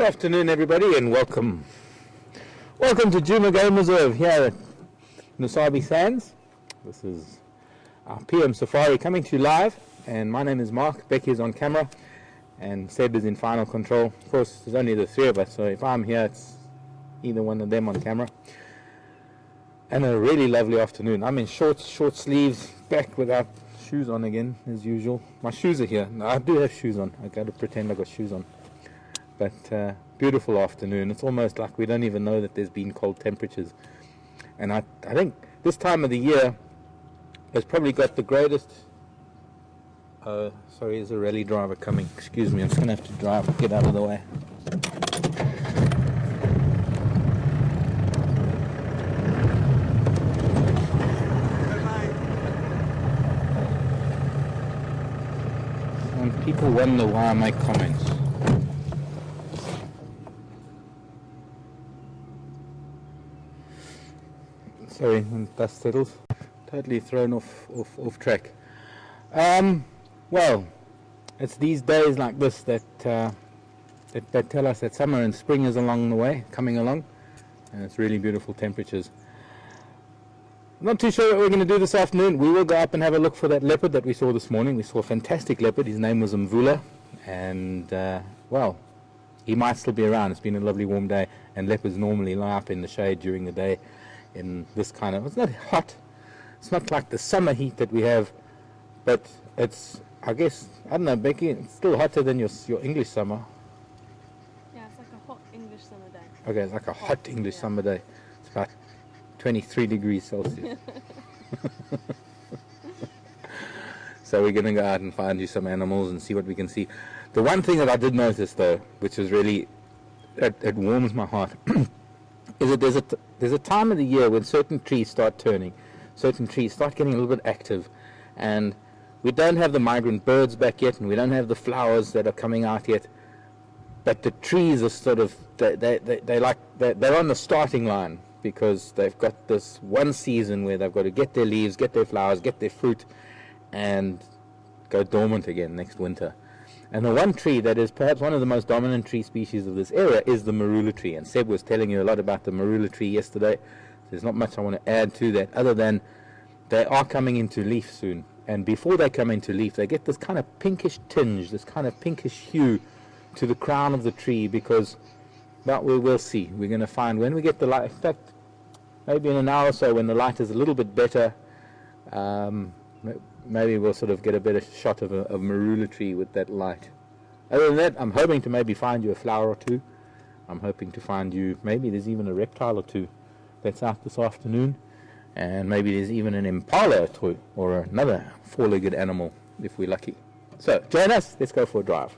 Good afternoon, everybody, and welcome. Welcome to Juma Game Reserve here at Nusabi Sands. This is our PM Safari coming to you live, and my name is Mark. Becky is on camera, and Seb is in final control. Of course, there's only the three of us, so if I'm here, it's either one of them on camera. And a really lovely afternoon. I'm in short sleeves, back without shoes on again, as usual. My shoes are here. No, I do have shoes on. I got to pretend I got shoes on. But beautiful afternoon. It's almost like we don't even know that there's been cold temperatures. And I think this time of the year has probably got the greatest... sorry, there's a rally driver coming. Excuse me, I'm just going to have to get out of the way. And people wonder why I make comments. Sorry, when dust settles, totally thrown off track. Well, it's these days like this that tell us that summer and spring is along the way, coming along, and it's really beautiful temperatures. I'm not too sure what we're going to do this afternoon. We will go up and have a look for that leopard that we saw this morning. We saw a fantastic leopard. His name was Mvula, and well, he might still be around. It's been a lovely warm day, and leopards normally lie up in the shade during the day. In this kind of, it's not hot, it's not like the summer heat that we have, but it's, I guess, I don't know, Becky, it's still hotter than your English summer. Yeah, it's like a hot English summer day. Okay, it's like a hot English summer day. It's about 23 degrees Celsius. So we're going to go out and find you some animals and see what we can see. The one thing that I did notice, though, which is really, it warms my heart, is that there's a time of the year when certain trees start turning, certain trees start getting a little bit active, and we don't have the migrant birds back yet, and we don't have the flowers that are coming out yet, but the trees are sort of, they're on the starting line, because they've got this one season where they've got to get their leaves, get their flowers, get their fruit, and go dormant again next winter. And the one tree that is perhaps one of the most dominant tree species of this area is the marula tree. And Seb was telling you a lot about the marula tree yesterday. There's not much I want to add to that other than they are coming into leaf soon. And before they come into leaf, they get this kind of pinkish tinge, this kind of pinkish hue to the crown of the tree, because, well, we'll see. We're going to find when we get the light. In fact, maybe in an hour or so when the light is a little bit better, maybe we'll sort of get a better shot of a marula tree with that light. Other than that, I'm hoping to maybe find you a flower or two. I'm hoping to find you, maybe there's even a reptile or two that's out this afternoon. And maybe there's even an impala or another four-legged animal if we're lucky. So, join us. Let's go for a drive.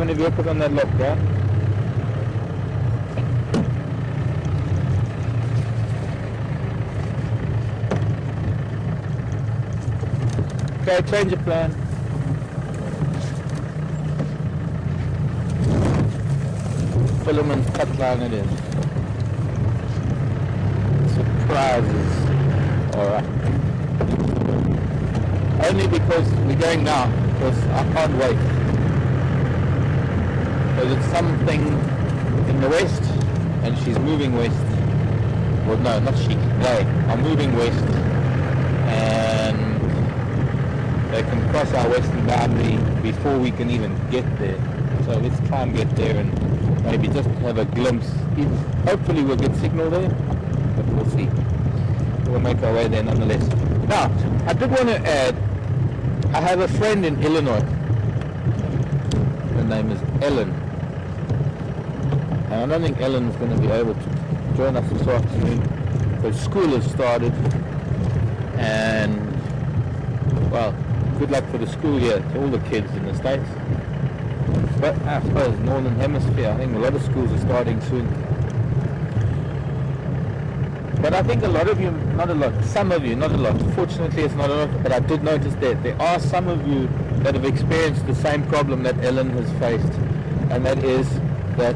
many vehicles on that lot, yeah? Okay, change of plan. Filament cut line it in. Surprises. Alright. Only because we're going now, because I can't wait. Because it's something in the west, and she's moving west. Well, no, not she. They are moving west, and they can cross our western boundary before we can even get there. So let's try and get there and maybe just have a glimpse. Hopefully we'll get signal there, but we'll see. We'll make our way there nonetheless. Now, I did want to add, I have a friend in Illinois. Her name is Ellen. And I don't think Ellen's going to be able to join us this afternoon because school has started. And, well, good luck for the school year to all the kids in the States. But I suppose Northern Hemisphere, I think a lot of schools are starting soon. But I think a lot of you, not a lot, some of you, not a lot, fortunately it's not a lot, but I did notice that there are some of you that have experienced the same problem that Ellen has faced, and that is that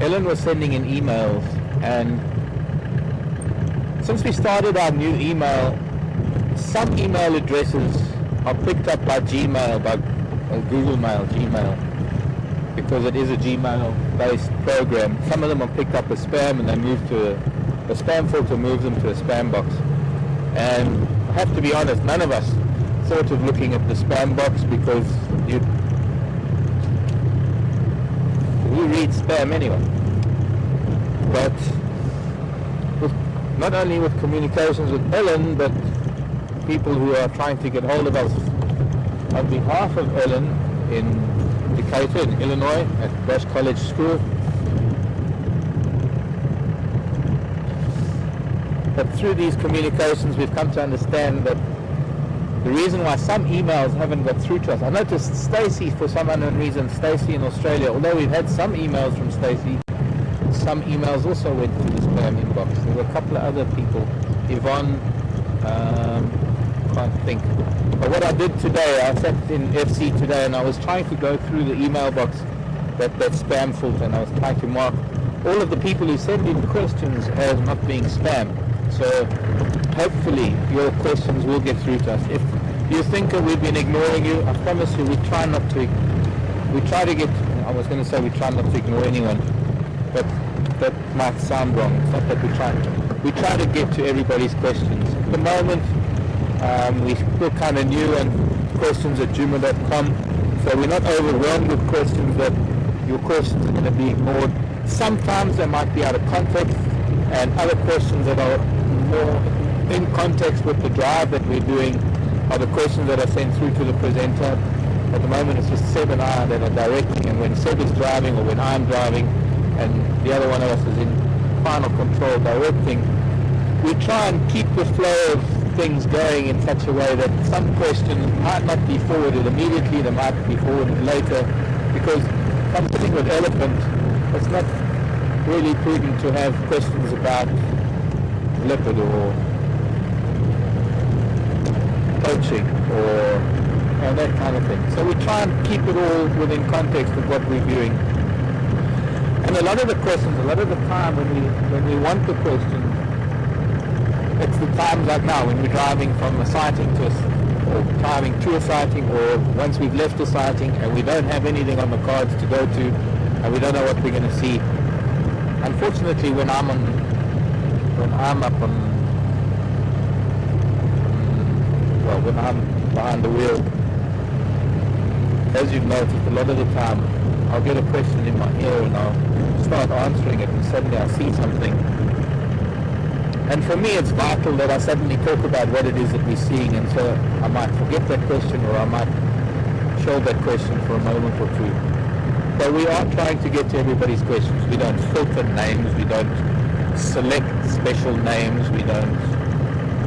Ellen was sending in emails, and since we started our new email, some email addresses are picked up by Gmail, by Google Mail, Gmail, because it is a Gmail-based program. Some of them are picked up as spam, and they move to a spam filter moves them to a spam box. And I have to be honest, none of us thought of looking at the spam box because we read spam anyway. But not only with communications with Ellen, but people who are trying to get hold of us on behalf of Ellen in Decatur, in Illinois, at Bosch College School. But through these communications, we've come to understand that the reason why some emails haven't got through to us. I noticed Stacey, for some unknown reason, Stacey in Australia, although we've had some emails from Stacey, some emails also went to the spam inbox. There were a couple of other people. Yvonne, can't think. But what I did today, I sat in FC today and I was trying to go through the email box, that spam filter, and I was trying to mark all of the people who send in questions as not being spam. So hopefully your questions will get through to us. If you think that we've been ignoring you, I promise you we try to ignore anyone, but that might sound wrong. It's not that we try to get to everybody's questions. At the moment, we're still kind of new, and questions at juma.com, so we're not overwhelmed with questions that your questions are going to be ignored. Sometimes they might be out of context, and other questions that are more in context with the drive that we're doing are the questions that are sent through to the presenter. At the moment it's just Seb and I that are directing, and when Seb is driving or when I'm driving and the other one of us is in final control directing, we try and keep the flow of things going in such a way that some questions might not be forwarded immediately, they might be forwarded later, because something with Elephant, it's not really prudent to have questions about Leopard or coaching or that kind of thing. So we try and keep it all within context of what we're viewing. And a lot of the questions, a lot of the time when we want the question, it's the times like now when we're driving from a sighting or driving to a sighting, or once we've left a sighting and we don't have anything on the cards to go to and we don't know what we're going to see. Unfortunately, when I'm behind the wheel, as you've noticed, a lot of the time I'll get a question in my ear and I'll start answering it, and suddenly I'll see something. And for me it's vital that I suddenly talk about what it is that we're seeing, and so I might forget that question, or I might show that question for a moment or two. But we are trying to get to everybody's questions. We don't filter names, we don't select special names, we don't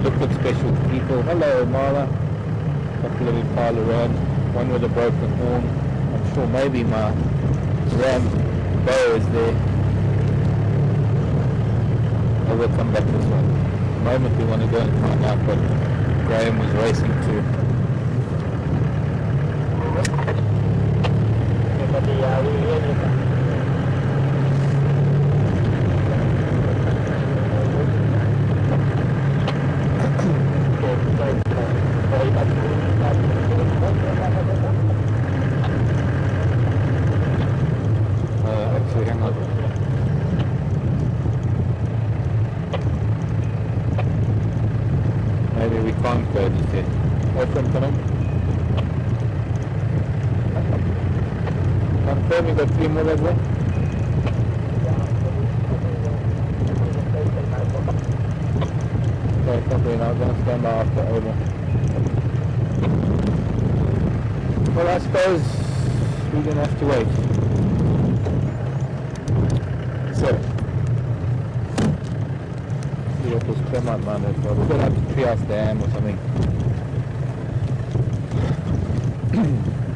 look at special people. Hello Marla, a couple of you pile around, one with a broken horn. I'm sure maybe my ram bow is there. I will come back this one. At the moment we want to go and find out what Graham was racing to. Actually, hang on. Maybe we can't go just yet. Open, come on. Confirm you got 3 more as well? Okay, copy. Now I'm going to stand by after over. Well, I suppose we're going to have to wait. So, see what this termite mine is. Well, we're going to have to triage dam or something.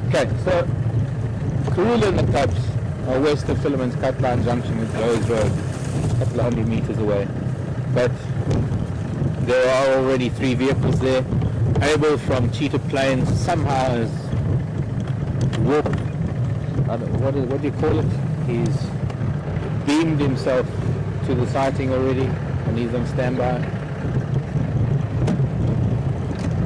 Okay, so Karula and the Cubs are west of Philemon's Cutline Junction with Rose Road, a couple of 100 meters away. But there are already 3 vehicles there. Abel from Cheetah Plains somehow has walked, what do you call it? He's beamed himself to the sighting already and he's on standby.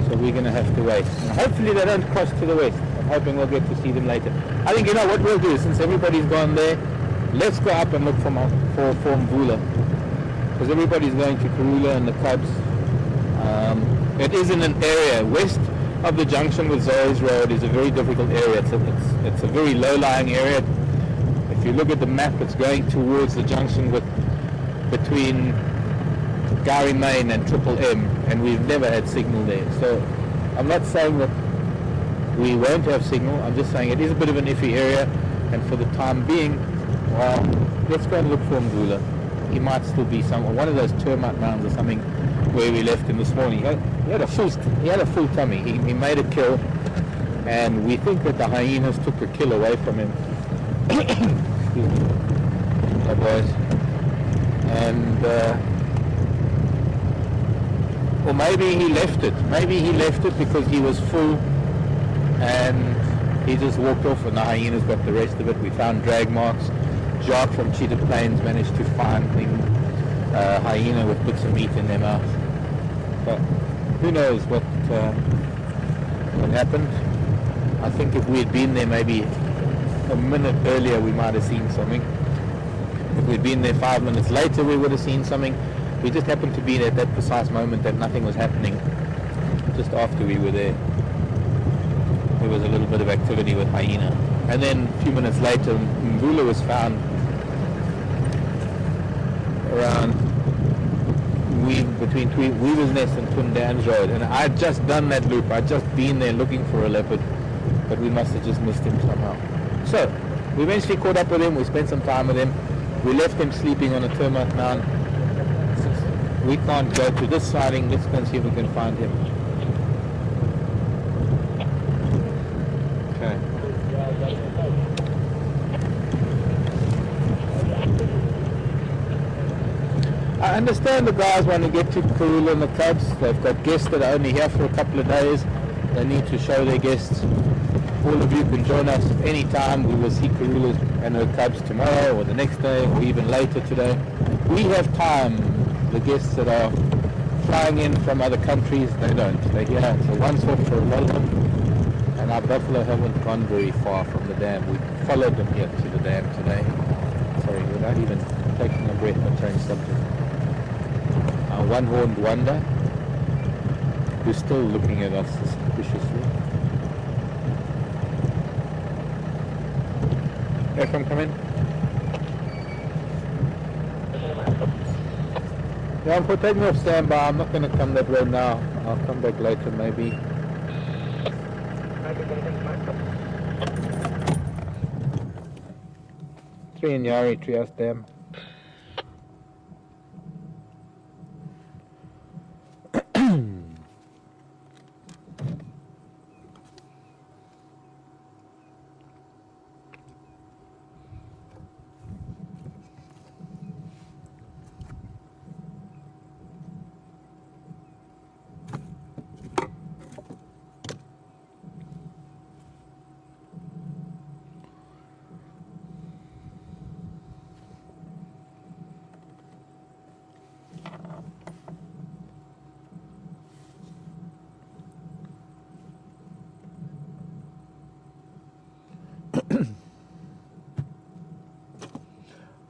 So we're going to have to wait. And hopefully they don't cross to the west. I'm hoping we'll get to see them later. I think, you know what we'll do, since everybody's gone there, let's go up and look for Mvula. Because everybody's going to Karula and the Cubs. It is in an area west of the junction with Zoe's Road. Is a very difficult area. It's a very low-lying area. If you look at the map, it's going towards the junction between Gary Main and Triple M, and we've never had signal there. So I'm not saying that we won't have signal. I'm just saying it is a bit of an iffy area, and for the time being, well, let's go and look for Mvula. He might still be one of those termite mounds or something where we left him this morning. He had a full tummy. He made a kill, and we think that the hyenas took a kill away from him. Excuse me, my boys. And or maybe he left it. Maybe he left it because he was full, and he just walked off, and the hyenas got the rest of it. We found drag marks. Jacques from Cheetah Plains managed to find hyena with bits of meat in their mouth. But who knows what happened. I think if we had been there maybe a minute earlier, we might have seen something. If we'd been there 5 minutes later, we would have seen something. We just happened to be there at that precise moment that nothing was happening. Just after we were there, there was a little bit of activity with hyena. And then a few minutes later, Mvula was found around between Weaver's Nest and Twin Dams Road. And I'd just done that loop. I'd just been there looking for a leopard, but we must have just missed him somehow. So we eventually caught up with him. We spent some time with him. We left him sleeping on a termite mound. Since we can't go to this sighting, let's go and see if we can find him. Okay. I understand the guys want to get to Karula and the Cubs. They've got guests that are only here for a couple of days. They need to show their guests. All of you can join us any time. We will see Karula and her Cubs tomorrow or the next day or even later today. We have time. The guests that are flying in from other countries, they don't. They're here. So once off for a welcome. And our buffalo haven't gone very far from the dam. We followed them here to the dam today. Sorry, without even taking a breath, I changed subject. Our one-horned wonder, who's still looking at us suspiciously. Come in. Yeah, I'm taking off standby. I'm not going to come that road now. I'll come back later maybe. Three in Yari, Trias Dam.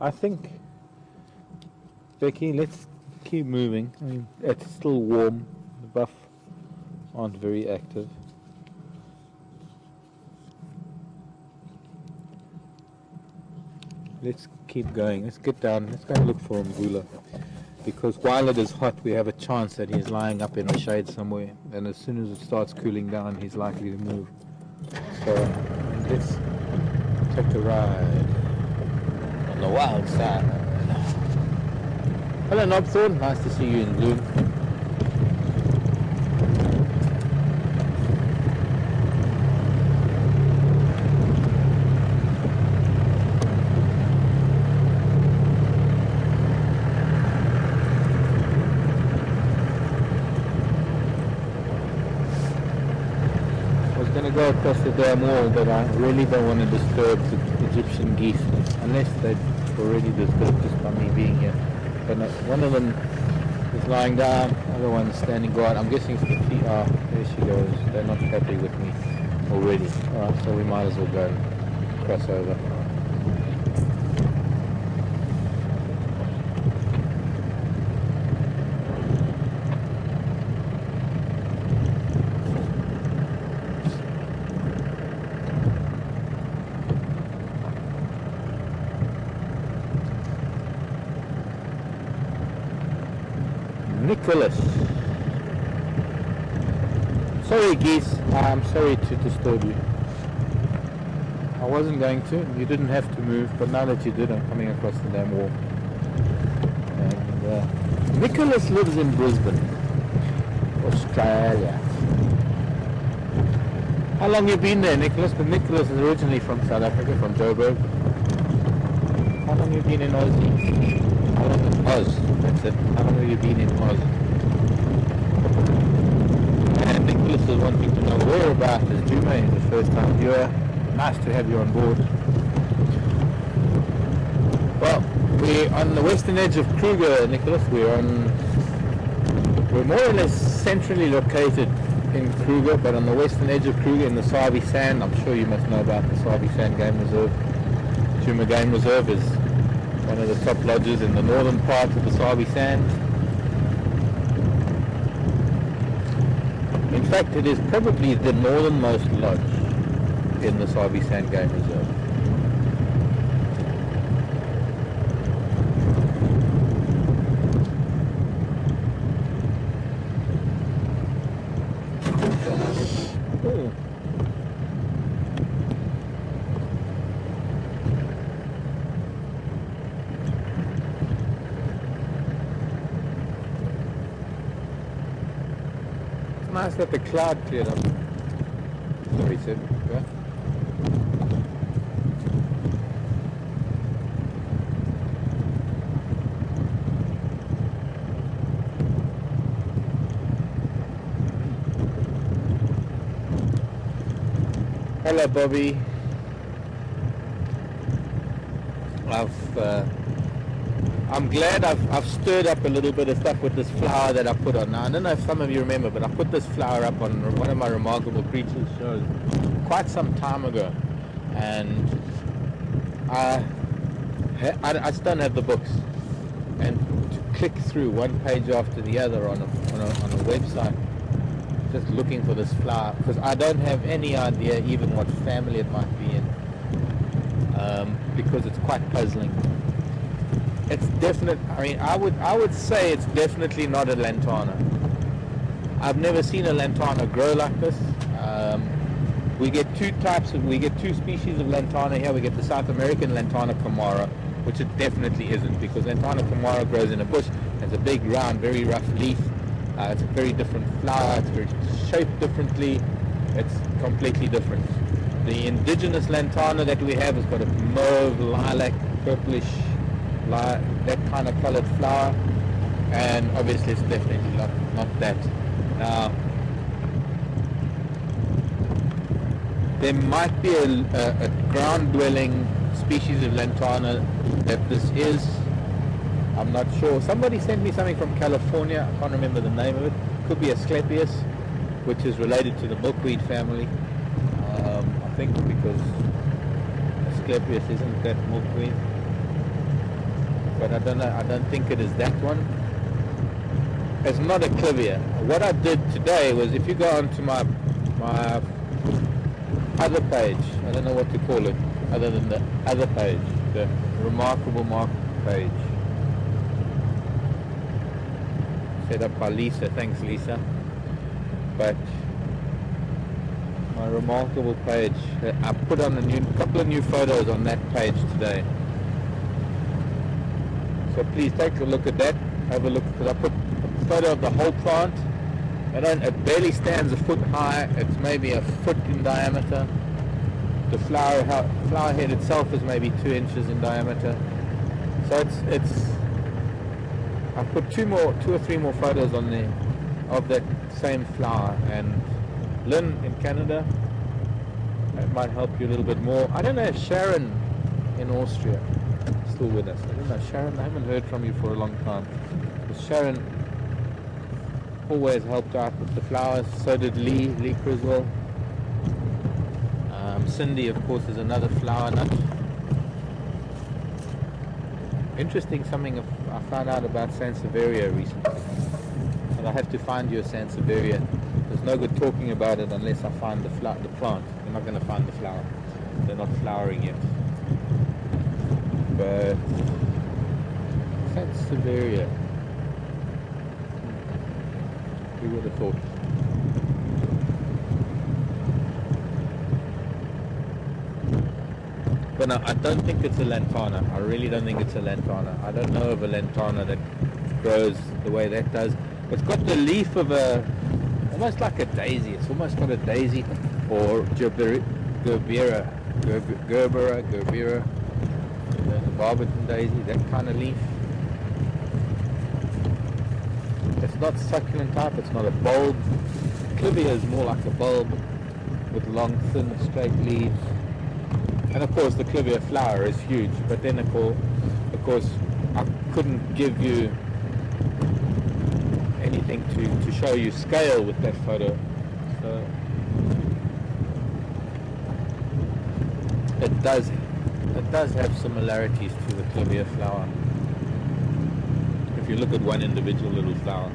I think, Becky, let's keep moving. I mean, it's still warm. The buff aren't very active. Let's keep going. Let's get down. Let's go and look for Mbula. Because while it is hot, we have a chance that he's lying up in the shade somewhere. And as soon as it starts cooling down, he's likely to move. So let's take a ride on the wild side. Hello, Knobthorne. Nice to see you in bloom. Go across the dam wall, but I really don't want to disturb the Egyptian geese unless they've already disturbed just by me being here. But no, one of them is lying down, the other one's standing guard. I'm guessing it's the TR. There she goes. They're not happy with me already. Alright, so we might as well go and cross over. Nicholas. Sorry geese, I'm sorry to disturb you. I wasn't going to, you didn't have to move, but now that you did, I'm coming across the damn wall. And Nicholas lives in Brisbane, Australia. How long you been there, Nicholas? But Nicholas is originally from South Africa, from Joburg. How long you been in Aussie? How long in Oz? That's it. How long have you been in Oz? And Nicholas is wanting to know whereabouts is Jume, is the first time viewer. Nice to have you on board. Well, we're on the western edge of Kruger, Nicholas. We're more or less centrally located in Kruger, but on the western edge of Kruger in the Sabi Sand. I'm sure you must know about the Sabi Sand Game Reserve. Jume Game Reserve is one of the top lodges in the northern part of the Sabi Sand. In fact, it is probably the northernmost lodge in the Sabi Sand Game Reserve. Oh. Nice that the cloud cleared up. Sorry, Sid. Go on. Hello, Bobby. I'm glad I've stirred up a little bit of stuff with this flower that I put on. Now, I don't know if some of you remember, but I put this flower up on one of my Remarkable Creatures shows quite some time ago. And I still don't have the books. And to click through one page after the other on a website, just looking for this flower, because I don't have any idea even what family it might be in, because it's quite puzzling. It's definite. I mean, I would say it's definitely not a lantana. I've never seen a lantana grow like this. We get two species of lantana here. We get the South American lantana camara, which it definitely isn't, because lantana camara grows in a bush. It's a big, round, very rough leaf. It's a very different flower. It's very shaped differently. It's completely different. The indigenous lantana that we have has got a mauve, lilac, purplish, that kind of colored flower, and obviously it's definitely not that. Now, there might be a ground-dwelling species of lantana that this is. I'm not sure. Somebody sent me something from California. I can't remember the name of it. Could be Asclepius, which is related to the milkweed family. I think because Asclepius, isn't that milkweed? But I don't know. I don't think it is that one. It's not a clivia. What I did today was, if you go onto my other page, I don't know what to call it, other than the other page, the remarkable mark page, set up by Lisa. Thanks, Lisa. But my remarkable page, I put on a couple of new photos on that page today. So please take a look at that. Have a look, because I put a photo of the whole plant. It barely stands a foot high. It's maybe a foot in diameter. The flower head itself is maybe 2 inches in diameter. So I put two or three more photos on there of that same flower. And Lynn in Canada, that might help you a little bit more. I don't know if Sharon in Austria is still with us. I don't know, Sharon, I haven't heard from you for a long time. But Sharon always helped out with the flowers. So did Lee Criswell. Cindy, of course, is another flower nut. Interesting, something I found out about Sansevieria recently. And I have to find you a Sansevieria. There's no good talking about it unless I find the plant. You're not going to find the flower. They're not flowering yet. But Sansevieria. Who would have thought? But no, I don't think it's a lantana. I really don't think it's a lantana. I don't know of a lantana that grows the way that does. It's got the leaf of almost like a daisy. It's almost got a daisy, or gerbera, the Barberton daisy, that kind of leaf. It's not succulent type. It's not a bulb. Clivia is more like a bulb with long, thin, straight leaves. And of course the clivia flower is huge, but then of course I couldn't give you anything to show you scale with that photo. So it does have similarities to the clivia flower if you look at one individual little flower.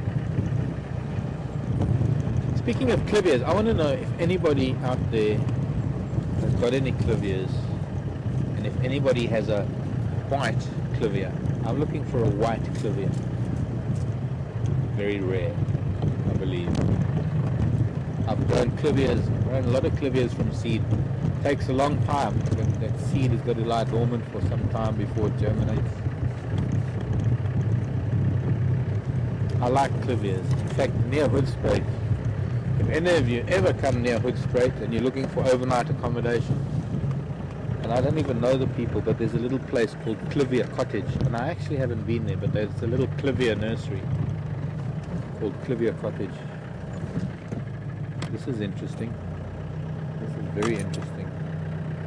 Speaking of clivias, I want to know if anybody out there has got any clivias, and if anybody has a white clivia. I'm looking for a white clivia. Very rare, I believe. I've grown a lot of clivias from seed. It takes a long time. That seed has got to lie dormant for some time before it germinates. I like clivias. In fact, near Hoedspruit, if any of you ever come near Hoedspruit and you're looking for overnight accommodation, and I don't even know the people, but there's a little place called Clivia Cottage, and I actually haven't been there, but there's a little Clivia nursery called Clivia Cottage. This is interesting. This is very interesting.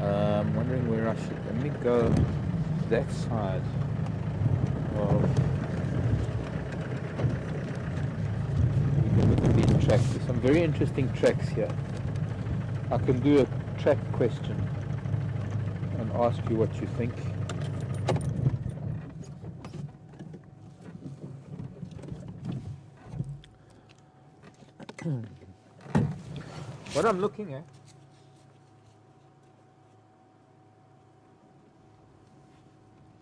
I'm wondering where I should. Let me go that side of. Look at these tracks. There's some very interesting tracks here. I can do a track question and ask you what you think. What I'm looking at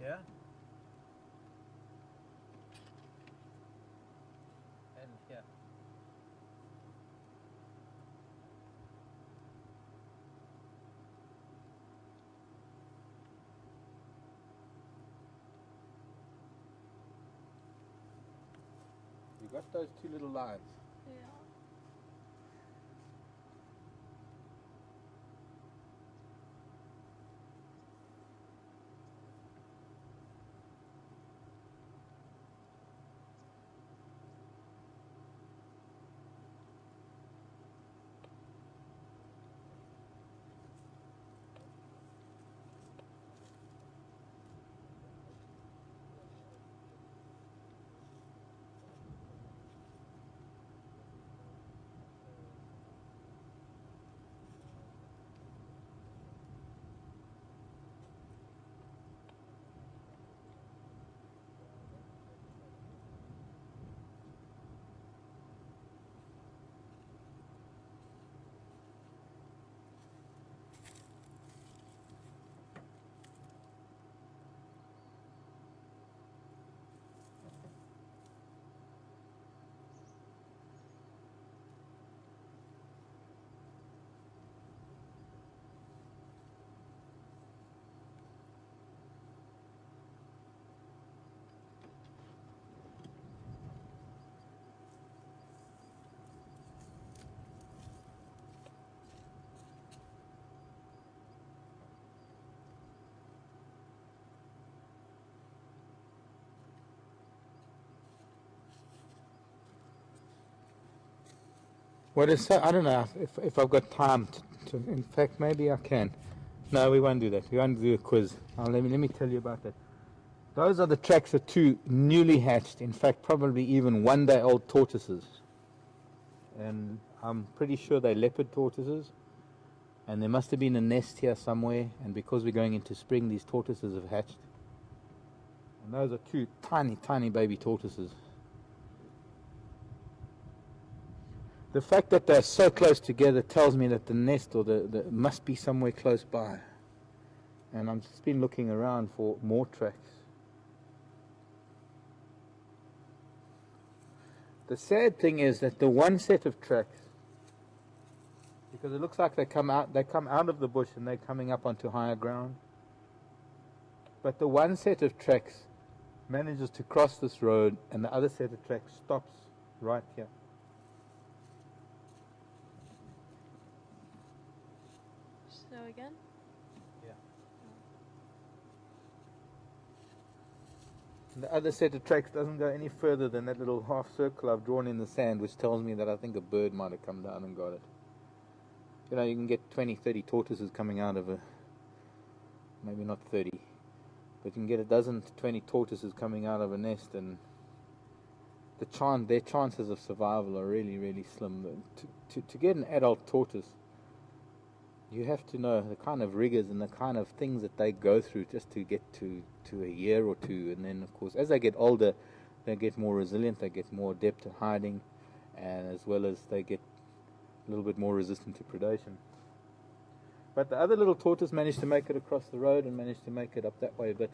yeah, and here. You got those two little lines. Yeah. What is so? I don't know if I've got time to. In fact, maybe I can. No, we won't do that. We won't do a quiz. Let me tell you about that. Those are the tracks of two newly hatched, in fact, probably even one-day-old tortoises. And I'm pretty sure they're leopard tortoises. And there must have been a nest here somewhere. And because we're going into spring, these tortoises have hatched. And those are two tiny, tiny baby tortoises. The fact that they're so close together tells me that the nest or the must be somewhere close by. And I've just been looking around for more tracks. The sad thing is that the one set of tracks, because it looks like they come out of the bush and they're coming up onto higher ground. But the one set of tracks manages to cross this road and the other set of tracks stops right here. So again? Yeah. The other set of tracks doesn't go any further than that little half circle I've drawn in the sand, which tells me that I think a bird might have come down and got it. You know, you can get 20, 30 tortoises coming out of maybe not 30, but you can get a dozen to 20 tortoises coming out of a nest, and their chances of survival are really, really slim. To get an adult tortoise, you have to know the kind of rigors and the kind of things that they go through just to get to a year or two. And then, of course, as they get older, they get more resilient, they get more adept at hiding, and as well as they get a little bit more resistant to predation. But the other little tortoise managed to make it across the road and managed to make it up that way. But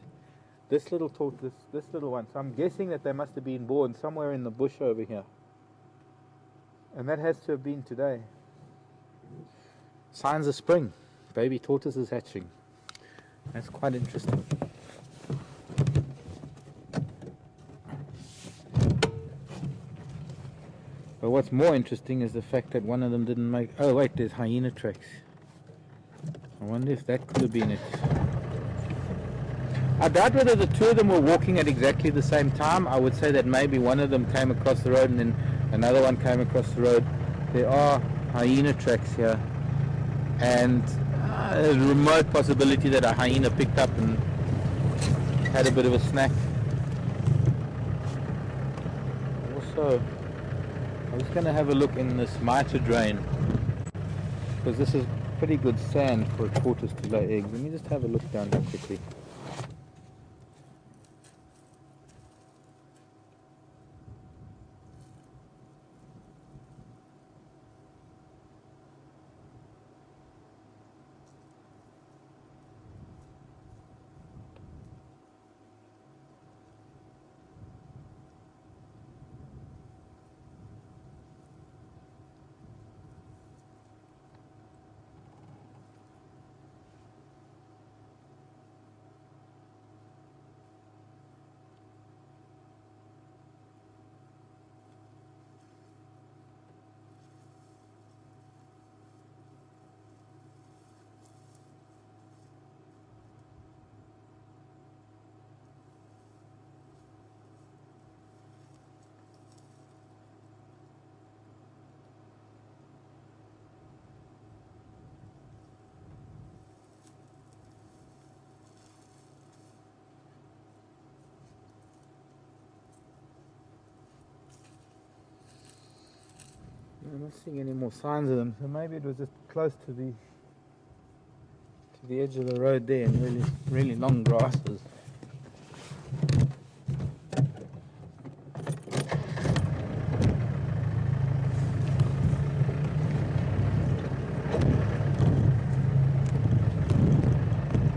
this little tortoise, this little one, so I'm guessing that they must have been born somewhere in the bush over here. And that has to have been today. Signs of spring. Baby tortoises hatching. That's quite interesting. But what's more interesting is the fact that one of them didn't make... Oh wait, there's hyena tracks. I wonder if that could have been it. I doubt whether the two of them were walking at exactly the same time. I would say that maybe one of them came across the road and then another one came across the road. There are hyena tracks here. And there's a remote possibility that a hyena picked up and had a bit of a snack. Also, I was going to have a look in this mitre drain, because this is pretty good sand for a tortoise to lay eggs. Let me just have a look down here quickly. I'm not seeing any more signs of them, so maybe it was just close to the edge of the road there, and really, really long grasses.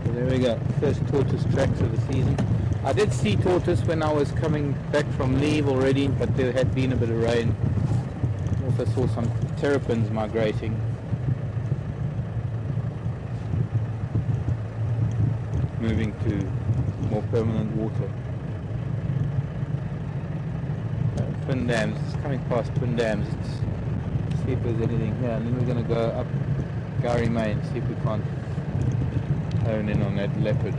So there we go, first tortoise tracks of the season. I did see tortoise when I was coming back from leave already, but there had been a bit of rain. Also saw some terrapins migrating. Moving to more permanent water. Twin Dams, it's coming past Twin Dams. Let's see if there's anything here, and then we're going to go up Gowrie Main, see if we can't hone in on that leopard.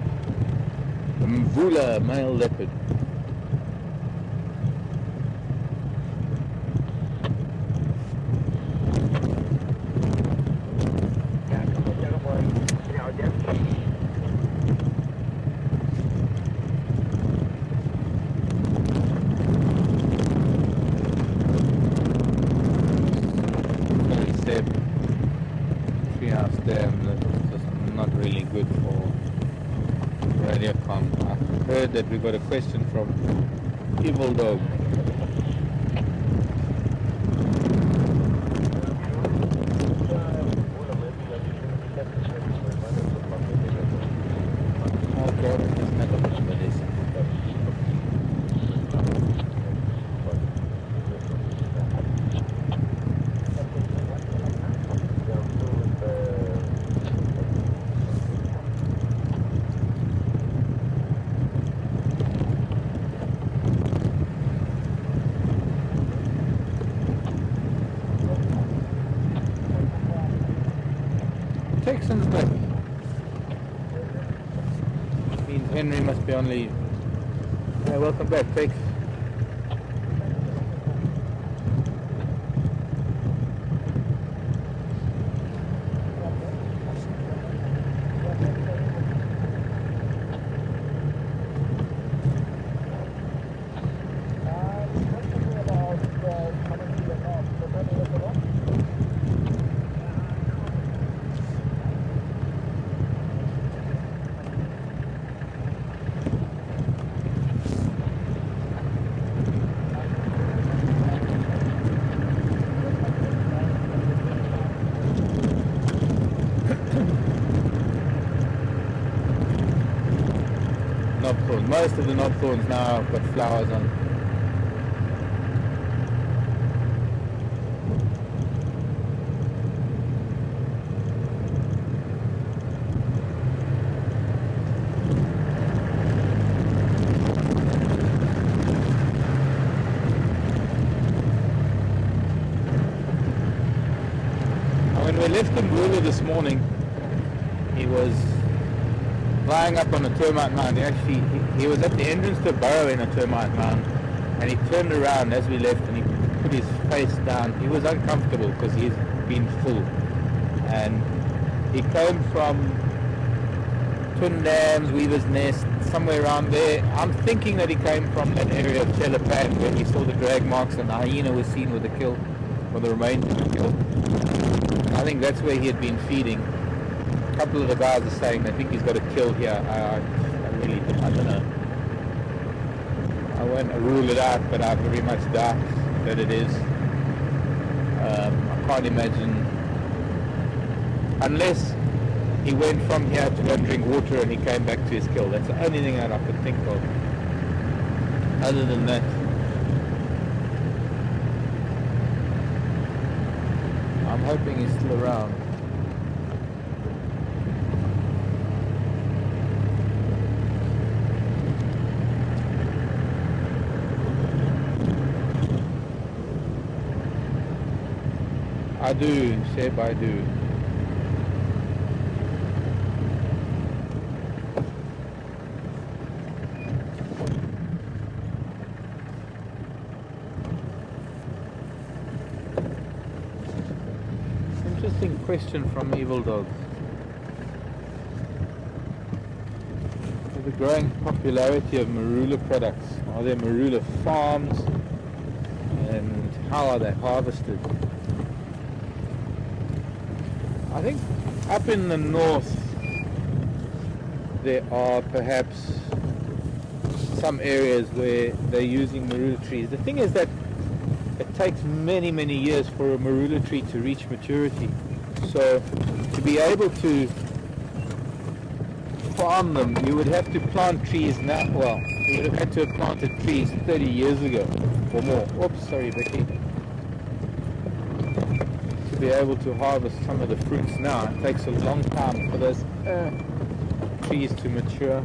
The Mvula male leopard. heard that we got a question from Evil Dog. Okay, that's not a problem, it is. Texans back. Means Henry must be on leave. Yeah, welcome back, Tex. Knobthorns. Most of the knobthorns now have got flowers on. When we left Karula this morning, he was lying up on a termite mound. He was at the entrance to a burrow in a termite mound, and he turned around as we left and he put his face down. He was uncomfortable because he's been full, and he came from Twin Dams, Weaver's Nest, somewhere around there. I'm thinking that he came from that area of Leopard where he saw the drag marks and the hyena was seen with the kill, or the remains of the kill. I think that's where he had been feeding. A couple of the guys are saying they think he's got a kill here. I don't know. I won't rule it out, but I very much doubt that it is. I can't imagine, unless he went from here to go and drink water and he came back to his kill. That's the only thing that I could think of. Other than that, I'm hoping he's still around. I do, Seb, I do. Interesting question from Evil Dog. With the growing popularity of marula products, are there marula farms and how are they harvested? I think up in the north there are perhaps some areas where they're using marula trees. The thing is that it takes many years for a marula tree to reach maturity. So to be able to farm them, you would have to plant trees now. Well, you would have had to have planted trees 30 years ago or more. Oops, sorry, Becky. To be able to harvest some of the fruits now, it takes a long time for those trees to mature.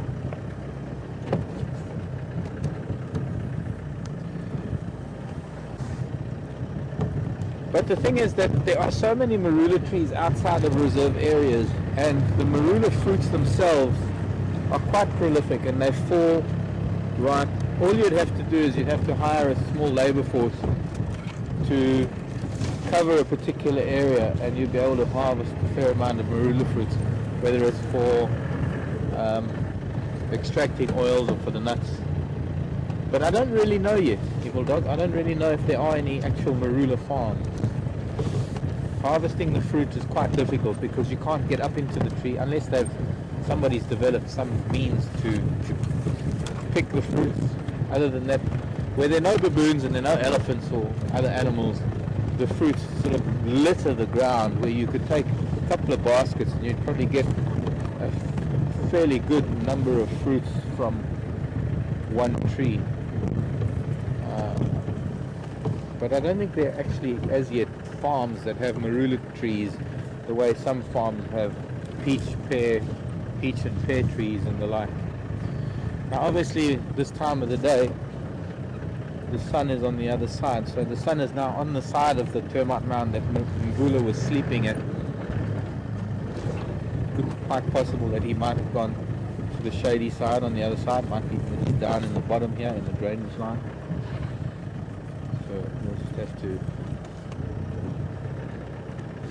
But the thing is that there are so many marula trees outside of reserve areas, and the marula fruits themselves are quite prolific and they fall right. All you'd have to do is you'd have to hire a small labor force to cover a particular area and you'd be able to harvest a fair amount of marula fruits, whether it's for extracting oils or for the nuts. But I don't really know yet, Evil Dog. I don't really know if there are any actual marula farms. Harvesting the fruit is quite difficult because you can't get up into the tree unless somebody's developed some means to pick the fruits. Other than that, where there are no baboons and there are no elephants or other animals, the fruits sort of litter the ground, where you could take a couple of baskets and you'd probably get a fairly good number of fruits from one tree. But I don't think there are actually as yet farms that have marula trees the way some farms have peach and pear trees and the like. Now obviously this time of the day the sun is on the other side, so the sun is now on the side of the termite mound that Mbula was sleeping at. It's quite possible that he might have gone to the shady side on the other side, might be that he's down in the bottom here in the drainage line. So we'll just have to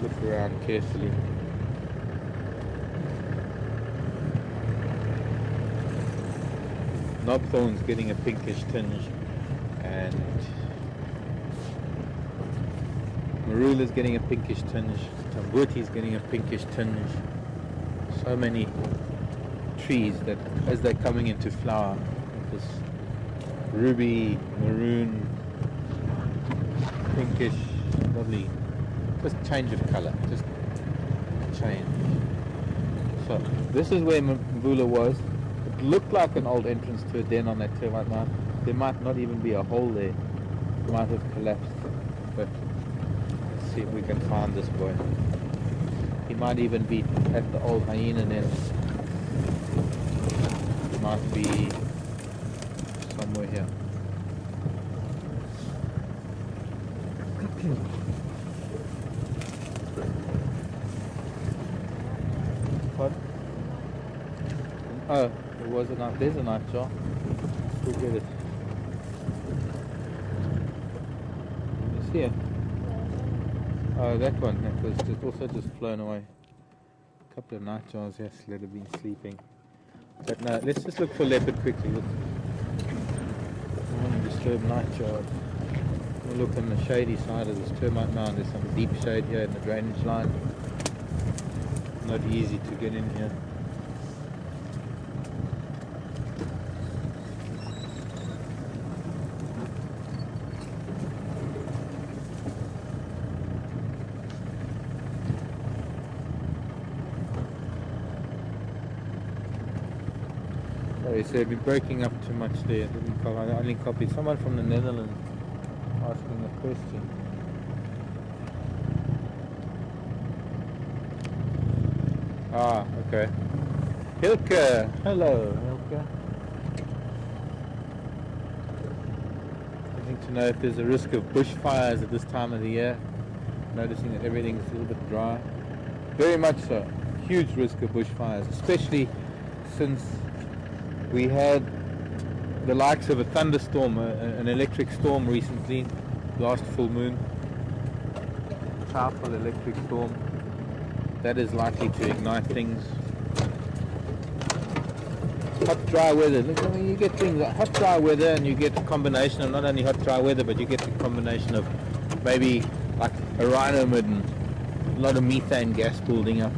look around carefully. Knobthorn's getting a pinkish tinge, and Marula's getting a pinkish tinge, Tambuti's getting a pinkish tinge. So many trees that as they're coming into flower, this ruby, maroon, pinkish, lovely, just change of color, just change. So this is where Mbula was. It looked like an old entrance to a den on that termite mound. There might not even be a hole there. It might have collapsed. But let's see if we can find this boy. He might even be at the old hyena den. He might be somewhere here. What? Oh, there was a knife. There's a nightjar. We'll get it. It's here. Oh, that one. That was just also just flown away. A couple of nightjars. Yes, let have been sleeping. But no, let's just look for leopard quickly. Look. I want to disturb nightjar. We'll look on the shady side of this termite mound. There's some deep shade here in the drainage line. Not easy to get in here. Sorry, so I've been breaking up too much there. I only copied someone from the Netherlands asking a question. Ah, okay. Hilke! Hello, Hilke. Wanting to know if there's a risk of bushfires at this time of the year. Noticing that everything's a little bit dry. Very much so. Huge risk of bushfires, especially since we had the likes of a thunderstorm, an electric storm recently, last full moon. Powerful electric storm. That is likely to ignite things. Hot, dry weather. Look, I mean, you get things like hot, dry weather, and you get a combination of not only hot, dry weather, but you get the combination of maybe like a rhinomid and a lot of methane gas building up,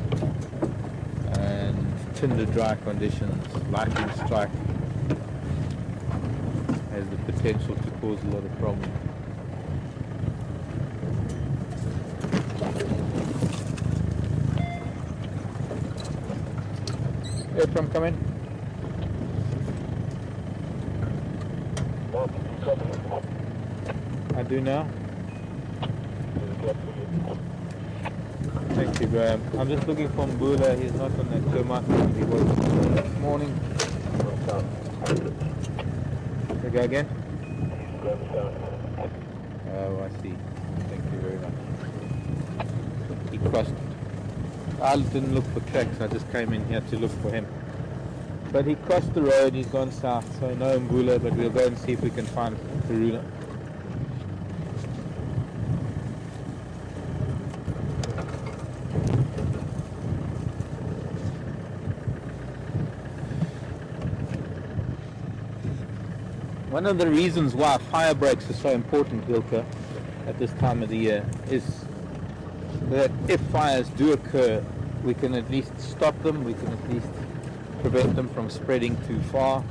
and tinder dry conditions, lightning strike has the potential to cause a lot of problems. From coming. I do now. Thank you, Graham. I'm just looking for Mbula. He's not on that termite. He was this morning. Can I go again? Oh, I see. Thank you very much. He crossed. I didn't look for tracks. I just came in here to look for him. But he crossed the road, he's gone south, so no Mbula, but we'll go and see if we can find Karula. One of the reasons why fire breaks are so important, Wilke, at this time of the year, is that if fires do occur, we can at least stop them, we can at least prevent them from spreading too far.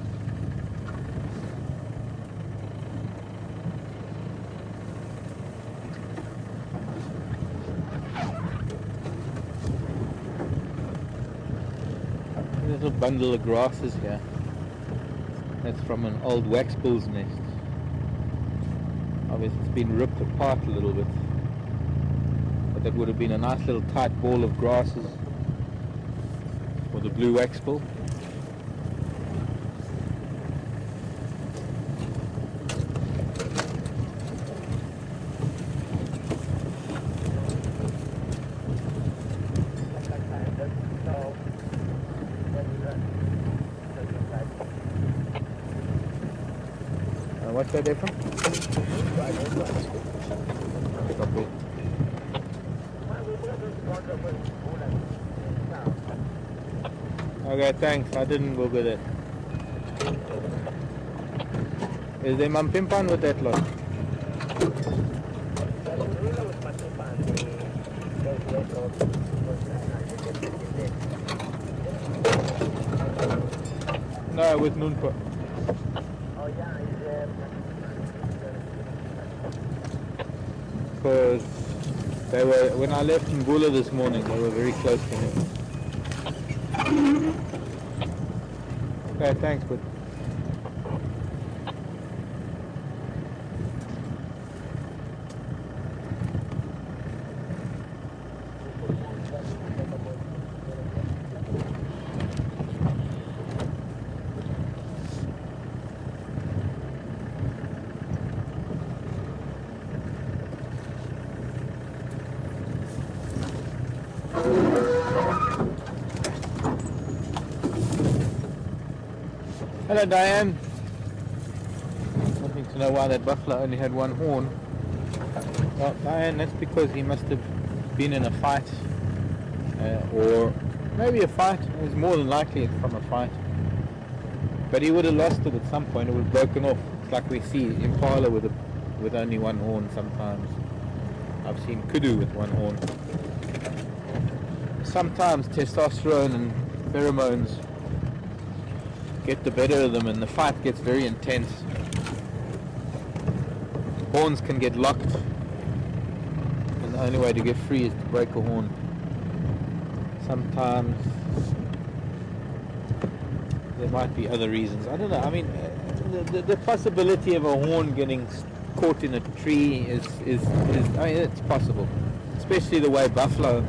little bundle of grasses here. That's from an old wax bull's nest. Obviously it's been ripped apart a little bit, but that would have been a nice little tight ball of grasses for the blue wax bull. What's that there from? Copy. Okay, thanks. I didn't Google it. Is there Mam Pimpan with that lot? No, with Noonpa. Because they were, when I left Ngula this morning, they were very close to him. Okay, thanks, but hello Diane. Wanting to know why that buffalo only had one horn. Well, Diane, that's because he must have been in a fight, or maybe a fight. It was more than likely from a fight. But he would have lost it at some point. It would have broken off. It's like we see impala with only one horn sometimes. I've seen kudu with one horn. Sometimes testosterone and pheromones get the better of them and the fight gets very intense. Horns can get locked and the only way to get free is to break a horn. Sometimes there might be other reasons. I don't know. I mean, the possibility of a horn getting caught in a tree is I mean, it's possible. Especially the way buffalo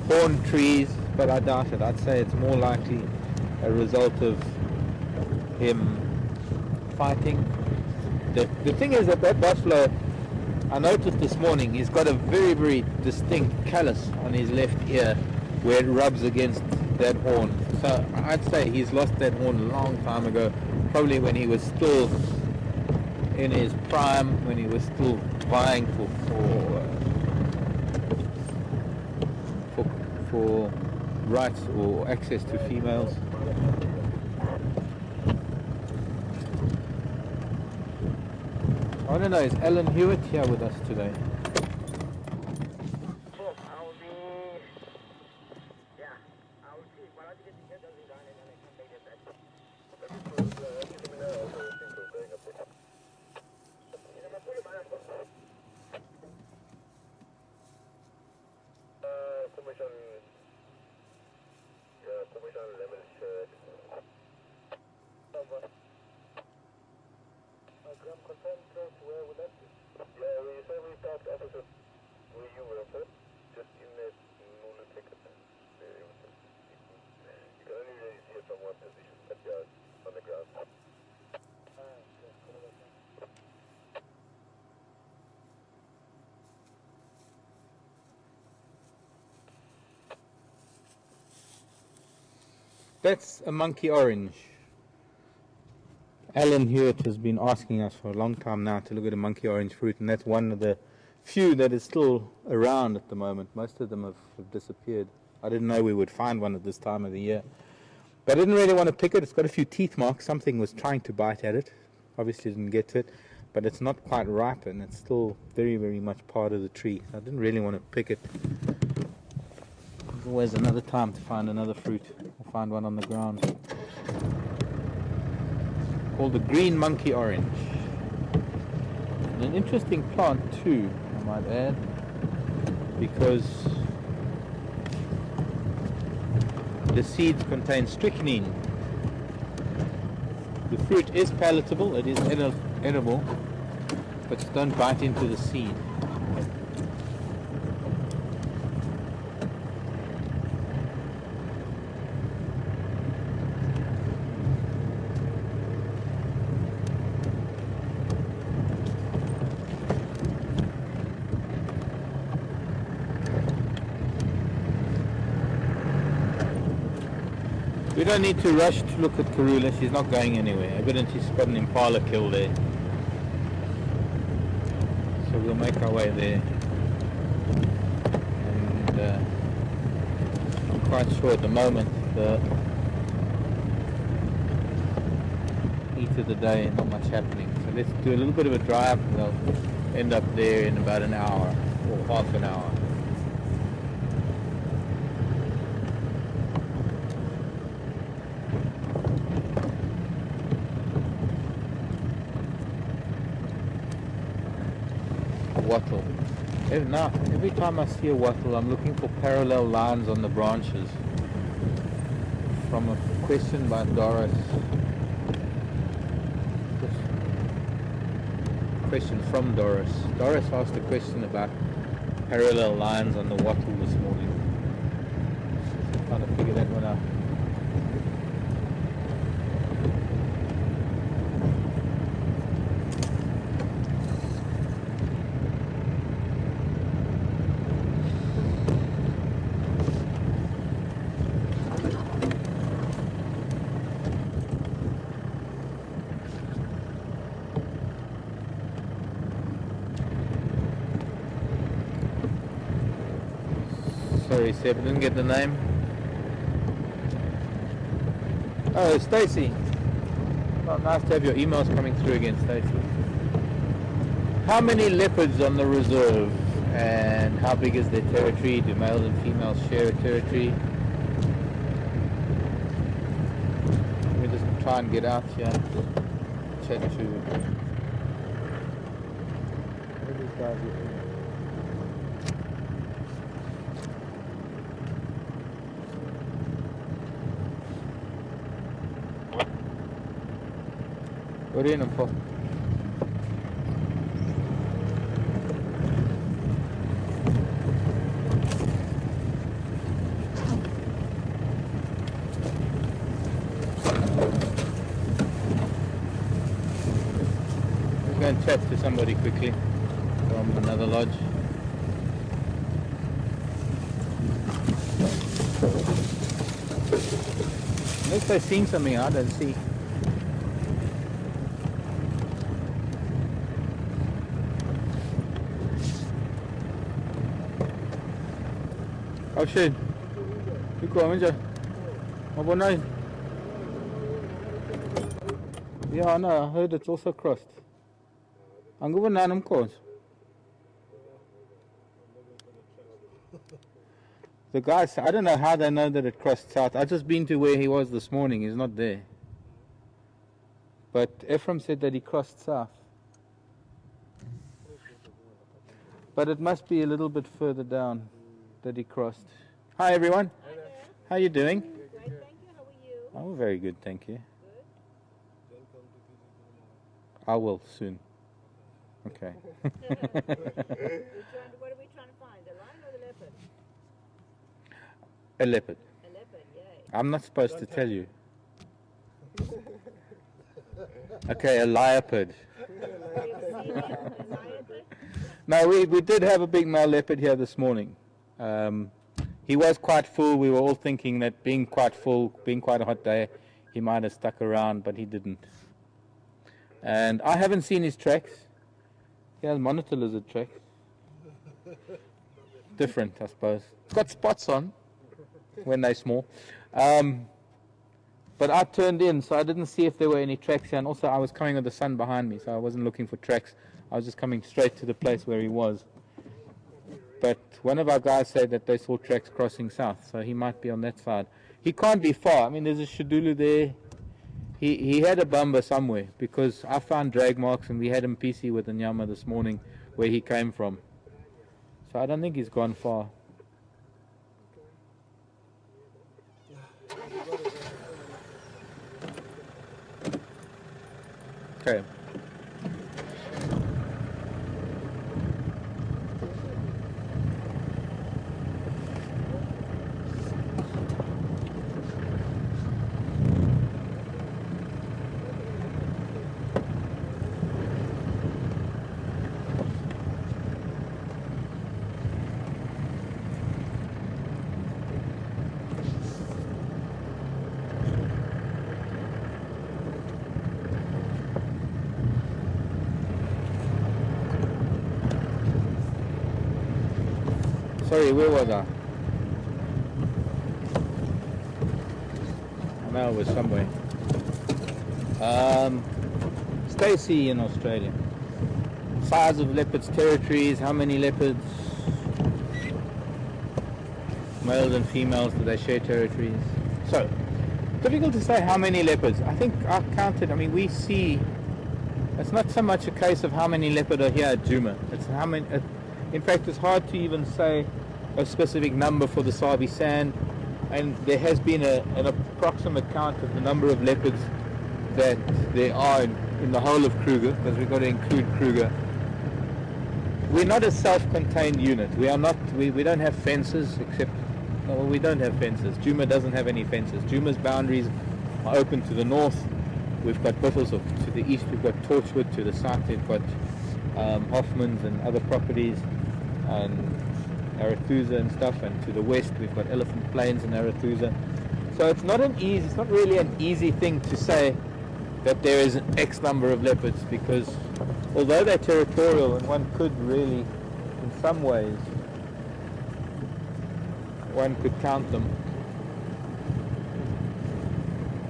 horn trees, but I doubt it. I'd say it's more likely a result of him fighting. The thing is that buffalo, I noticed this morning, he's got a very, very distinct callus on his left ear where it rubs against that horn. So I'd say he's lost that horn a long time ago, probably when he was still in his prime, when he was still vying for rights or access to females. I don't know, is Alan Hewitt here with us today? That's a monkey orange. Alan Hewitt has been asking us for a long time now to look at a monkey orange fruit, and that's one of the few that is still around at the moment. Most of them have disappeared. I didn't know we would find one at this time of the year. But I didn't really want to pick it. It's got a few teeth marks. Something was trying to bite at it. Obviously didn't get to it. But it's not quite ripe, and it's still very, very much part of the tree. So I didn't really want to pick it. There's always another time to find another fruit. I found one on the ground. Called the green monkey orange. And an interesting plant too, I might add. Because the seeds contain strychnine. The fruit is palatable, it is edible, but just don't bite into the seed. We don't need to rush to look at Karula, she's not going anywhere. Evidently she's got an impala kill there. So we'll make our way there. And I'm quite sure at the moment the heat of the day, not much happening. So let's do a little bit of a dry up and we'll end up there in about an hour or half an hour. Wattle. Now, every time I see a wattle, I'm looking for parallel lines on the branches. From a question by Doris. Question from Doris. Doris asked a question about parallel lines on the wattle this morning. Just trying to figure that one out. Sorry, Seb, didn't get the name. Oh, Stacy. Well, nice to have your emails coming through again, Stacy. How many leopards on the reserve, and how big is their territory? Do males and females share a territory? Let me just try and get out here. Chat to where these guys are. What are you in them for? Let's go and chat to somebody quickly from another lodge. Unless they've seen something I don't see. Oh shit. You coming, Joe? What night? Yeah, no, I heard it's also crossed. I'm going to them calls. The guys, I don't know how they know that it crossed south. I've just been to where he was this morning. He's not there. But Ephraim said that he crossed south. But it must be a little bit further down that he crossed. Hi everyone. Hi there. How are you doing? Great, thank you. How are you? Oh, very good, thank you. Good. I will soon. Okay. What are we trying to find? The lion or the leopard? A leopard. A leopard, yay. I'm not supposed to tell you. Okay, a leopard. No, we did have a big male leopard here this morning. He was quite full. We were all thinking that being quite full, being quite a hot day, he might have stuck around, but he didn't. And I haven't seen his tracks. He has monitor lizard tracks. Different, I suppose. It's got spots on when they're small. But I turned in, so I didn't see if there were any tracks here. And also, I was coming with the sun behind me, so I wasn't looking for tracks. I was just coming straight to the place where he was. But one of our guys said that they saw tracks crossing south, so he might be on that side. He can't be far. I mean, there's a Shadulu there. He had a bumper somewhere, because I found drag marks, and we had him PC with the Nyama this morning where he came from. So I don't think he's gone far. Okay. Sorry, where was I? I know it was somewhere. Stacey in Australia. Size of leopards, territories, how many leopards, males and females, do they share territories? So, difficult to say how many leopards. I think I counted, I mean we see, it's not so much a case of how many leopard are here at Djuma. It's how many, in fact it's hard to even say a specific number for the Sabi Sand, and there has been an approximate count of the number of leopards that there are in the whole of Kruger, because we've got to include Kruger. We're not a self-contained unit. We are not. We don't have fences, except well, we don't have fences. Djuma doesn't have any fences. Djuma's boundaries are open to the north. We've got Buffels to the east. We've got Torchwood to the south. We've got Hoffman's and other properties, and Arathusa and stuff. And to the west, we've got Elephant Plains and Arathusa. So it's not It's not really an easy thing to say that there is an X number of leopards, because although they're territorial, and one could really, in some ways, one could count them.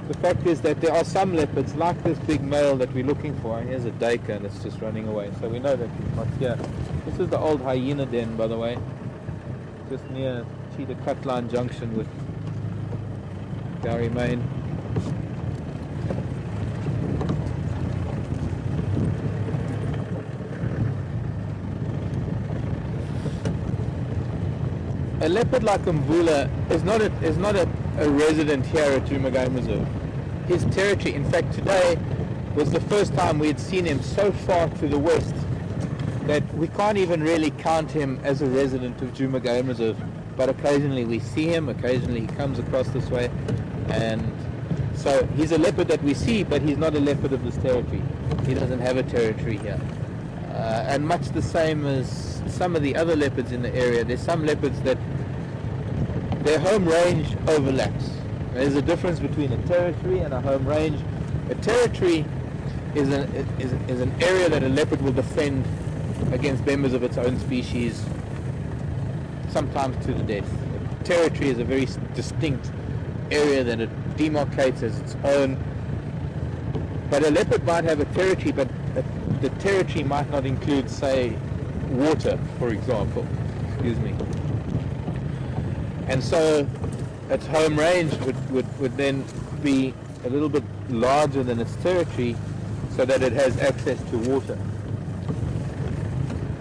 The fact is that there are some leopards, like this big male that we're looking for, and here's a duiker and it's just running away, so we know that he's not here. This is the old hyena den, by the way, just near Cheetah Cut Line Junction with Gary Main. A leopard like Mvula is not a resident here at Djuma Game Reserve. His territory, in fact today, was the first time we had seen him so far to the west that we can't even really count him as a resident of Djuma Game Reserve. But occasionally we see him, occasionally he comes across this way, and so he's a leopard that we see, but he's not a leopard of this territory. He doesn't have a territory here. And much the same as some of the other leopards in the area. There's some leopards that their home range overlaps. There's a difference between a territory and a home range. A territory is an area that a leopard will defend against members of its own species, sometimes to the death. A territory is a very distinct area that it demarcates as its own. But a leopard might have a territory, but the territory might not include, say, water, for example. Excuse me. And so its home range would then be a little bit larger than its territory, so that it has access to water.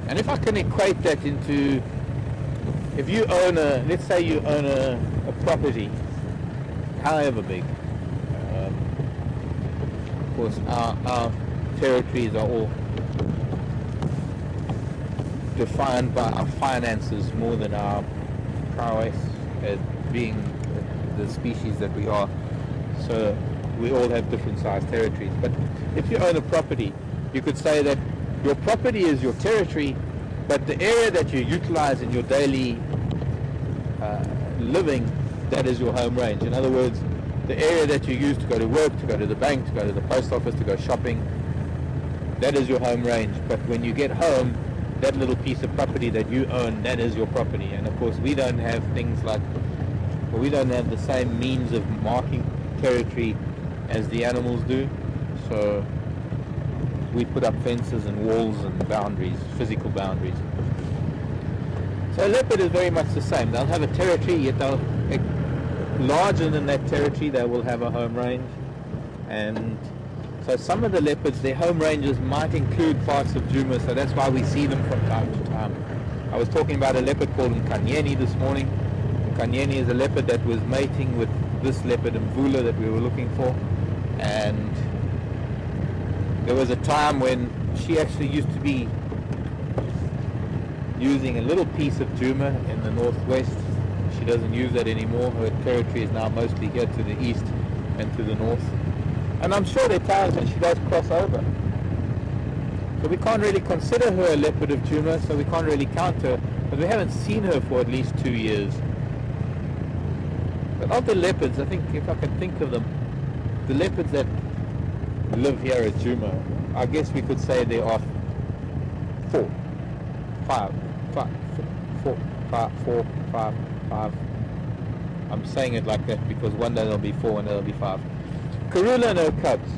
And if I can equate that into, if you own let's say you own a property, however big, of course our territories are all defined by our finances more than our prowess as being the species that we are. So we all have different sized territories. But if you own a property, you could say that your property is your territory, but the area that you utilize in your daily living, that is your home range. In other words, the area that you use to go to work, to go to the bank, to go to the post office, to go shopping, that is your home range. But when you get home, that little piece of property that you own, that is your property. And of course we don't have things like, well, we don't have the same means of marking territory as the animals do. So we put up fences and walls and boundaries, physical boundaries. So a leopard is very much the same. They'll have a territory, yet they'll, larger than that territory, they will have a home range. And so some of the leopards, their home ranges might include parts of Djuma, so that's why we see them from time to time. I was talking about a leopard called Mkanyeni this morning. Mkanyeni is a leopard that was mating with this leopard Mvula that we were looking for, and There was a time when she actually used to be using a little piece of Juma in the northwest. She doesn't use that anymore. Her territory is now mostly here to the east and to the north. And I'm sure there are times when she does cross over. So we can't really consider her a leopard of Juma, so we can't really count her. But we haven't seen her for at least 2 years. But of the leopards, I think if I can think of them, the leopards that live here at Juma, I guess we could say there are four, five. I'm saying it like that because one day there'll be 4 and there'll be 5. Karula and her cubs.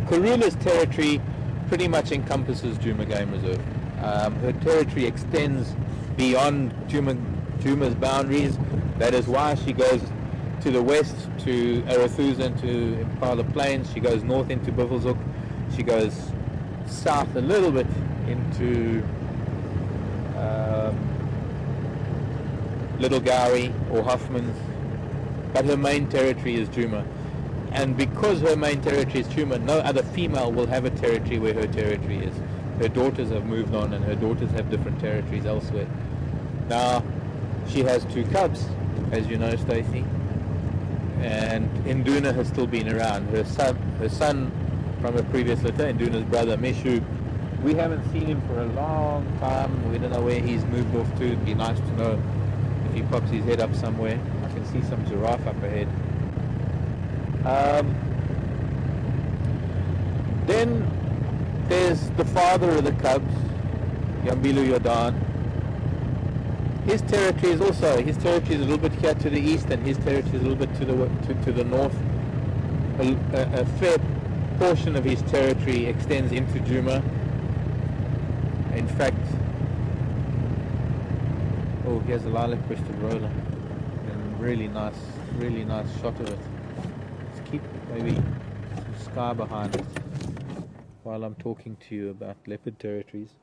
Karula's territory pretty much encompasses Juma Game Reserve. Her territory extends beyond Juma's boundaries. That is why she goes to the west to Arathusa and to Impala Plains. She goes north into Buffelshoek. She goes south a little bit into Little Gowrie or Hoffman's, but her main territory is Juma. And because her main territory is Juma, no other female will have a territory where her territory is. Her daughters have moved on and her daughters have different territories elsewhere. Now, she has 2 cubs, as you know, Stacey, and Induna has still been around. Her son from a previous litter, Induna's brother, Meshu, we haven't seen him for a long time. We don't know where he's moved off to. It'd be nice to know if he pops his head up somewhere. I can see some giraffe up ahead. Then there's the father of the cubs, Yambilu Yodan. His territory is a little bit here to the east, and his territory is a little bit to the north. A fair portion of his territory extends into Juma. In fact, oh, here's a lilac-breasted roller, and really nice shot of it. Let's keep maybe some sky behind it while I'm talking to you about leopard territories.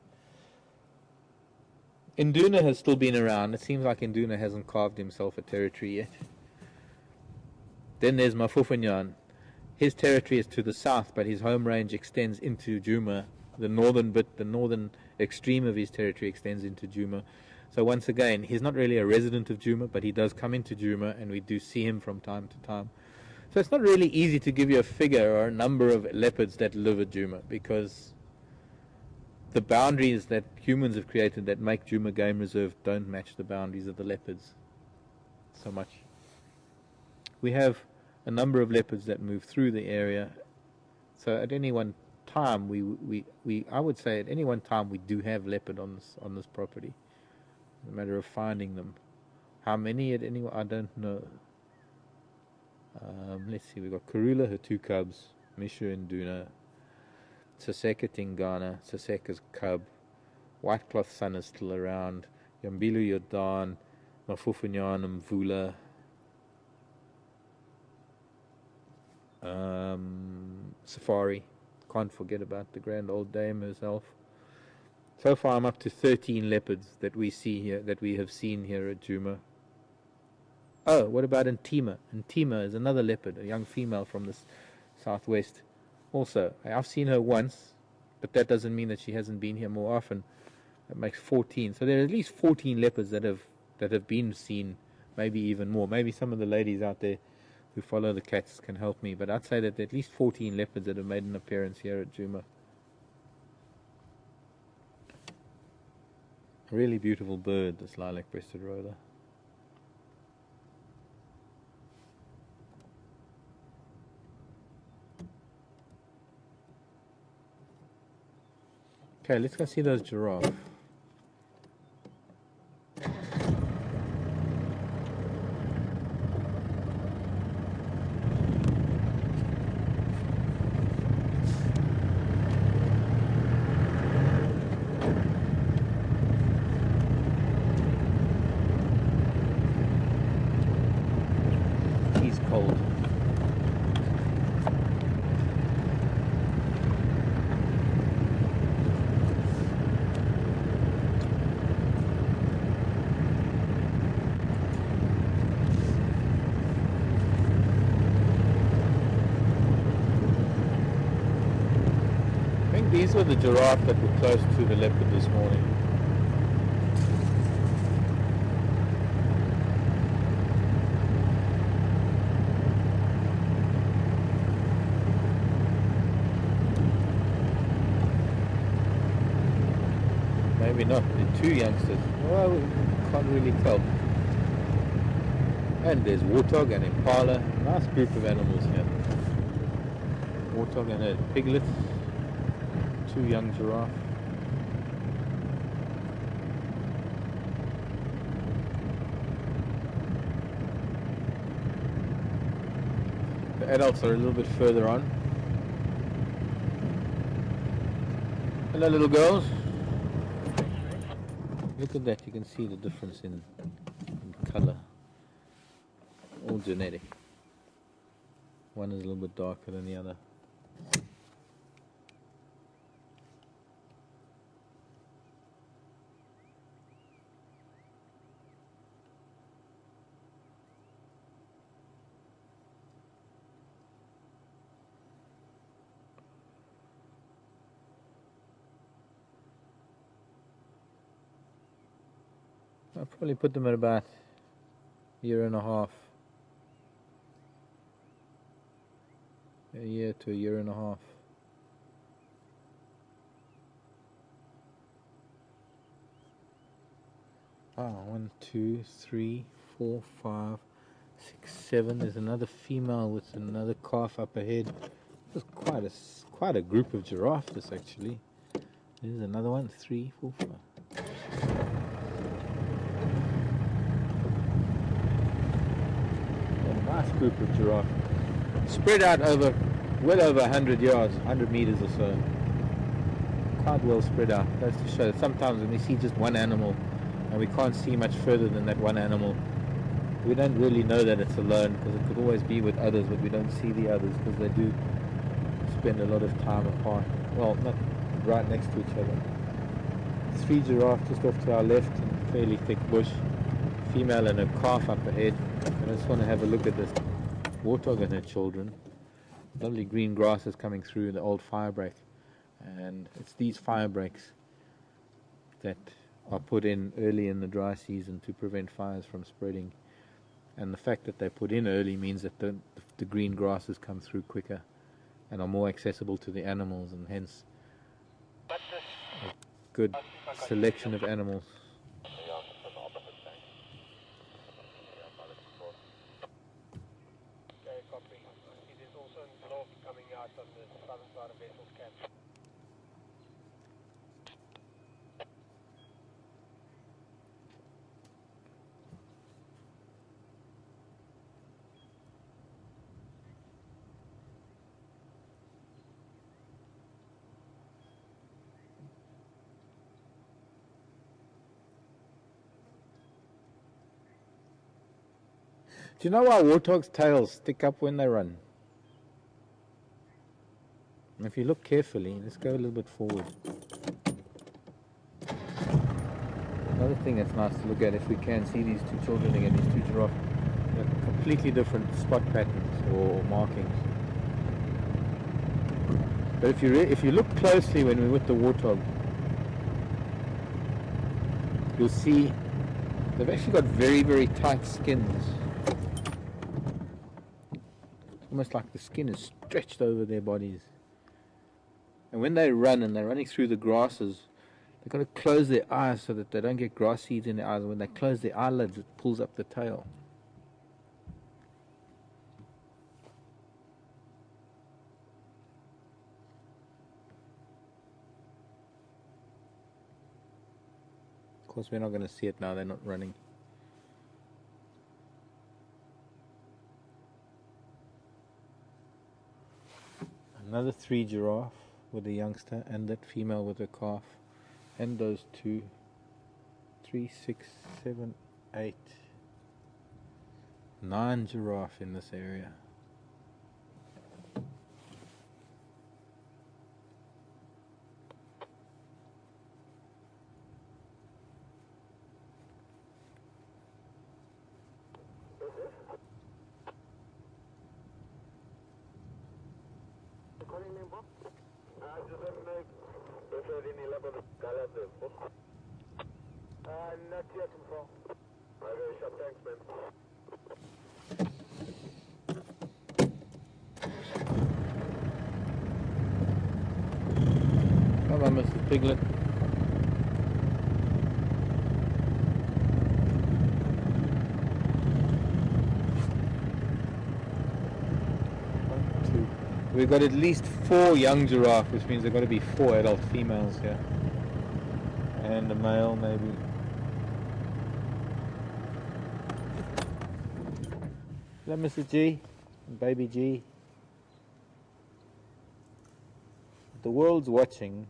Induna has still been around. It seems like Induna hasn't carved himself a territory yet. Then there's Mafufanyan. His territory is to the south, but his home range extends into Juma. The northern extreme of his territory extends into Juma. So once again, he's not really a resident of Juma, but he does come into Juma, and we do see him from time to time. So it's not really easy to give you a figure or a number of leopards that live at Juma, because the boundaries that humans have created that make Juma Game Reserve don't match the boundaries of the leopards so much. We have a number of leopards that move through the area. So at any one time, I would say at any one time we do have leopard on this property. It's a matter of finding them. How many at any one, I don't know. Let's see, we've got Karula, her 2 cubs, Mishu and Duna, Saseka Tingana, Saseka's cub, White Cloth Sun is still around, Yambilu Yodan, Mafufunyan Mvula, Safari, can't forget about the grand old dame herself. So far I'm up to 13 leopards that we see here, that we have seen here at Juma. Oh, what about Ntima? Ntima is another leopard, a young female from the southwest. Also, I've seen her once, but that doesn't mean that she hasn't been here more often. That makes 14. So there are at least 14 leopards that have been seen, maybe even more. Maybe some of the ladies out there who follow the cats can help me, but I'd say that there are at least 14 leopards that have made an appearance here at Juma. A really beautiful bird, this lilac-breasted roller. Okay, let's go see those giraffe. He's cold. These were the giraffe that were close to the leopard this morning. Maybe not, they're two youngsters. Well, we can't really tell. And there's warthog and impala. Nice group of animals here. Warthog and a piglet. Two young giraffe. The adults are a little bit further on. Hello little girls. Look at that, you can see the difference in colour. All genetic. One is a little bit darker than the other. I'll probably put them at about a year and a half. A year to a year and a half. Ah, 1, 2, 3, 4, 5, 6, 7. There's another female with another calf up ahead. There's quite a group of giraffes actually. There's another one. 3, 4, 5. A nice group of giraffe. Spread out over well over 100 yards, 100 meters or so. Quite well spread out. That's to show that sometimes when we see just one animal and we can't see much further than that one animal, we don't really know that it's alone, because it could always be with others, but we don't see the others because they do spend a lot of time apart. Well, not right next to each other. 3 giraffes just off to our left in a fairly thick bush. Female and a calf up ahead. And I just want to have a look at this warthog and her children. Lovely green grasses coming through the old fire break. And it's these fire breaks that are put in early in the dry season to prevent fires from spreading. And the fact that they're put in early means that the green grasses come through quicker and are more accessible to the animals, and hence a good selection of animals. Do you know why warthogs' tails stick up when they run? And if you look carefully, let's go a little bit forward. Another thing that's nice to look at, if we can see these two children again, these two giraffes, they're completely different spot patterns or markings. But if you look closely when we're with the warthog, you'll see they've actually got very, very tight skins. Almost like the skin is stretched over their bodies. And when they run and they're running through the grasses, they've got to close their eyes so that they don't get grass seeds in their eyes. And when they close their eyelids, it pulls up the tail. Of course, we're not going to see it now, they're not running. Another 3 giraffe with a youngster, and that female with a calf, and those 2, 3, 6, 7, 8, 9 giraffe in this area. Not yet, info. Okay, shot, thanks, man. Come on, Mrs. Piglet. We've got at least 4 young giraffe, which means there have got to be 4 adult females here. And a male, maybe. Is that Mrs. G? Baby G? The world's watching.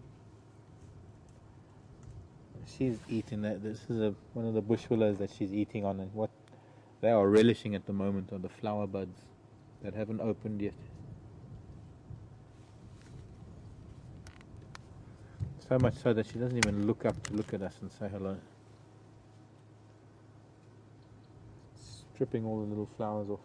She's eating that. This is one of the bush willows that she's eating on, and what they are relishing at the moment are the flower buds that haven't opened yet. So much so that she doesn't even look up to look at us and say hello. Stripping all the little flowers off.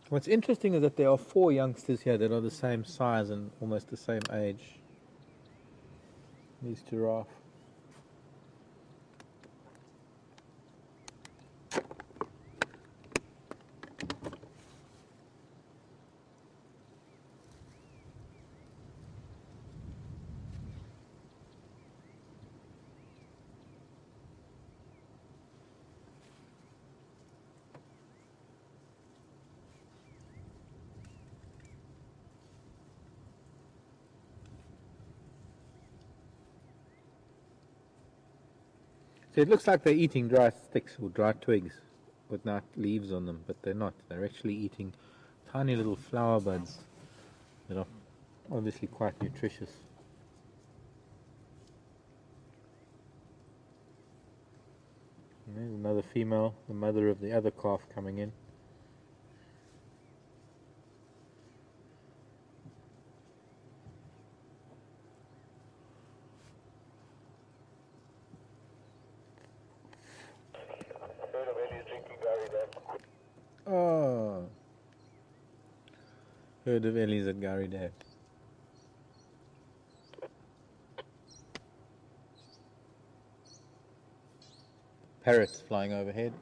What's interesting is that there are 4 youngsters here that are the same size and almost the same age. These giraffe. So it looks like they're eating dry sticks or dry twigs without leaves on them, but they're not. They're actually eating tiny little flower buds that are obviously quite nutritious. And there's another female, the mother of the other calf, coming in. Oh, herd of Ellies at Gary Dad. Parrots flying overhead.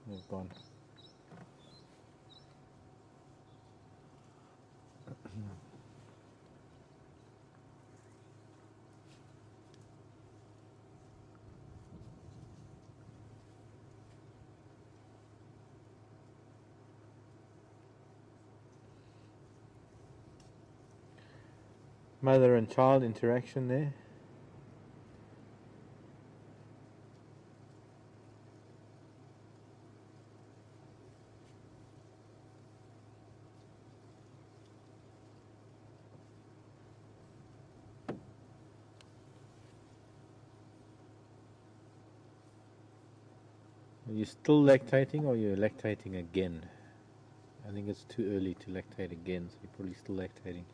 They've gone. Mother and child interaction there. Are you still lactating or you're lactating again? I think it's too early to lactate again, so you're probably still lactating.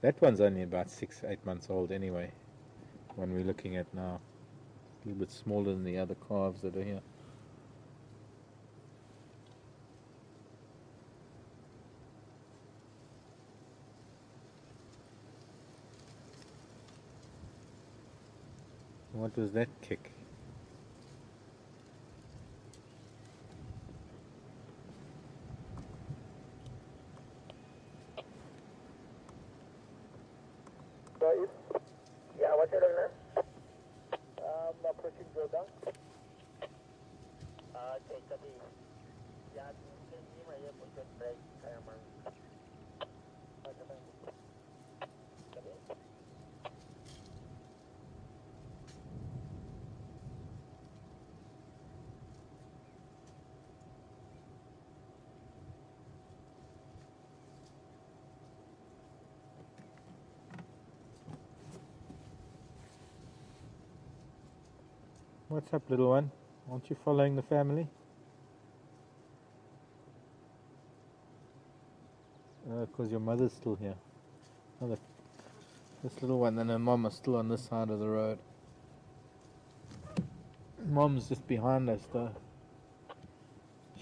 That one's only about 6-8 months old anyway, one we're looking at now. A little bit smaller than the other calves that are here. What was that kick? Yeah, what's your name? Approaching Jordan. Take the lead. Yeah, you may have put the break. What's up, little one? Aren't you following the family? Because your mother's still here. Oh, look. This little one and her mom are still on this side of the road. Mom's just behind us though.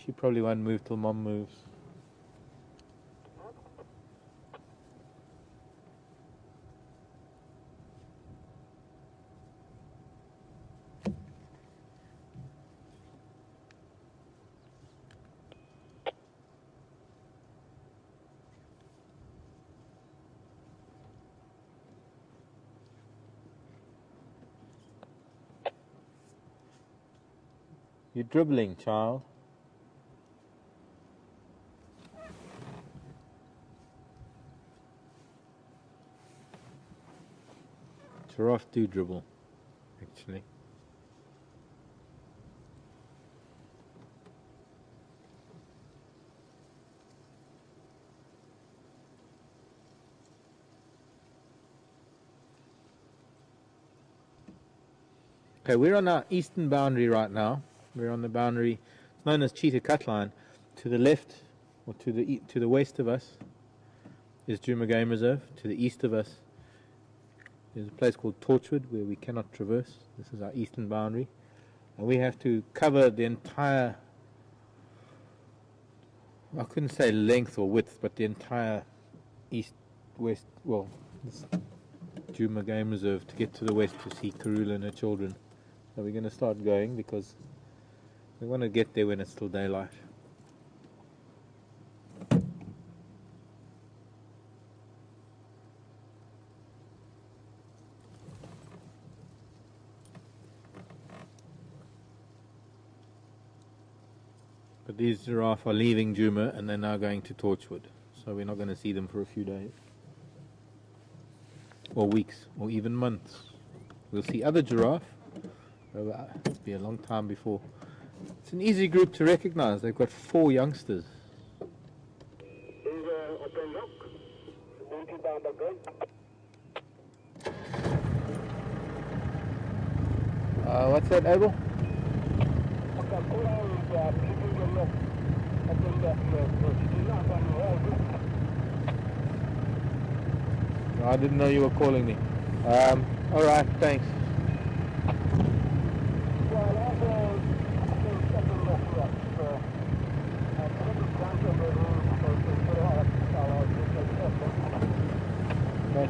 She probably won't move till Mom moves. You're dribbling, child. Giraffe do dribble, actually. Okay, we're on our eastern boundary right now. We're on the boundary, it's known as Cheetah Cut Line. To the left, or to the west of us, is Djuma Game Reserve. To the east of us is a place called Torchwood where we cannot traverse. This is our eastern boundary. And we have to cover the entire, I couldn't say length or width, but the entire east-west, well, this Djuma Game Reserve to get to the west to see Karula and her children. So we're going to start going because we want to get there when it's still daylight. But these giraffe are leaving Djuma and they're now going to Torchwood. So we're not going to see them for a few days. Or weeks, or even months. We'll see other giraffe. It'll be a long time before. It's an easy group to recognize. They've got 4 youngsters. What's that, Abel? I didn't know you were calling me. Alright, thanks.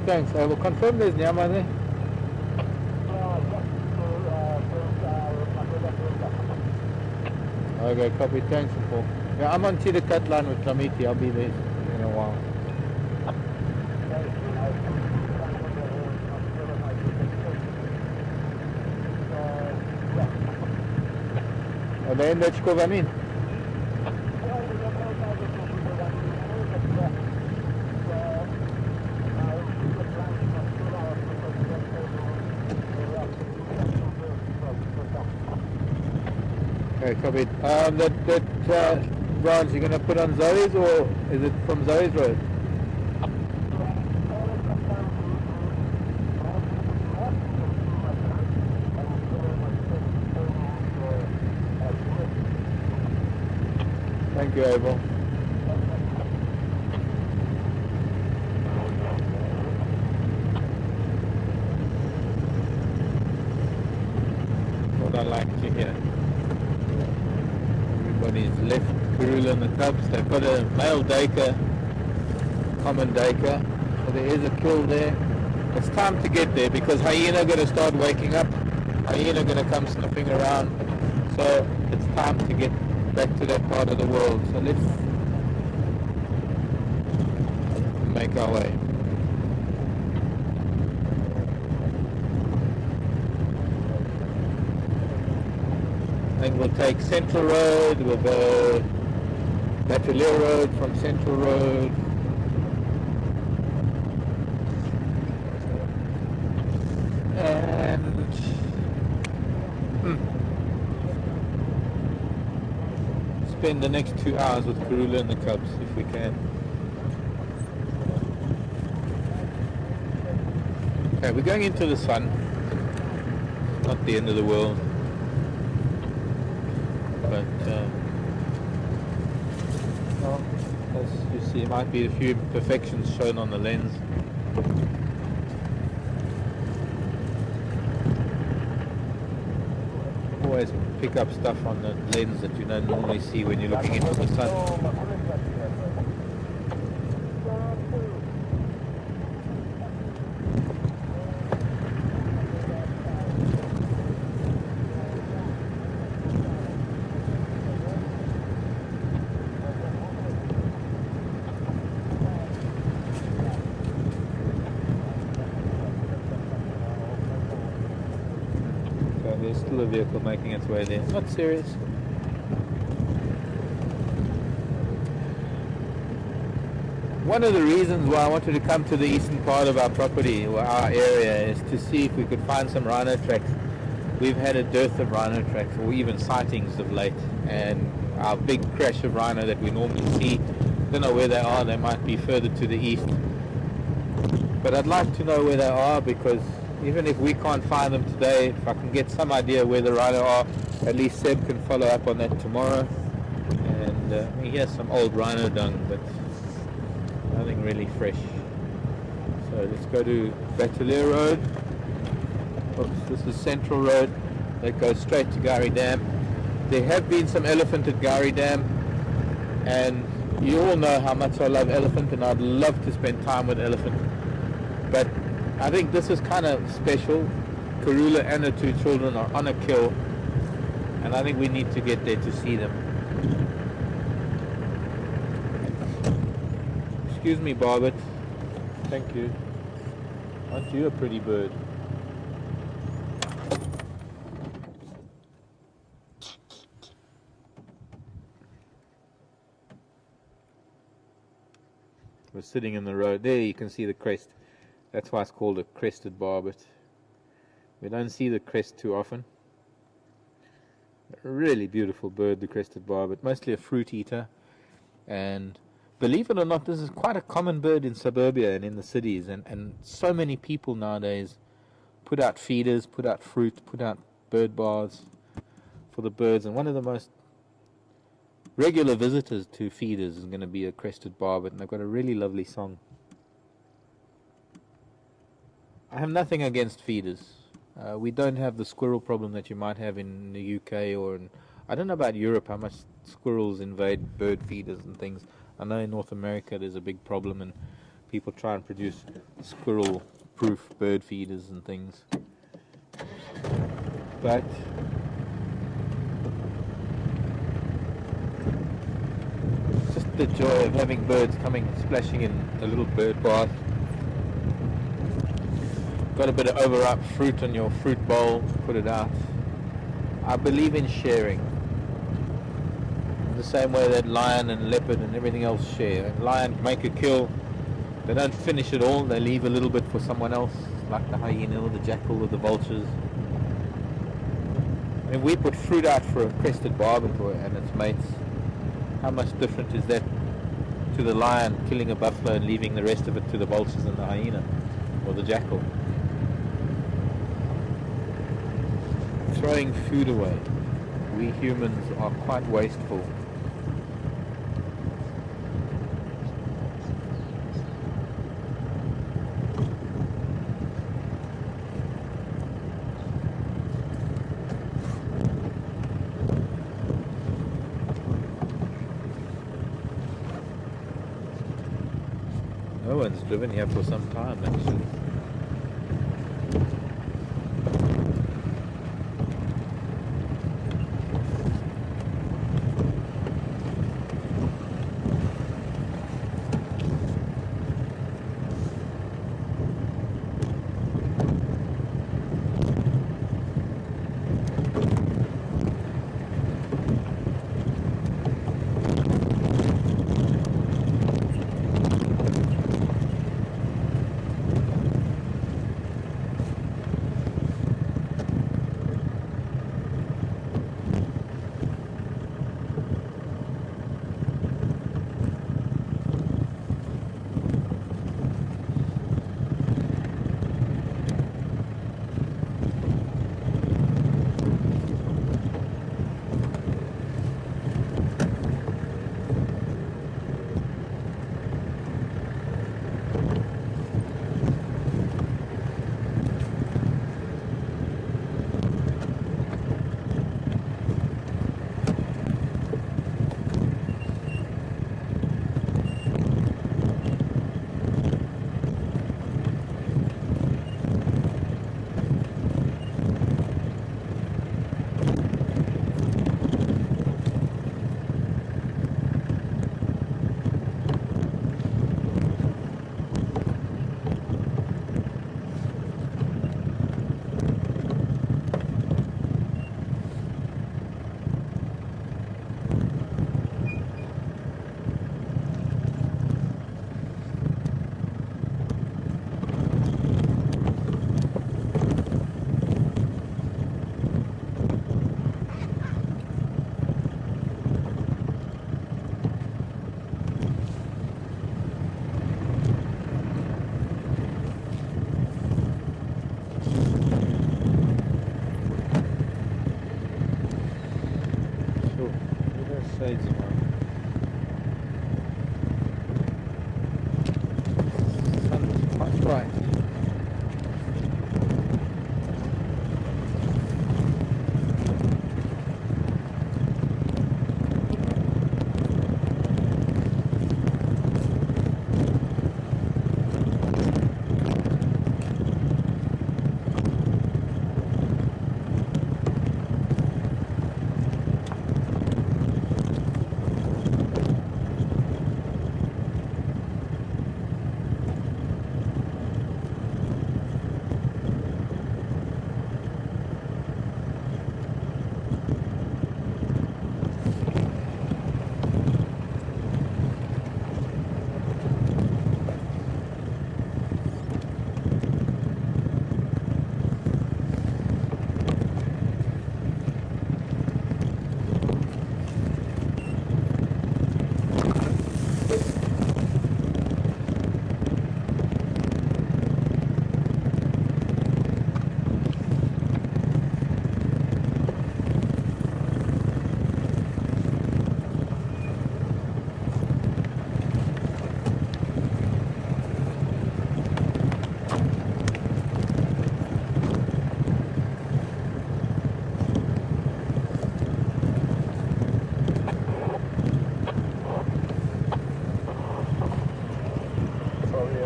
Thanks. I will confirm there's Nyama there. Okay, copy. Thanks, Paul. Yeah, I'm on Cheetah Cut Line with Kamiti. I'll be there in a while. Are they in Lechkovanin? Okay, copied. That branch you're going to put on Zoe's, or is it from Zoe's road? Thank you, Abel. What I like to hear. Everybody's left Karula and the cubs. They've got a male duiker, common duiker. So there is a kill there. It's time to get there because hyena going to start waking up. Hyena going to come sniffing around. So it's time to get back to that part of the world. So let's make our way. I think we'll take Central Road, we'll go Bateleur Road from Central Road. And spend the next 2 hours with Karula and the cubs if we can. Okay, we're going into the sun. Not the end of the world. but well, as you see, might be a few imperfections shown on the lens. Always pick up stuff on the lens that you don't normally see when you're looking into the sun. There's still a vehicle making its way there. Not serious. One of the reasons why I wanted to come to the eastern part of our property, or our area, is to see if we could find some rhino tracks. We've had a dearth of rhino tracks, or even sightings of late, and our big crash of rhino that we normally see, don't know where they are. They might be further to the east. But I'd like to know where they are, because even if we can't find them today, if I can get some idea where the rhino are, at least Seb can follow up on that tomorrow. And he has some old rhino dung, but nothing really fresh. So let's go to Batalier Road. Oops, this is Central Road. That goes straight to Gari Dam. There have been some elephant at Gari Dam, and you all know how much I love elephant, and I'd love to spend time with elephant. But I think this is kind of special. Karula and her two children are on a kill, and I think we need to get there to see them. Excuse me, Barbet. Thank you. Aren't you a pretty bird? We're sitting in the road. There you can see the crest. That's why it's called a crested barbet. We don't see the crest too often. A really beautiful bird, the crested barbet. Mostly a fruit eater. And believe it or not, this is quite a common bird in suburbia and in the cities. And so many people nowadays put out feeders, put out fruit, put out bird bars for the birds. And one of the most regular visitors to feeders is going to be a crested barbet. And they've got a really lovely song. I have nothing against feeders. We don't have the squirrel problem that you might have in the UK or in, I don't know about Europe, how much squirrels invade bird feeders and things. I know in North America there's a big problem and people try and produce squirrel-proof bird feeders and things. But just the joy of having birds coming, splashing in a little bird bath. Got a bit of overripe fruit on your fruit bowl, put it out. I believe in sharing. In the same way that lion and leopard and everything else share. And lions make a kill, they don't finish it all, they leave a little bit for someone else, like the hyena or the jackal or the vultures. I mean, we put fruit out for a crested barbet and its mates. How much different is that to the lion killing a buffalo and leaving the rest of it to the vultures and the hyena or the jackal? Throwing food away. We humans are quite wasteful. No one's driven here for some time, actually.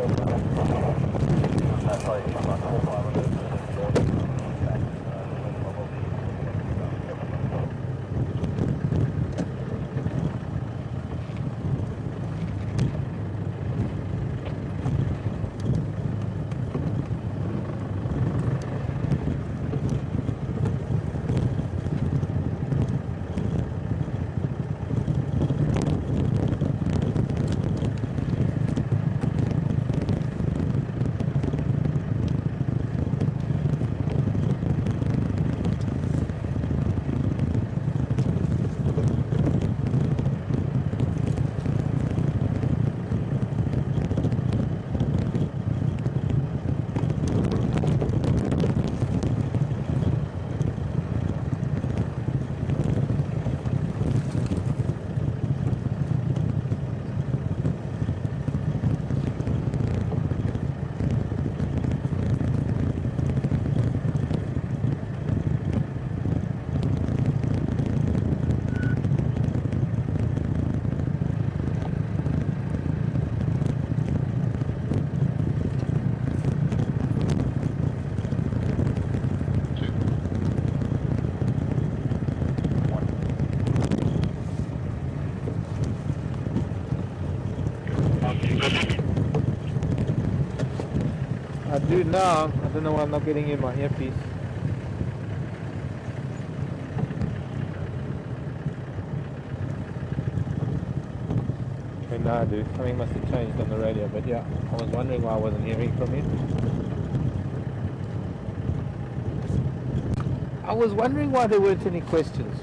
That's why you come on 4-5 I do now. I don't know why I'm not getting in my earpiece. Okay, now I do. Something must have changed on the radio, but yeah, I was wondering why I wasn't hearing from you. I was wondering why there weren't any questions.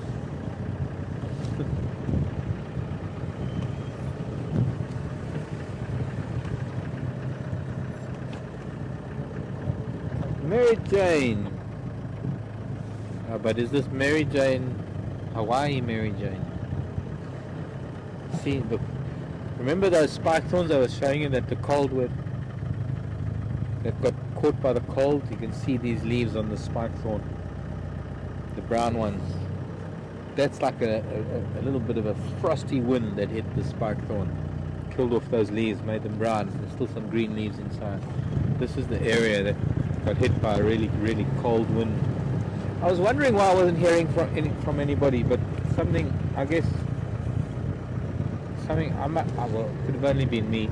Mary Jane. Oh, but is this Mary Jane, Hawaii Mary Jane? See, look. Remember those spike thorns I was showing you that the cold would, that got caught by the cold? You can see these leaves on the spike thorn, the brown ones. That's like a little bit of a frosty wind that hit the spike thorn, killed off those leaves, made them brown. There's still some green leaves inside. This is the area that got hit by a really, really cold wind. I was wondering why I wasn't hearing from anybody, but something, I guess, something, well, it could have only been me.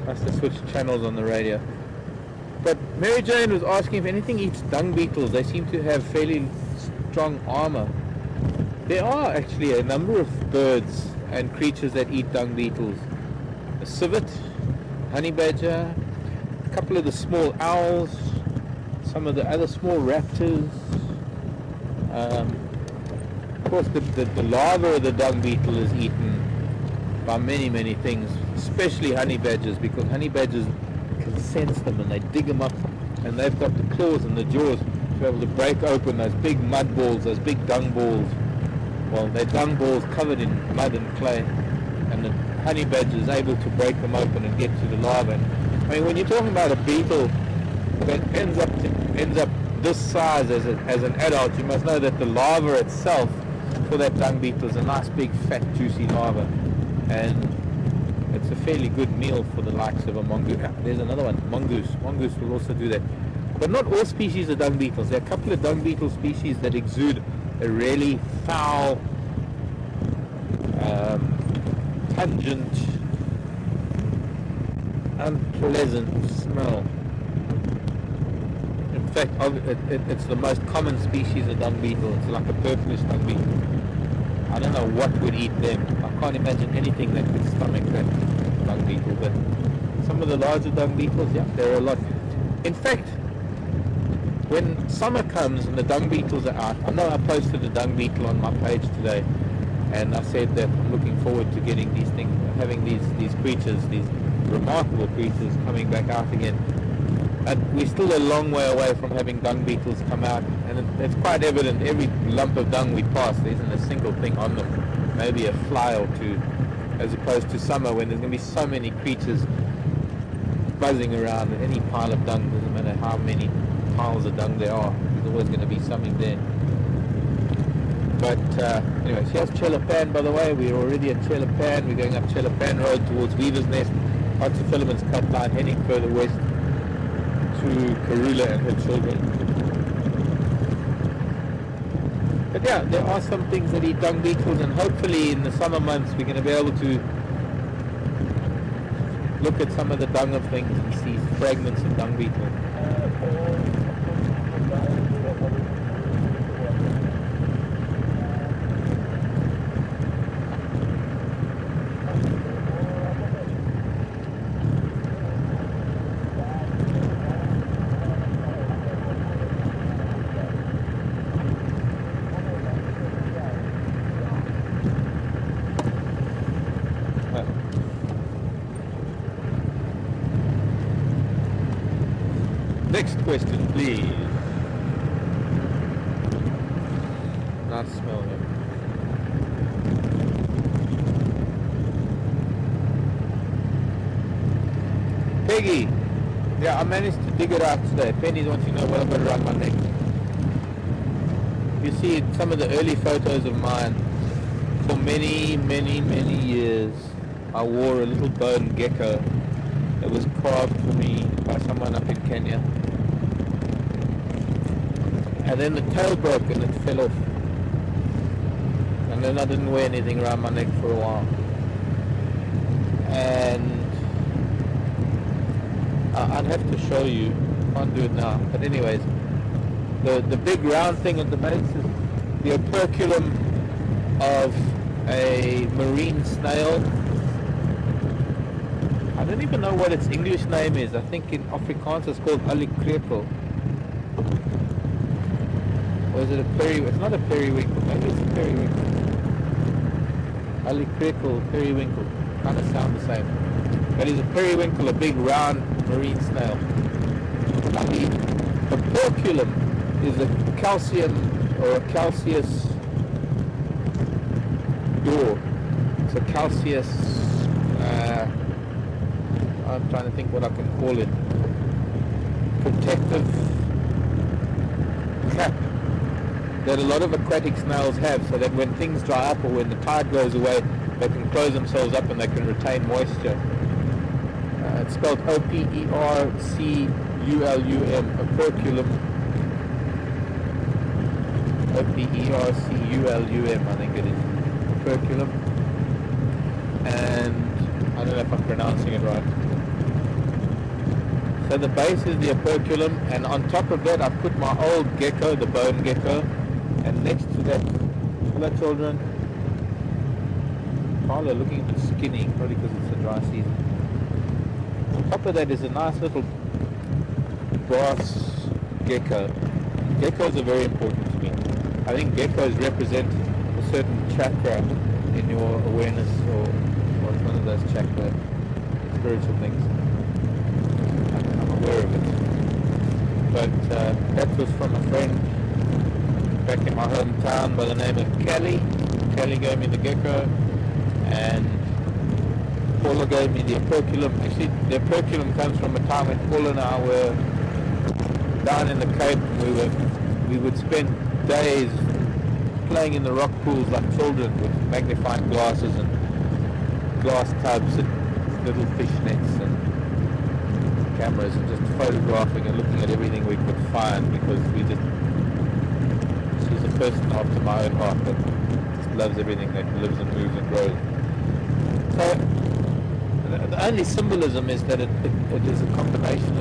Must have switched channels on the radio. But Mary Jane was asking if anything eats dung beetles. They seem to have fairly strong armor. There are actually a number of birds and creatures that eat dung beetles. A civet, honey badger, a couple of the small owls, some of the other small raptors. Of course, the larva of the dung beetle is eaten by many, many things, especially honey badgers, because honey badgers can sense them and they dig them up, and they've got the claws and the jaws to be able to break open those big mud balls, those big dung balls. Well, they're dung balls covered in mud and clay, and the honey badger is able to break them open and get to the larva. I mean, when you're talking about a beetle that ends up this size as an adult, you must know that the larva itself for that dung beetle is a nice big fat juicy larva, and it's a fairly good meal for the likes of a mongoose. There's another one, mongoose. Mongoose will also do that. But not all species of dung beetles. There are a couple of dung beetle species that exude a really foul, pungent, unpleasant smell. In fact, it's the most common species of dung beetle. It's like a purplish dung beetle. I don't know what would eat them. I can't imagine anything that could stomach that dung beetle, but some of the larger dung beetles, yeah, there are a lot. In fact, when summer comes and the dung beetles are out, I know I posted a dung beetle on my page today, and I said that I'm looking forward to getting these things, having these creatures, these remarkable creatures coming back out again. But we're still a long way away from having dung beetles come out, and it's quite evident every lump of dung we pass, there isn't a single thing on them, maybe a fly or two, as opposed to summer when there's going to be so many creatures buzzing around. Any pile of dung, doesn't matter how many piles of dung there are, there's always going to be something there. But anyway, so here's Chelapan, by the way. We're already at Chelapan. We're going up Chelapan Road towards Weaver's Nest. onto Philemon's cut line, heading further west to Karula and her children. But yeah, there are some things that eat dung beetles, and hopefully in the summer months we're going to be able to look at some of the dung of things and see fragments of dung beetle. Next question, please. Not smell him. Peggy! Yeah, I managed to dig it out today. Penny wants to know what I've got around my neck. You see some of the early photos of mine. For many, many, many years, I wore a little bone gecko that was carved for me by someone up in Kenya. And then the tail broke and it fell off. And then I didn't wear anything around my neck for a while. And I'd have to show you. Can't do it now. But anyways, the big round thing at the base is the operculum of a marine snail. I don't even know what its English name is. I think in Afrikaans it's called alikrekel. Or is it a periwinkle? It's not a periwinkle. Maybe it's a periwinkle. Alikrekel, periwinkle. Kind of sound the same. But it's a periwinkle, a big round marine snail. The operculum is a calcium or a calcareous door. It's a calcareous, I'm trying to think what I can call it, protective cap that a lot of aquatic snails have, so that when things dry up or when the tide goes away, they can close themselves up and they can retain moisture. It's spelled O-P-E-R-C-U-L-U-M, operculum. O-P-E-R-C-U-L-U-M, I think it is. Operculum. And I don't know if I'm pronouncing it right. So the base is the operculum, and on top of that I've put my old gecko, the bone gecko, and next to that, hello children. Karula looking a bit skinny, probably because it's a dry season. On top of that is a nice little brass gecko. Geckos are very important to me. I think geckos represent a certain chakra in your awareness, or it's one of those chakra spiritual things. I'm aware of it. But that was from a friend back in my hometown by the name of Kelly. Kelly gave me the gecko, and Paula gave me the operculum. Actually, the operculum comes from a time when Paula and I were down in the Cape. We would spend days playing in the rock pools like children with magnifying glasses and glass tubs and little fish nets and cameras, and just photographing and looking at everything we could find, because she's a person after my own heart that just loves everything that lives and moves and grows. So the only symbolism is that it is a combination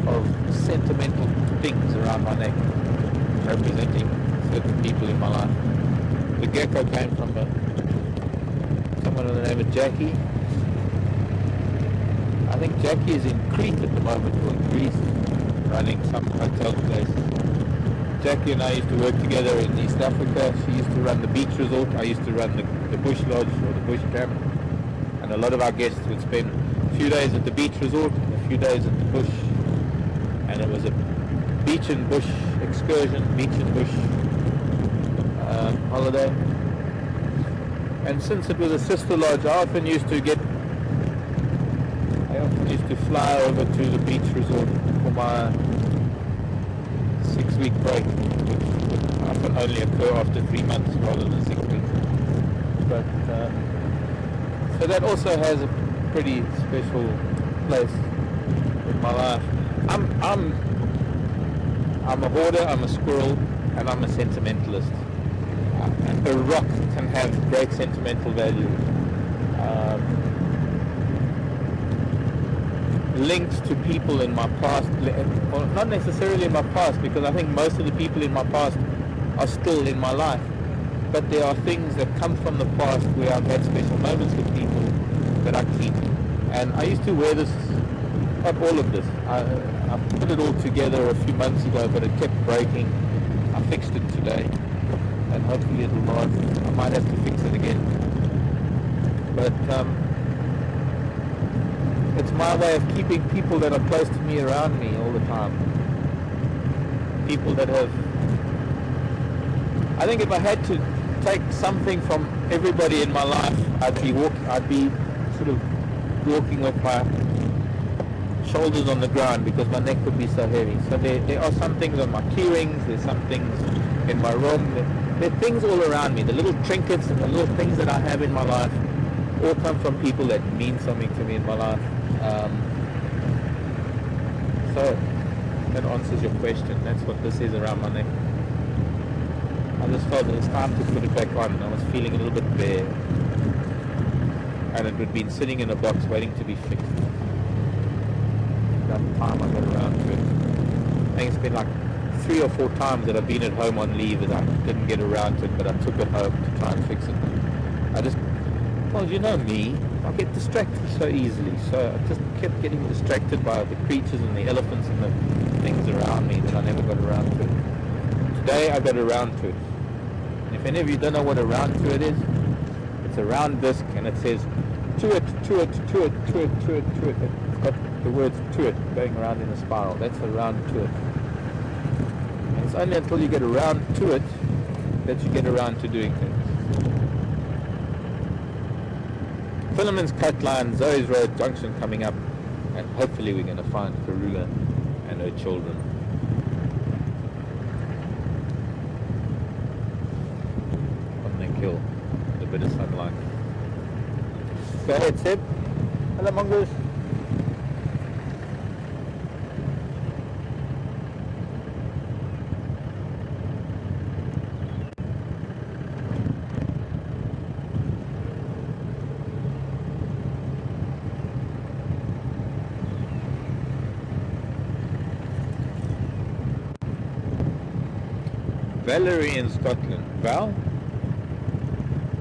of sentimental things around my neck, representing certain people in my life. The gecko came from someone with the name of Jackie. I think Jackie is in Crete at the moment, or in Greece, running some hotel place. Jackie and I used to work together in East Africa. She used to run the beach resort. I used to run the bush lodge or the bush camp. And a lot of our guests would spend a few days at the beach resort, a few days at the bush. And it was a beach and bush excursion, beach and bush holiday. And since it was a sister lodge, I often used to fly over to the beach resort for my 6-week break, which would often only occur after 3 months rather than 6 weeks. But so that also has pretty special place in my life. I'm a hoarder, I'm a squirrel, and I'm a sentimentalist. A rock can have great sentimental value. Linked to people in my past, or not necessarily in my past, because I think most of the people in my past are still in my life. But there are things that come from the past where I've had special moments with people that I keep. And I used to wear this, not all of this. I put it all together a few months ago, but it kept breaking. I fixed it today, and hopefully it'll last. I might have to fix it again. But it's my way of keeping people that are close to me around me all the time. People that have... I think if I had to take something from everybody in my life, I'd be sort of walking with my shoulders on the ground because my neck would be so heavy. So there are some things on my key rings, there's some things in my room, there are things all around me. The little trinkets and the little things that I have in my life all come from people that mean something to me in my life. So that answers your question. That's what this is around my neck. I just felt it was time to put it back on. I was feeling a little bit bare, and it had been sitting in a box waiting to be fixed. That time I got around to it. I think it's been like 3 or 4 times that I've been at home on leave and I didn't get around to it, but I took it home to try and fix it. Well, you know me, I get distracted so easily, so I just kept getting distracted by the creatures and the elephants and the things around me that I never got around to it. Today I got around to it. And if any of you don't know what a round to it is, it's a round disc and it says to it, to it, to it, to it, to it, to it. It's got the words to it going around in a spiral. That's a round to it. And it's only until you get around to it that you get around to doing things. Philemon's Cut Line, Zoe's Road Junction coming up, and hopefully we're going to find Karula and her children. On the hill, with a bit of sunlight. Go ahead, Seb. Hello, mongoose. Valerie in Scotland. Val?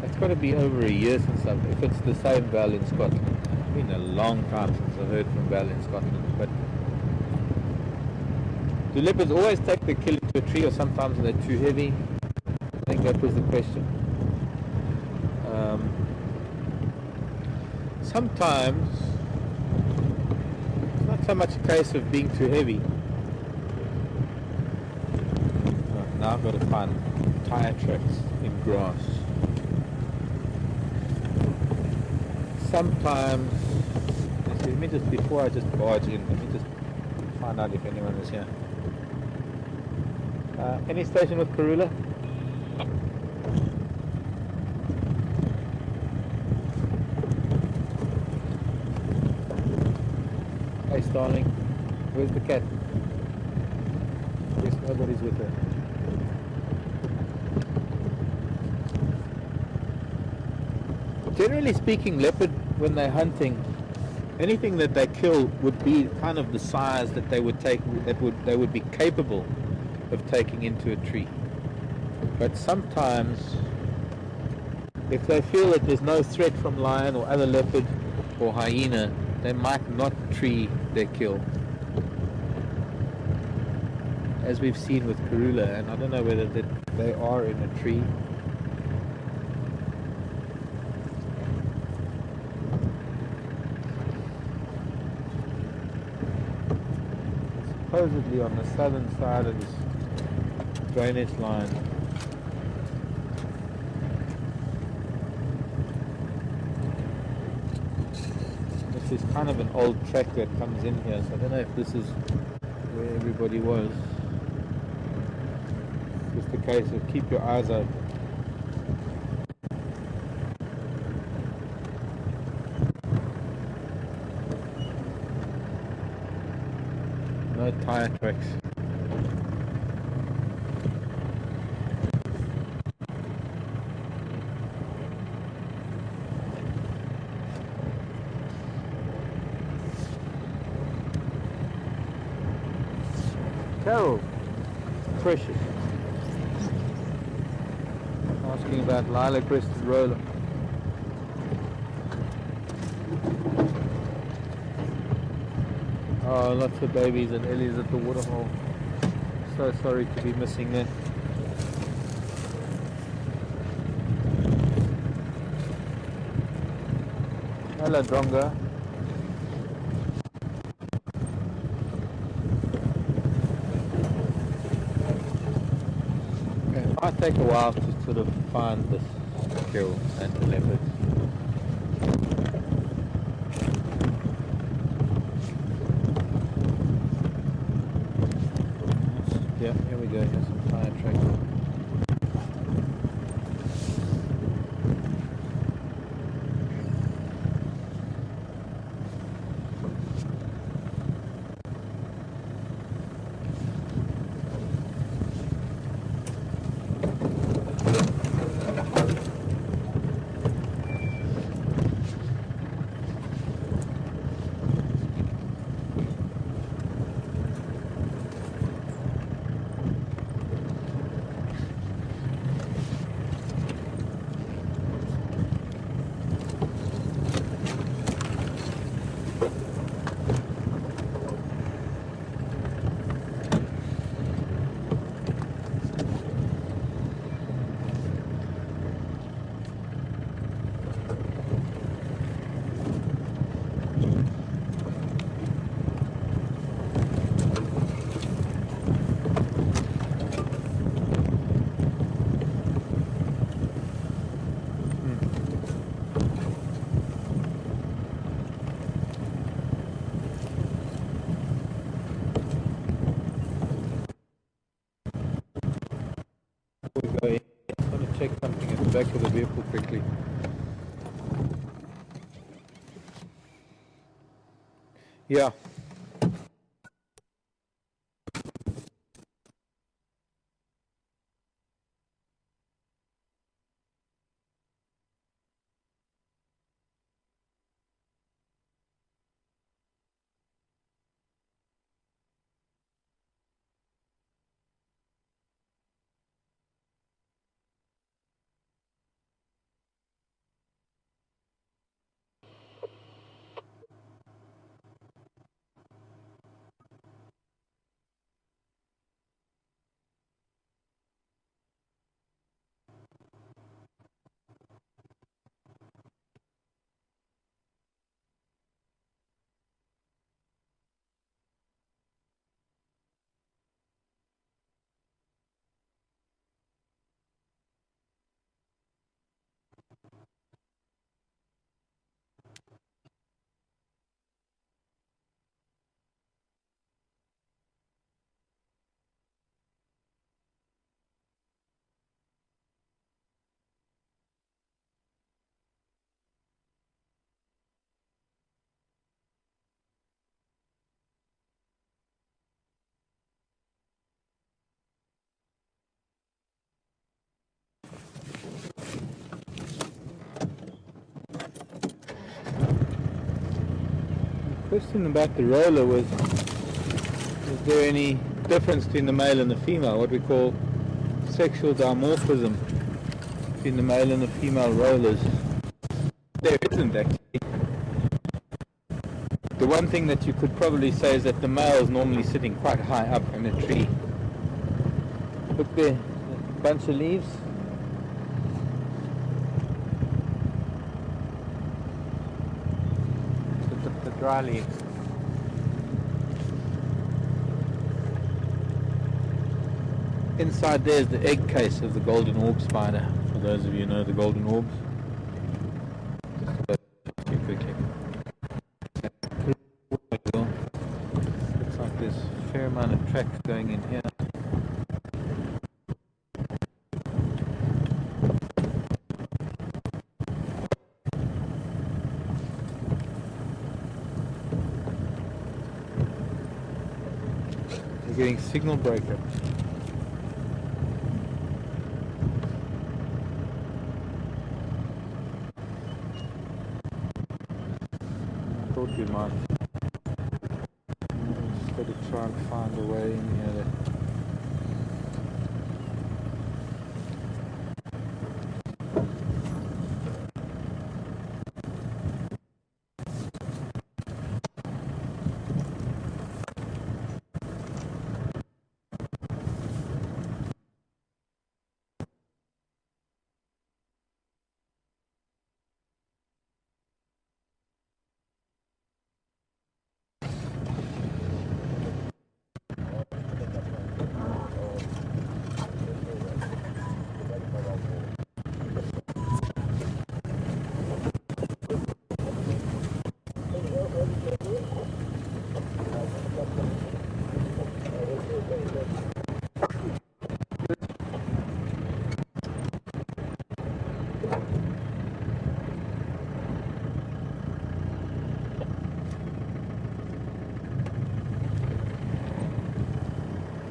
That's got to be over a year since if it's the same Val in Scotland. It's been a long time since I've heard from Val in Scotland. But do leopards always take the kill into a tree, or sometimes they're too heavy? I think that was the question. Sometimes it's not so much a case of being too heavy. Now I've got to find tire tracks in grass. Sometimes, let me just, before I just barge in, let me just find out if anyone is here. Any station with Karula? Hey Starling, where's the cat? Guess nobody's with her. Generally speaking, leopard, when they're hunting, anything that they kill would be kind of the size that they would take, they would be capable of taking into a tree. But sometimes, if they feel that there's no threat from lion or other leopard or hyena, they might not tree their kill. As we've seen with Karula, and I don't know whether they are in a tree. Supposedly on the southern side of this drainage line. This is kind of an old track that comes in here, so I don't know if this is where everybody was. It's just a case of keep your eyes open. No tire tracks. Carol, precious. Asking about lilac-crested roller. Oh, lots of babies and Ellie's at the waterhole. So sorry to be missing that. Hello, Dronga. It might take a while to sort of find this kill and the leopard. Yeah, here we go. Here's some tire tracks. I just want to check something at the back of the vehicle quickly. Yeah. Question about the roller was there any difference between the male and the female, what we call sexual dimorphism between the male and the female rollers? There isn't actually. The one thing that you could probably say is that the male is normally sitting quite high up in a tree. Look there, a bunch of leaves. The dry leaves. Inside there is the egg case of the golden orb spider, for those of you who know the golden orbs. Just go quickly. Looks like there's a fair amount of track going in here. getting signal breakup. I thought we might. Just got to try and find a way in here.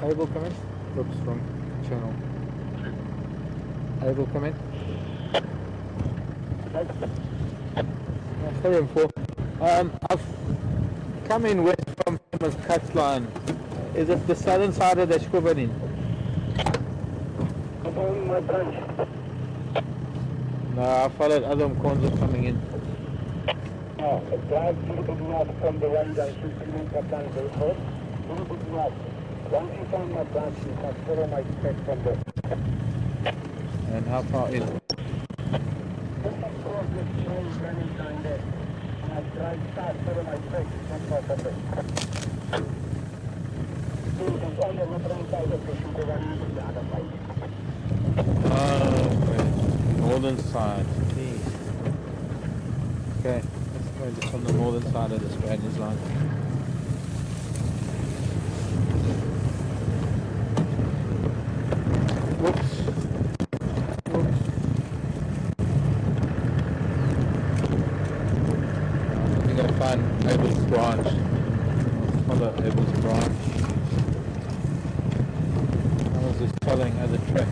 Able come in? Oops, wrong channel. Able come in? 3 and 4. I've come in west from Famous Cut line. Is it the southern side of the Shkubanin? No, I followed Adam Konzo coming in. No, it drives a little bit north from the one junction to Kaptan Leopard. A little bit north. Once you find my branch, you can follow my spec from there. And how far in? Just across the train running down there. And I drive fast, follow my spec, it's not far from there. So you can on the left-hand side of the sugar running to the other side. Oh, okay. Northern side. Jeez. Okay, let's go just on the northern side of the Spanish line. Whoops. Whoops. I think I find Abel's branch. Follow Abel's branch. I was just following other tracks.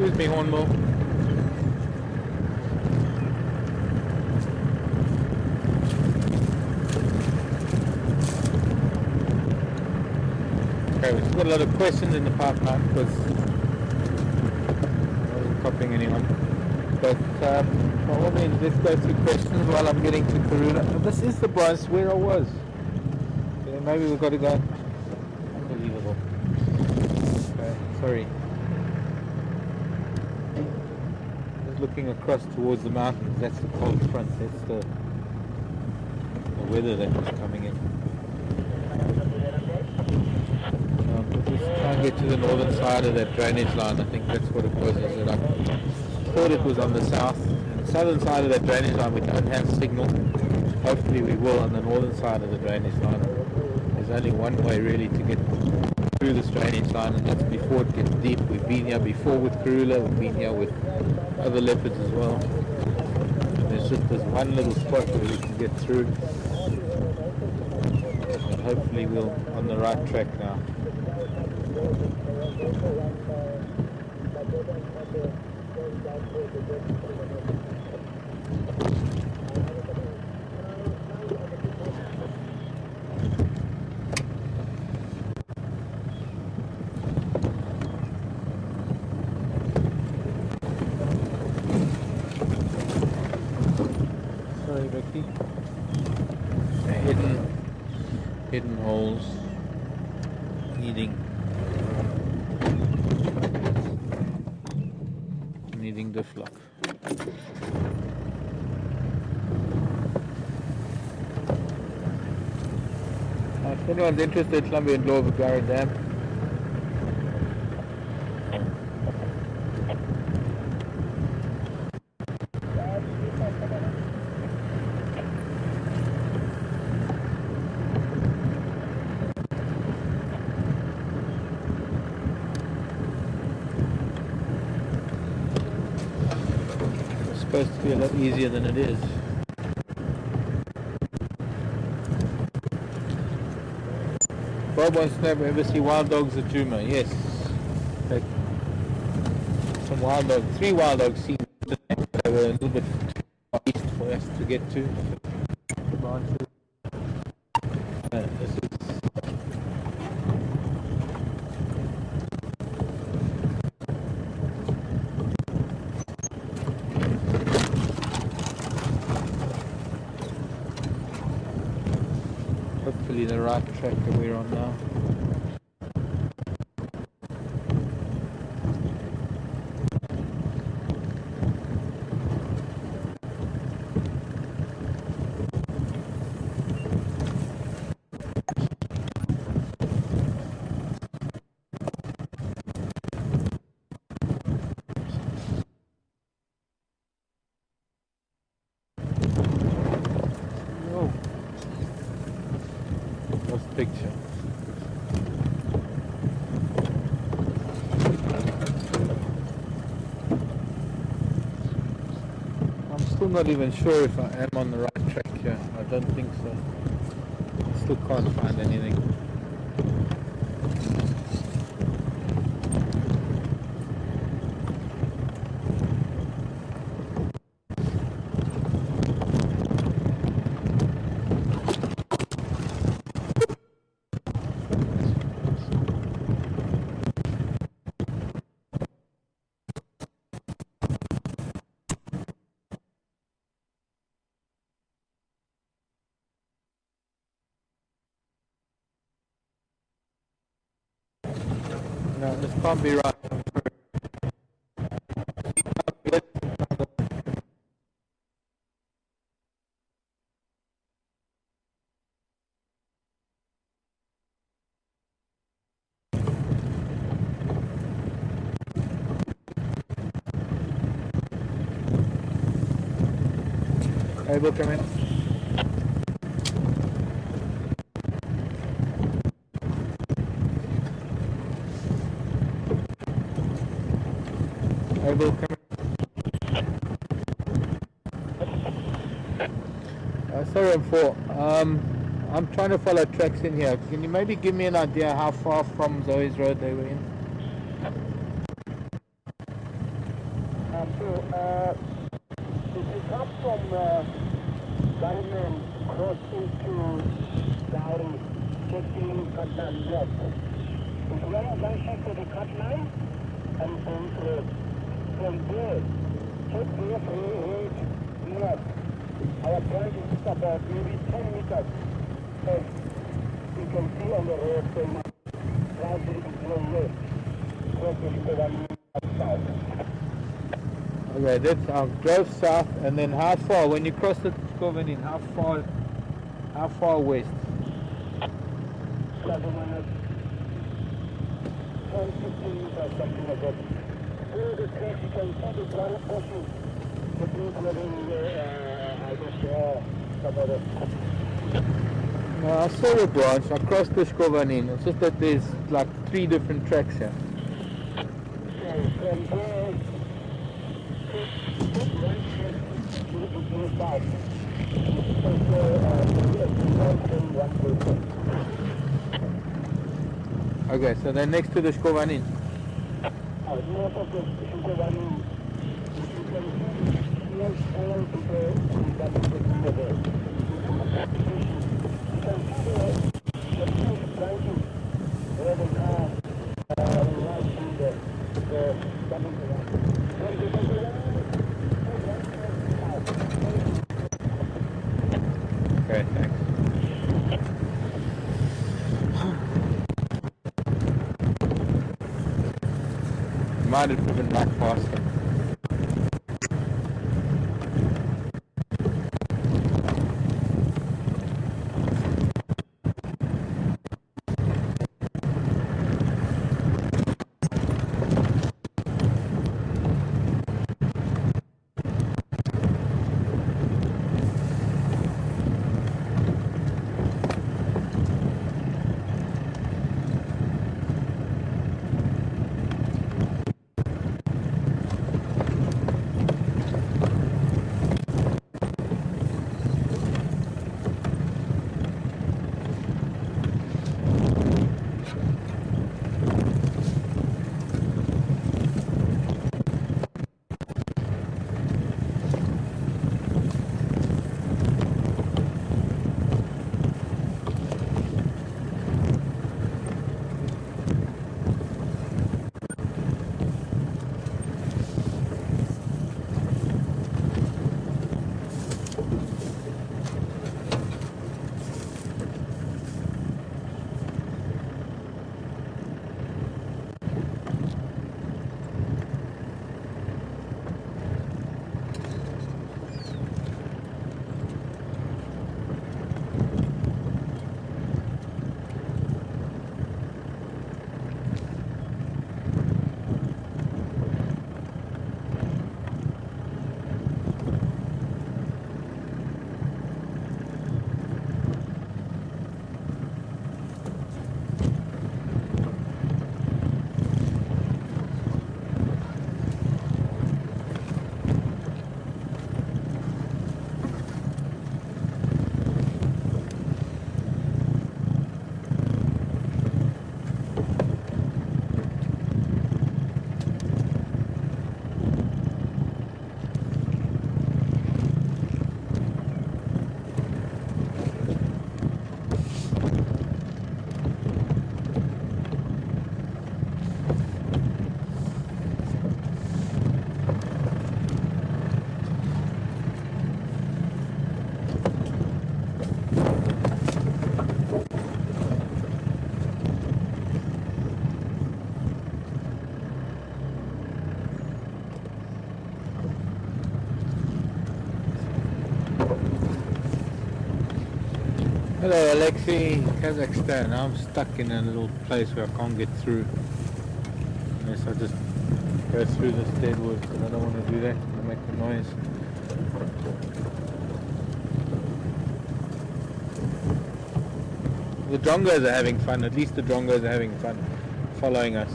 Excuse me, Hornbill. Okay, we've got a lot of questions in the pipeline because I wasn't copying anyone. But by all means, let's go through questions while I'm getting to Karula. This is the branch where I was. Okay, maybe we've got to go. Unbelievable. Okay, sorry. Looking across towards the mountains, that's the cold front, that's the weather that was coming in. Let's try and get to the northern side of that drainage line. I think that's what it was. Is that I thought it was on the south and southern side of that drainage line. We don't have signal. Hopefully we will on the northern side of the drainage line. There's only one way really to get through this drainage line, and that's before it gets deep. We've been here before with Karula, we've been here with other leopards as well. There's just this one little spot where we can get through, and hopefully we're on the right track now. Sorry, Becky. Hidden holes needing anything this lock. If anyone's interested, somebody in Leopard Dam. It's supposed to be a lot easier than it is. Bob wants to know if we ever see wild dogs at Juma. Yes. Like, some wild dogs, 3 wild dogs seen today. They were a little bit too east for us to get to. This is hopefully the right track that we're on now. Whoa. Lost picture. I'm still not even sure if I am on the right track here. I don't think so. I still can't find anything. No, this can't be right. Abel, come in. Abel, come in. Sorry, I'm trying to follow tracks in here. Can you maybe give me an idea how far from Zoe's Road they were in? If you come from Garden cross into Gowrie, checking cut line left. It's very junction to the cut line, and from there, check the left. Our point is about maybe 10 meters. So you can see on the road from gradually going left. Cross into one south. Okay, that's I drove south, and then how far when you cross the Covenant? How far west? 10, 15 meters, something like that. Through the track, you can see the ground portion. The people I guess, some other. No, I saw the branch. I crossed the Covenant. It's just that there's like 3 different tracks here. So from there, Okay, so they're next to the Skovanin. north of the Skovanin, you can see all people that is there. You can see the two branches where they are right in the coming Okay, thanks. Might have driven back faster. Hello Alexei, Kazakhstan. I'm stuck in a little place where I can't get through. Unless I just go through this dead wood, but I don't want to do that. It'll make a noise. The drongos are having fun. At least the drongos are having fun following us.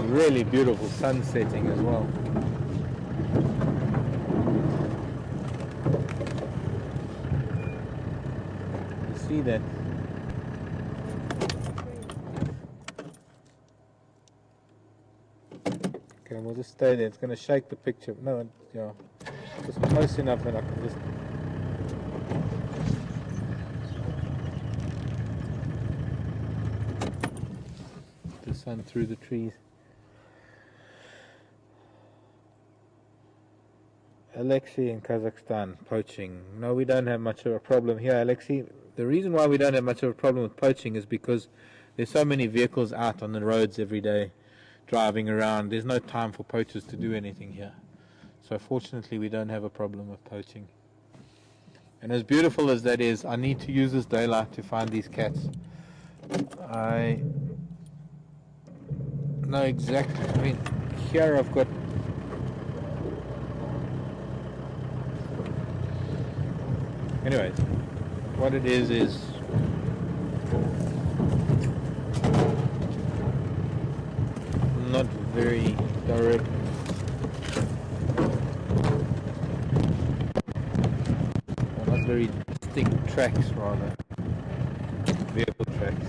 Really beautiful sun setting as well. You see that? Okay, we'll just stay there. It's going to shake the picture. No, yeah, just close enough that I can just. The sun through the trees. Alexei in Kazakhstan, poaching. No, we don't have much of a problem here, Alexei. The reason why we don't have much of a problem with poaching is because there's so many vehicles out on the roads every day, driving around. There's no time for poachers to do anything here. So fortunately, we don't have a problem with poaching. And as beautiful as that is, I need to use this daylight to find these cats. I know exactly. I mean, here I've got. Anyways, what it is not very direct. Well, not very distinct tracks, rather. Vehicle tracks.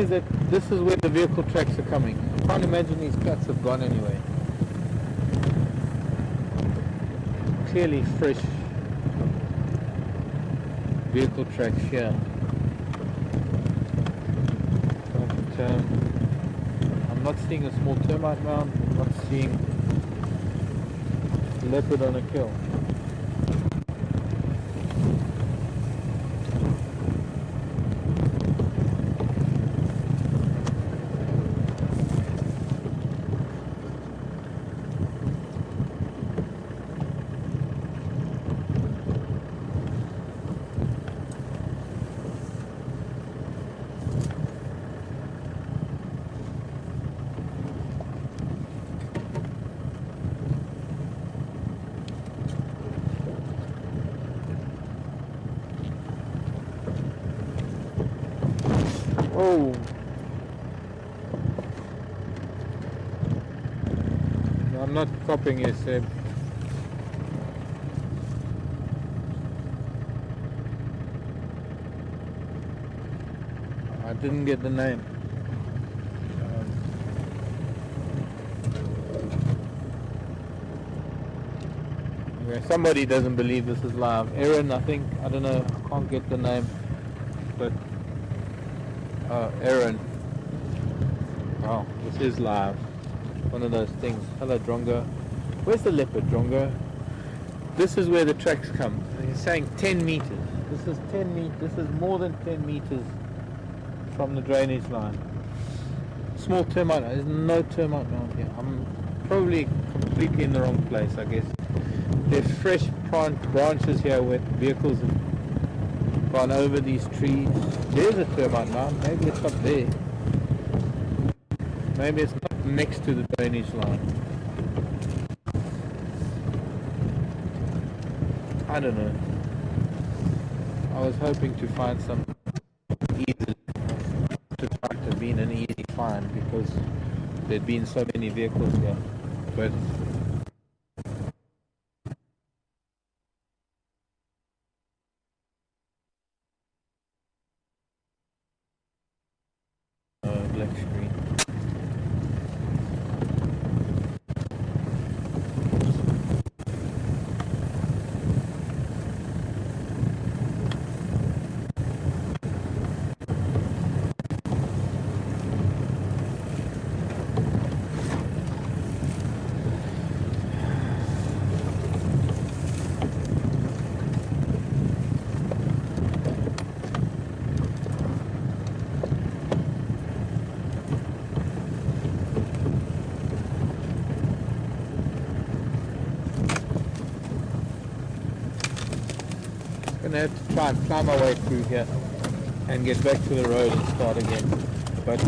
That this is where the vehicle tracks are coming. I can't imagine these cats have gone anyway. Clearly fresh vehicle tracks here. But, I'm not seeing a small termite mound. I'm not seeing leopard on a kill. Oh, no, I'm not copying you, Seb. I didn't get the name. Anyway, somebody doesn't believe this is live. Aaron, I think. I don't know. I can't get the name, but. Aaron. Oh, this is live. One of those things. Hello, Drongo. Where's the leopard, Drongo? This is where the tracks come. He's saying 10 meters. This is 10 meters. This is more than 10 meters from the drainage line. Small termite. There's no termite mound here. I'm probably completely in the wrong place, I guess. There's fresh branches here where vehicles have gone over these trees. There's a termite mound. Maybe it's up there. Maybe it's not next to the drainage line. I don't know. I was hoping to find some easy, to try to be an easy find because there'd been so many vehicles here. But gonna have to try and climb my way through here and get back to the road and start again. But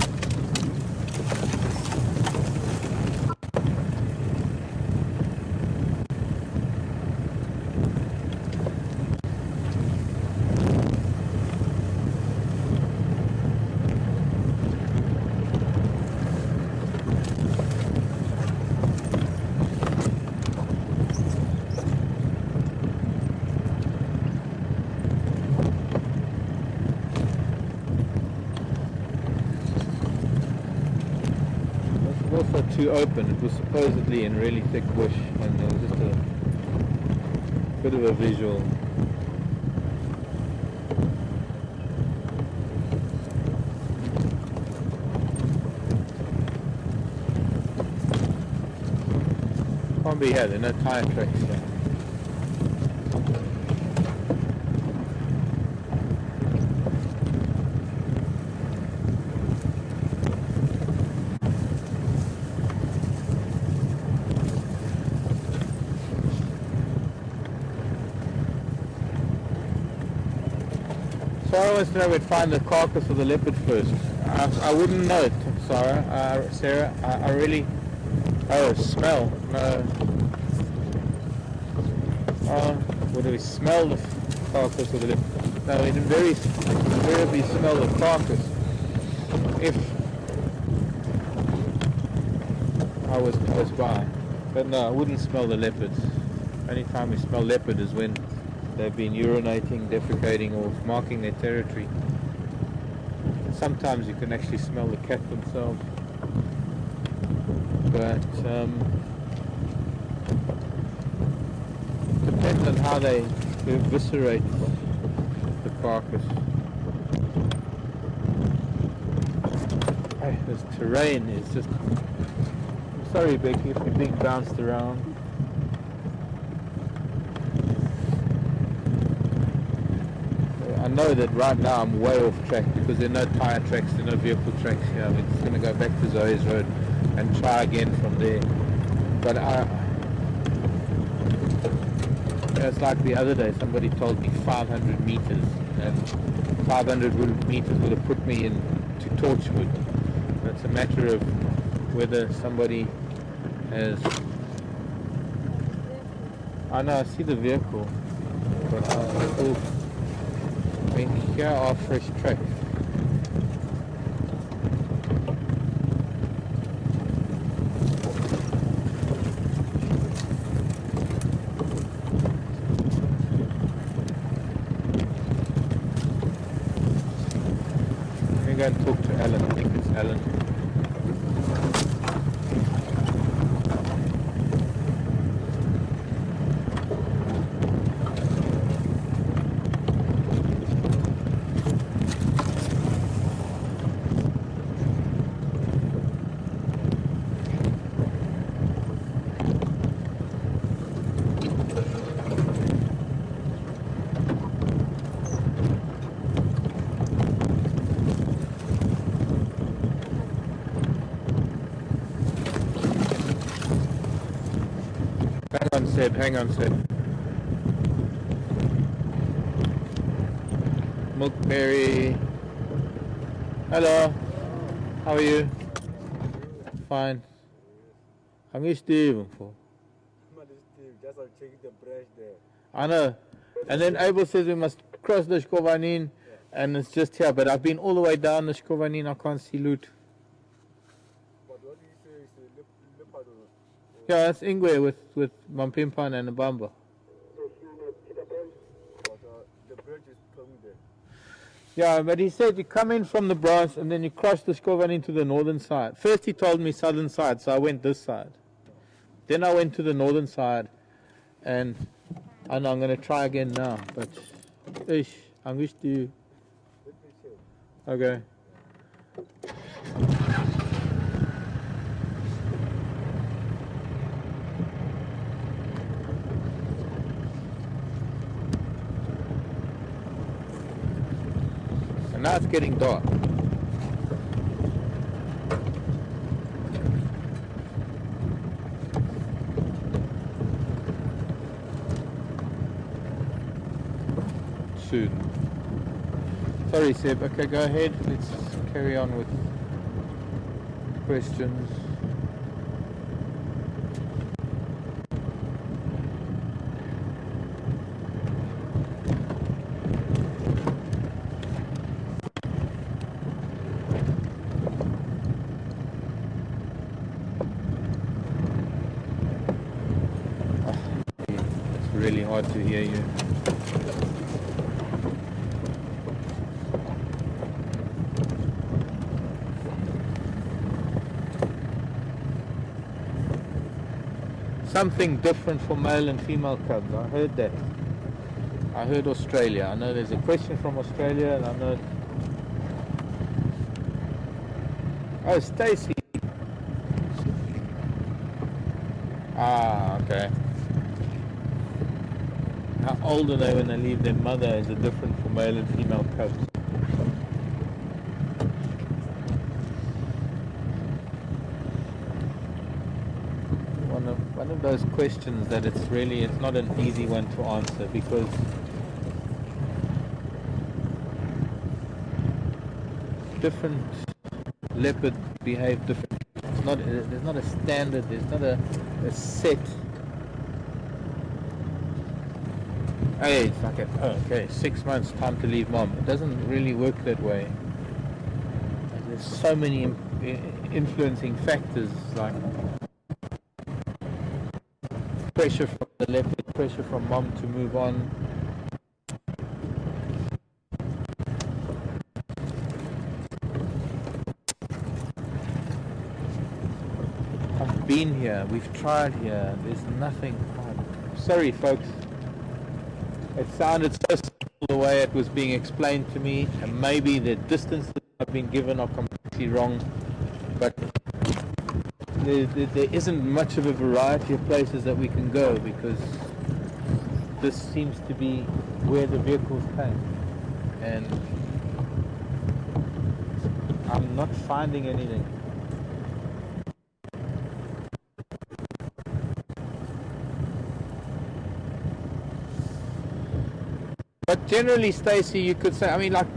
also too open. It was supposedly in really thick bush, and there was just a bit of a visual. Can't be here, there are no tire tracks here. Sarah wants to know where to find the carcass of the leopard first. I wouldn't know it, Sarah. I really... Oh, smell. No. Would we smell the carcass of the leopard? No, we invariably smell the carcass. If I was close by. But no, I wouldn't smell the leopards. Only time we smell leopard is when they've been urinating, defecating, or marking their territory. Sometimes you can actually smell the cat themselves. But depends on how they eviscerate the carcass. This terrain is just... I'm sorry, Becky, if you're being bounced around. I know that right now I'm way off track because there are no tyre tracks, there are no vehicle tracks here. We're just going to go back to Zoe's Road and try again from there. But it's like the other day, somebody told me 500 meters, and 500 meters would have put me into Torchwood. It's a matter of whether somebody has... I know, I see the vehicle, but I mean, here are fresh tracks. Let me go and talk to Alan. I think it's Alan. Hang on, Seb. Milkberry. Hello. How are you? Fine. I'm used to even for. Just I'm checking the branch there. I know. And then Abel says we must cross the Shkovanin, and it's just here. But I've been all the way down the Shkovanin. I can't see loot. But what do you say is the leopard? Yeah, that's Ingwe with Mampimpan and Bamba. But the branch is coming there. Yeah, but he said you come in from the branch and then you cross the Shkovanin to the northern side. First he told me southern side, so I went this side. Then I went to the northern side, and I know I'm going to try again now, but I'm used to you. Let me check. Okay. And now it's getting dark. soon. Sorry, Seb. Okay, go ahead. Let's carry on with questions. It's really hard to hear you. Something different for male and female cubs. I heard that. I heard Australia. I know there's a question from Australia, and I know. Oh, Stacy. Ah, okay. How old are they when they leave their mother? Is it different for male and female cubs? One of those questions that it's not an easy one to answer, because different leopards behave differently. There's not a standard, there's not a set. Hey, it's like okay, 6 months, time to leave mom. It doesn't really work that way. There's so many influencing factors, like pressure from the leopard, pressure from mom to move on. I've been here, we've tried here, there's nothing. Sorry folks, it sounded so simple the way it was being explained to me, and maybe the distances I've been given are completely wrong, but there isn't much of a variety of places that we can go, because this seems to be where the vehicles came, and I'm not finding anything. But generally, Stacy, you could say, I mean, like,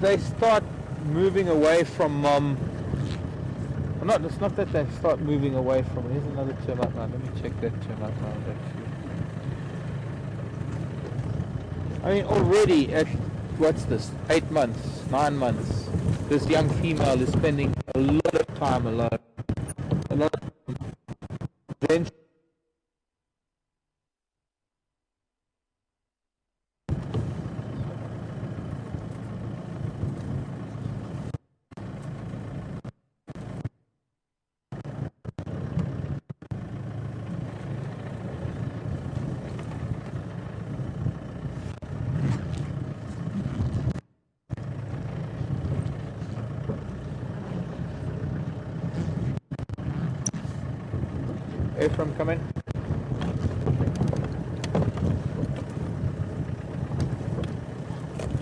they start moving away from mom. It's not that they start moving away from it. Here's another term out now. Let me check that term out now, actually. I mean, already at, what's this, 8 months, 9 months, this young female is spending a lot of time alone. A lot of time. Then Ephraim, come in.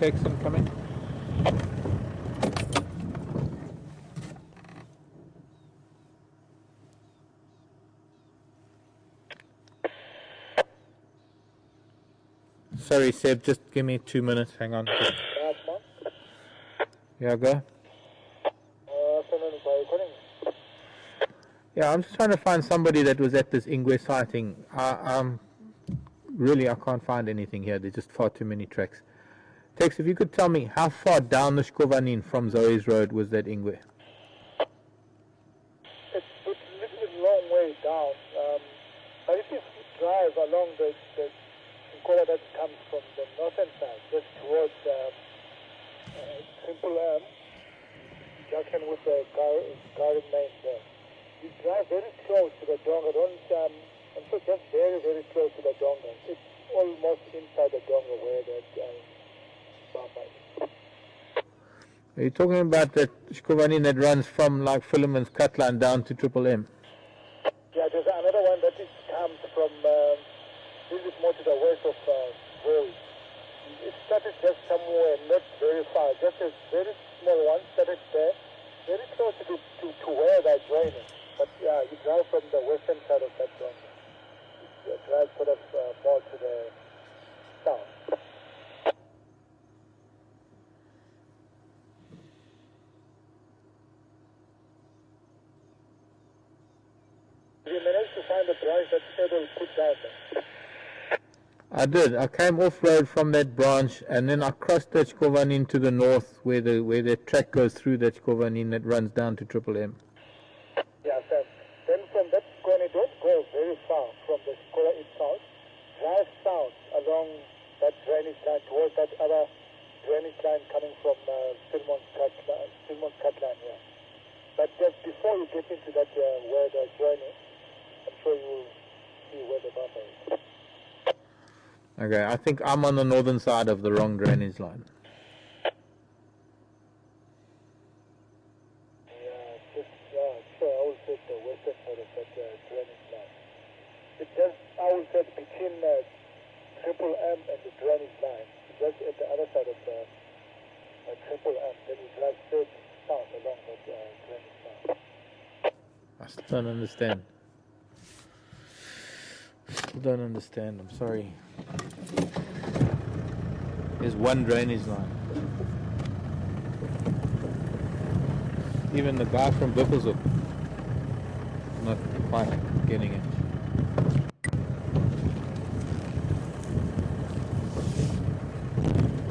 Texan, come in. Sorry, Seb, just give me 2 minutes. Hang on. Yeah, go. Yeah, I'm just trying to find somebody that was at this Ingwe sighting. Really, I can't find anything here. There's just far too many tracks. Tex, if you could tell me how far down the Shkovanin from Zoe's Road was that Ingwe? It's a little bit long way down. But if you drive along the Karula that comes from the northern side, just towards Simple junction with the garden main there, you drive very close to the donga. I'm sure just very, very close to the donga. It's almost inside the donga where that bamba is. Are you talking about that Shkovanin that runs from like Philemon's Cutline down to Triple M? Yeah, there's another one that comes from a little bit more to the west of Road. It started just somewhere not very far, just a very small one started there, very close to where they're joining. But yeah, you drive from the western side of that donga. You drive sort of more to the find the branch that Edel put down there? I did. I came off-road from that branch, and then I crossed Dutchkovan to the north, where the track goes through Dutchkovan that runs down to Triple M. Yeah, Sam. Then from that corner, don't go very far from the Skola itself. Drive south along that drainage line towards that other drainage line coming from Stillmont Cutline, yeah. But just before you get into that where the join is, I'm sure you will see where the bumper is. Okay, I think I'm on the northern side of the wrong drainage line. Sure, I will say the western side of that drainage line. It just, I will say between Triple M and the drainage line, just at the other side of the Triple M, then you drive straight south along that drainage line. I still don't understand. Still don't understand, I'm sorry. There's one drainage line. Even the guy from Buffelshoek not quite getting it.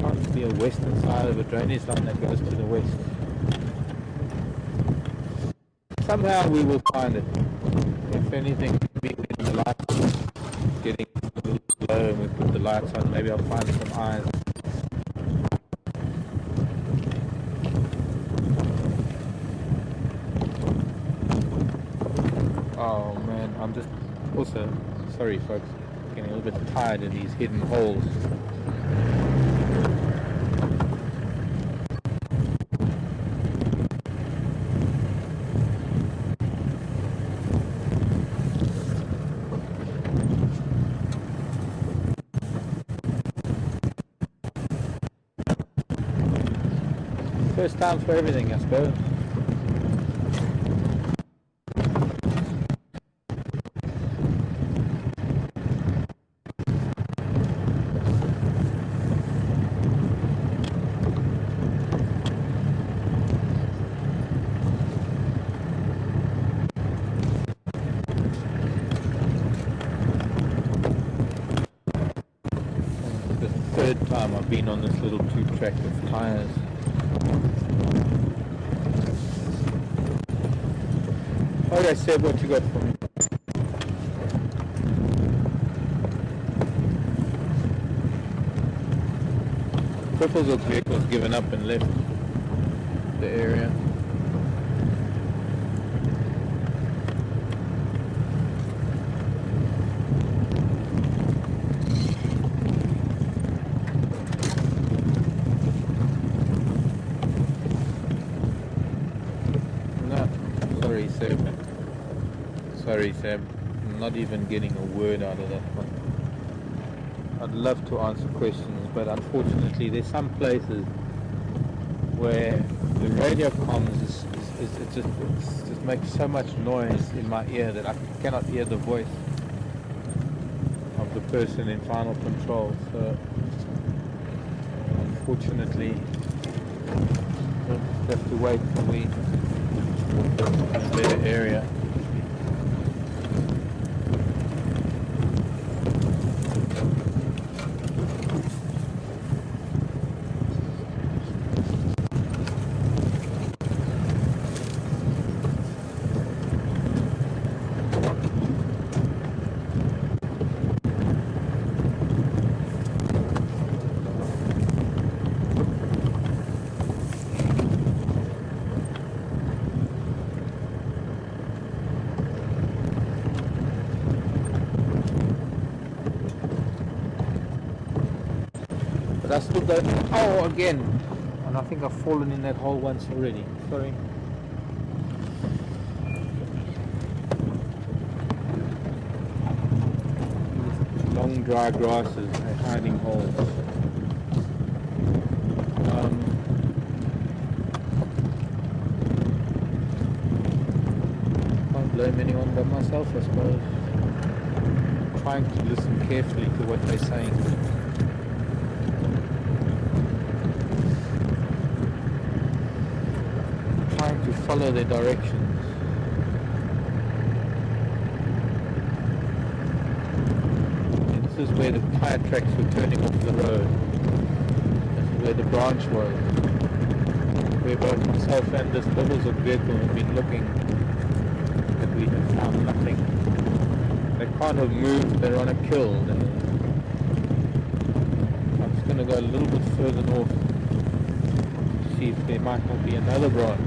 Can't be a western side of a drainage line that goes to the west. Somehow we will find it. If anything, maybe when the lights getting a little low and we put the lights on, maybe I'll find some eyes. Oh man, I'm just also, sorry folks, getting a little bit tired of these hidden holes. First time for everything, I suppose. The third time I've been on this little two-track with tyres. Okay, Seb, what you got for me? Buffelshoek vehicle's given up and left the area. No, sorry, Seb. Sorry, Seb. I'm not even getting a word out of that one. I'd love to answer questions, but unfortunately there's some places where the radio comms it just makes so much noise in my ear that I cannot hear the voice of the person in final control. So unfortunately we'll have to wait till we in a better area. But I still don't. Oh, again! And I think I've fallen in that hole once already. Sorry. These long dry grasses are hiding holes. Can't blame anyone but myself, I suppose. Trying to listen carefully to what they're saying. Trying to follow their directions. is where the tire tracks were turning off the road. This is where the branch was. Where both myself and this little vehicle have been looking, and we have found nothing. They can't have moved, they're on a kill. I'm just going to go a little bit further north to see if there might not be another branch.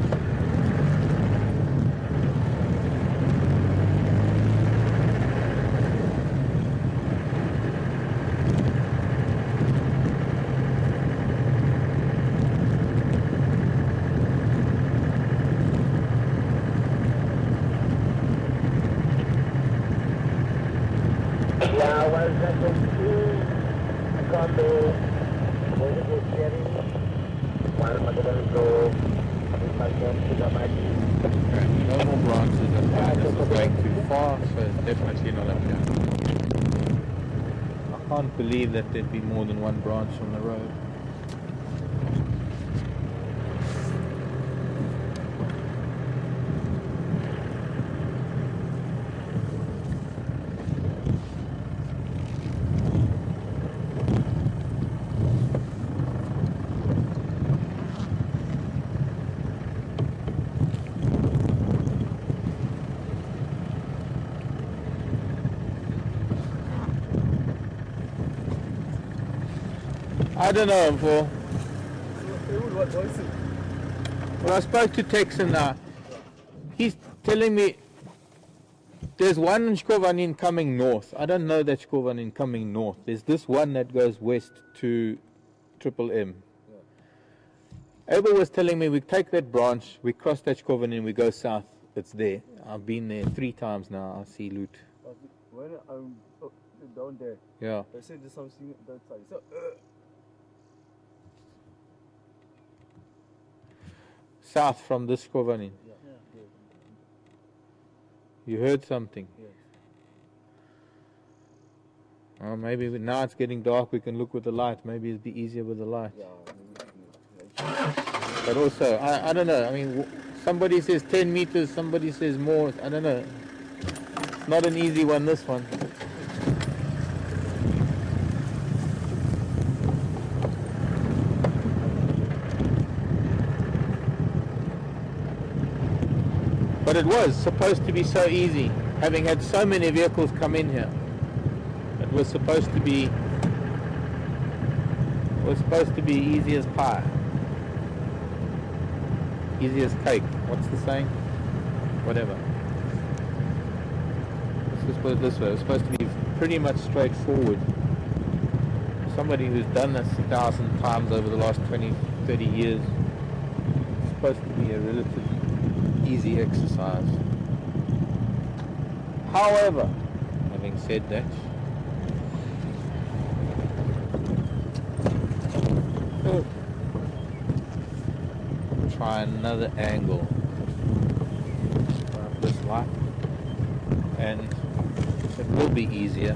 No more branches, this is going too far, so it's definitely not up here. I can't believe that there'd be more than one branch on the road. I don't know, Paul. Well, I spoke to Texan now. He's telling me there's one in Shkovanin coming north. I don't know that Shkovanin coming north. There's this one that goes west to Triple M. Abel was telling me we take that branch, we cross that Shkovanin, we go south. It's there. I've been there 3 times now. I see loot. When down there, Yeah. they said there's something that side. So, South from this Shkovanin. yeah. You heard something? Yes. Oh, maybe now it's getting dark, we can look with the light. Maybe it'll be easier with the light. Yeah. But also, I don't know. I mean, somebody says 10 meters, somebody says more. I don't know. It's not an easy one, this one. But it was supposed to be so easy, having had so many vehicles come in here. It was supposed to be easy as pie. Easy as cake. What's the saying? Whatever. Let's just put it this way. It was supposed to be pretty much straightforward. Somebody who's done this 1,000 times over the last 20, 30 years, it's supposed to be a relatively easy exercise. However, having said that, try another angle of this light, and it will be easier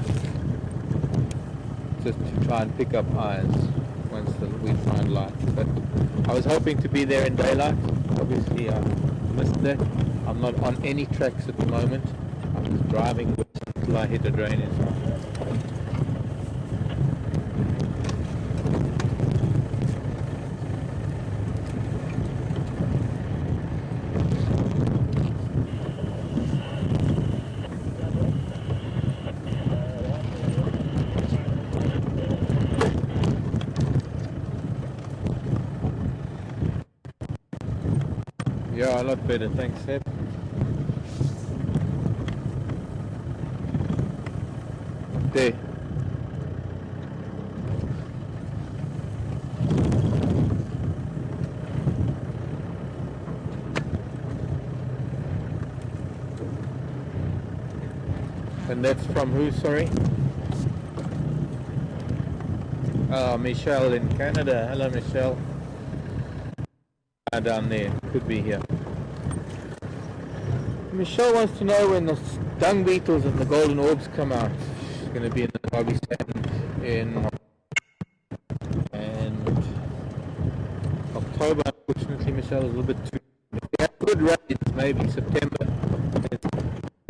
just to try and pick up eyes once we find light. But I was hoping to be there in daylight. Obviously I missed that. I'm not on any tracks at the moment. I'm just driving until I hit a drainage. Yeah, a lot better, thanks, Seb. There. And that's from who, sorry? Michelle in Canada. Hello, Michelle. Down there, could be here. Michelle wants to know when the dung beetles and the golden orbs come out. She's going to be in the Bobby stand in October. Unfortunately, Michelle is a little bit too. If we have good rains, maybe September. There's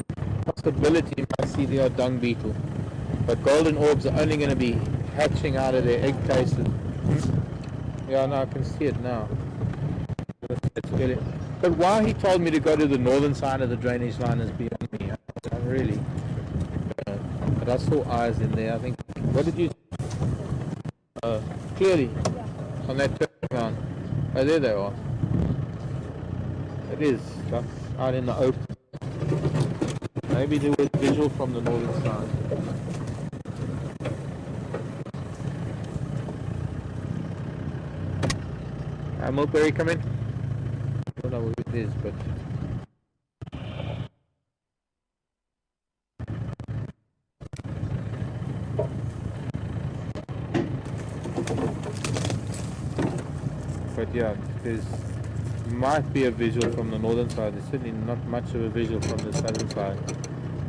a possibility you might see the odd dung beetle. But golden orbs are only going to be hatching out of their egg cases. Yeah, no, I can see it now. It's really, but why he told me to go to the northern side of the drainage line is beyond me. I really. But I saw eyes in there. I think. What did you? Clearly, on that turning line. Oh, there they are. It is out in the open. Maybe there was visual from the northern side. Mulberry, come in. I don't know what it is, but yeah, there's might be a visual from the northern side. There's certainly not much of a visual from the southern side.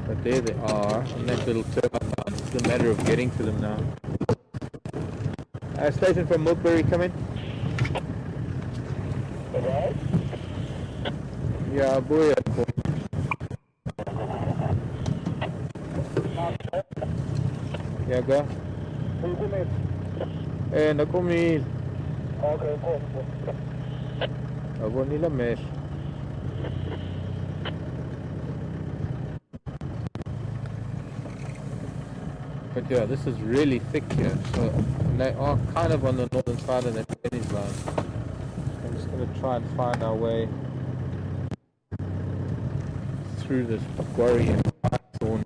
But there they are on that little turbine line. It's a matter of getting to them now. Station from Mulberry, come in. Yeah, boy. Yeah, go. No kom hier. Okay, cool. Ek word nie mes. But yeah, this is really thick here. So they are kind of on the northern side of that drainage line. I'm just going to try and find our way through this quarry and thorn.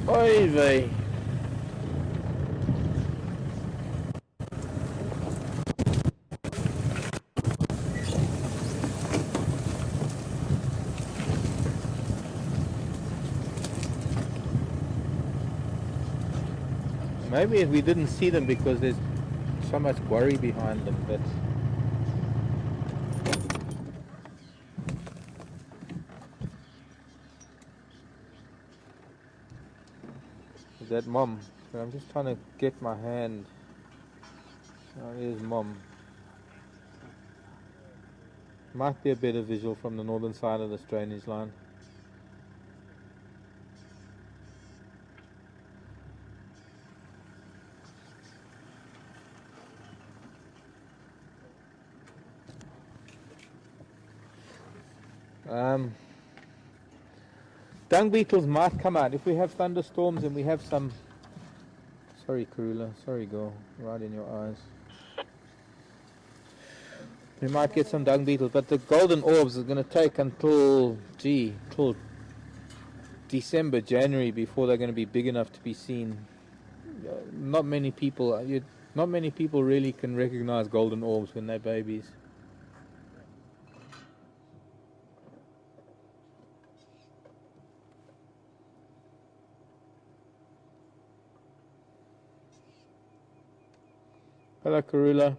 Oy vey. Maybe we didn't see them because there's so much quarry behind them, but is that Mom? I'm just trying to get my hand. Oh, here's Mom. Might be a better visual from the northern side of this drainage line. Dung beetles might come out if we have thunderstorms and we have some. Sorry, Karula. Sorry, girl. Right in your eyes. We might get some dung beetles, but the golden orbs is going to take until till December, January before they're going to be big enough to be seen. Not many people really can recognize golden orbs when they're babies. Hello, Karula.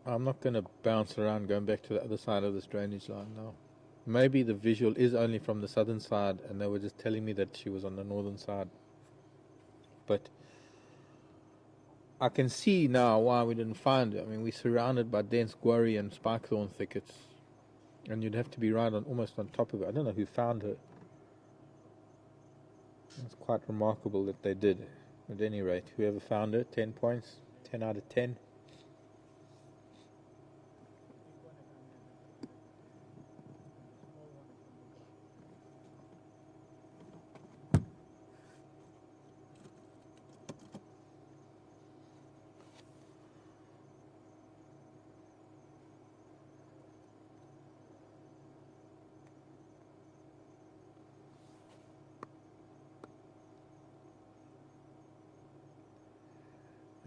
I'm not going to bounce around going back to the other side of this drainage line now. Maybe the visual is only from the southern side and they were just telling me that she was on the northern side. But I can see now why we didn't find her. I mean, we're surrounded by dense quarry and spikethorn thickets. And you'd have to be right on almost on top of it. I don't know who found her. It's quite remarkable that they did. At any rate, whoever found her, 10 points, 10 out of 10.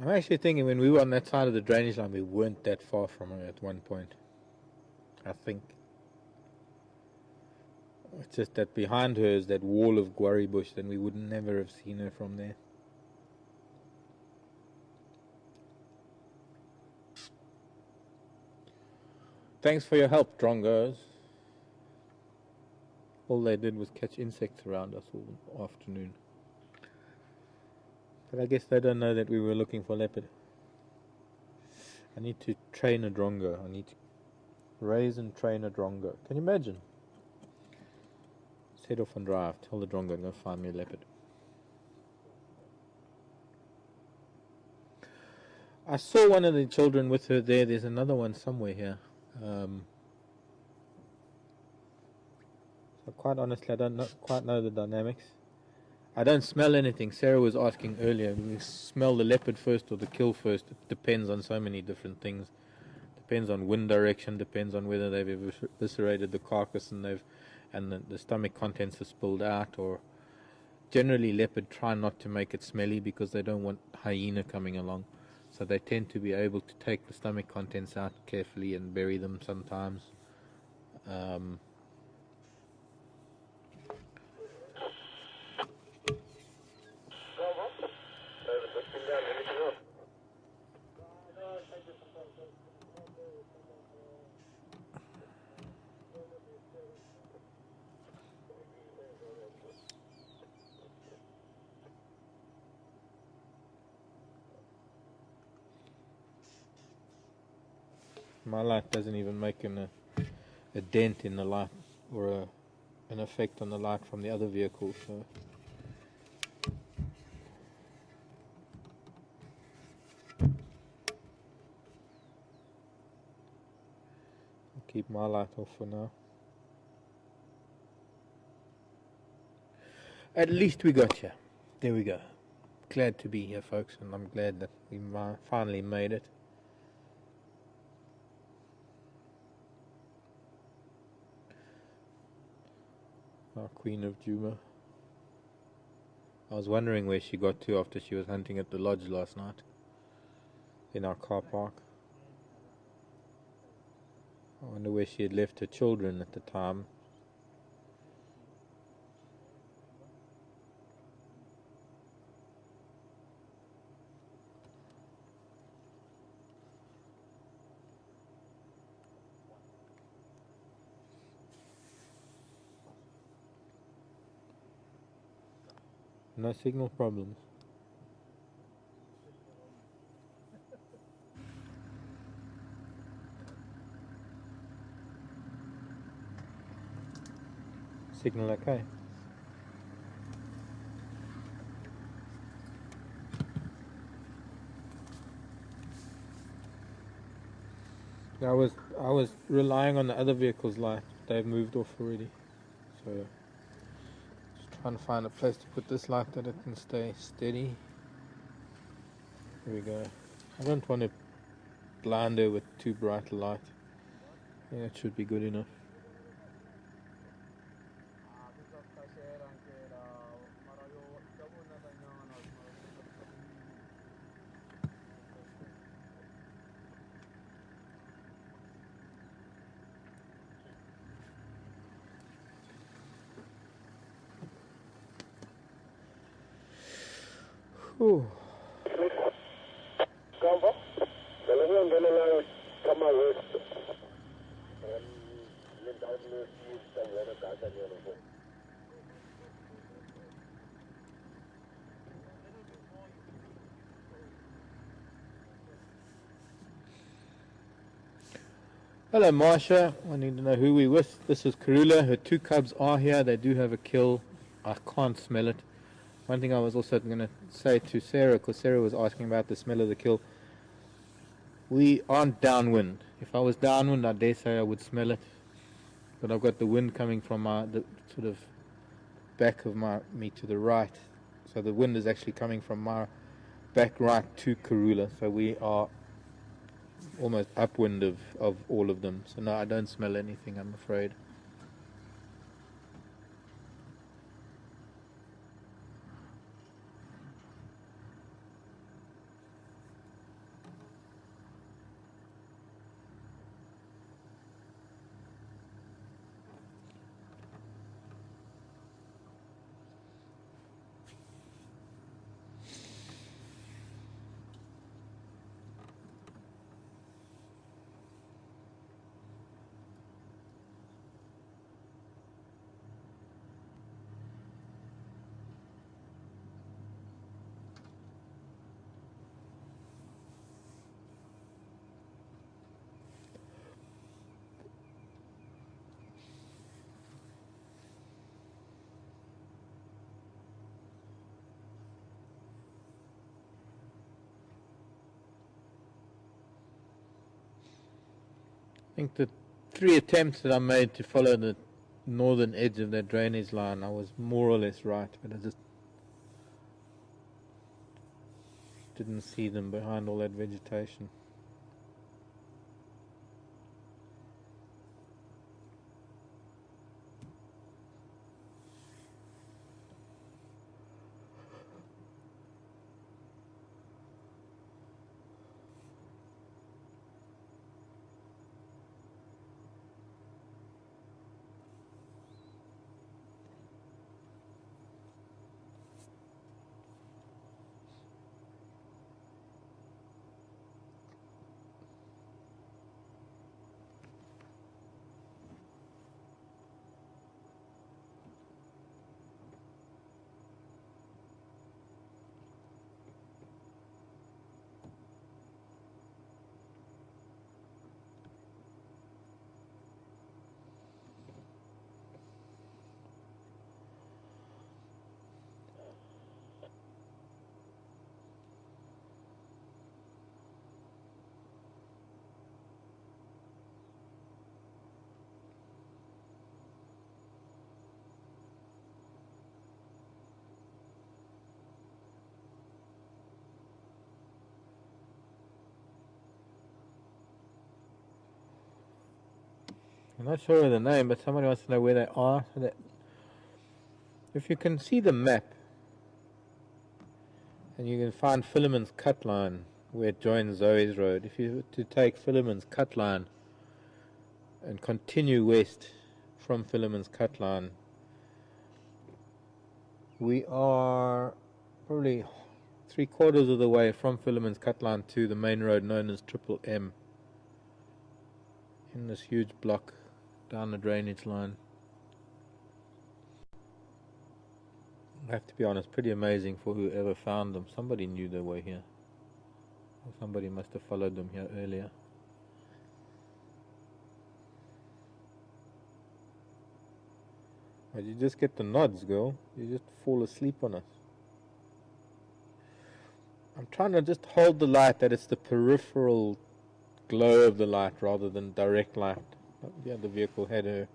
I'm actually thinking when we were on that side of the drainage line, we weren't that far from her at one point. I think. It's just that behind her is that wall of guarri bush, then we would never have seen her from there. Thanks for your help, drongos. All they did was catch insects around us all afternoon. But I guess they don't know that we were looking for leopard. I need to train a drongo. I need to raise and train a drongo. Can you imagine? Set off and drive. Tell the drongo to go find me a leopard. I saw one of the children with her there. There's another one somewhere here. So quite honestly, I don't quite know the dynamics. I don't smell anything. Sarah was asking earlier, we smell the leopard first or the kill first. It depends on so many different things. Depends on wind direction, depends on whether they've eviscerated the carcass and the stomach contents are spilled out, or generally leopard try not to make it smelly because they don't want hyena coming along. So they tend to be able to take the stomach contents out carefully and bury them sometimes. My light doesn't even make a dent in the light or an effect on the light from the other vehicles. So. I'll keep my light off for now. At least we got here. There we go. Glad to be here, folks, and I'm glad that we finally made it. Our Queen of Juma. I was wondering where she got to after she was hunting at the lodge last night. In our car park. I wonder where she had left her children at the time. No signal problems. Signal okay. I was relying on the other vehicle's light. They've moved off already. So just trying to find a place to put this light that it can stay steady. Here we go. I don't want to blind her with too bright a light. Yeah, it should be good enough. Ooh. Hello Marsha, I need to know who we're with. This is Karula, her two cubs are here, they do have a kill. I can't smell it. One thing I was also going to say to Sarah, because Sarah was asking about the smell of the kill. We aren't downwind. If I was downwind, I dare say I would smell it. But I've got the wind coming from the sort of back of me to the right. So the wind is actually coming from my back right to Karula. So we are almost upwind of all of them. So no, I don't smell anything, I'm afraid. think the 3 attempts that I made to follow the northern edge of that drainage line, I was more or less right, but I just didn't see them behind all that vegetation. I'm not sure of the name, but somebody wants to know where they are. So that if you can see the map, and you can find Philemon's cut line where it joins Zoe's Road. If you were to take Philemon's cut line and continue west from Philemon's cut line, we are probably 3/4 of the way from Philemon's cut line to the main road known as Triple M, in this huge block down the drainage line. I have to be honest, pretty amazing for whoever found them. Somebody knew they were here, or somebody must have followed them here earlier. But you just get the nods, girl. You just fall asleep on us. I'm trying to just hold the light that it's the peripheral glow of the light rather than direct light. Yeah, the vehicle had her,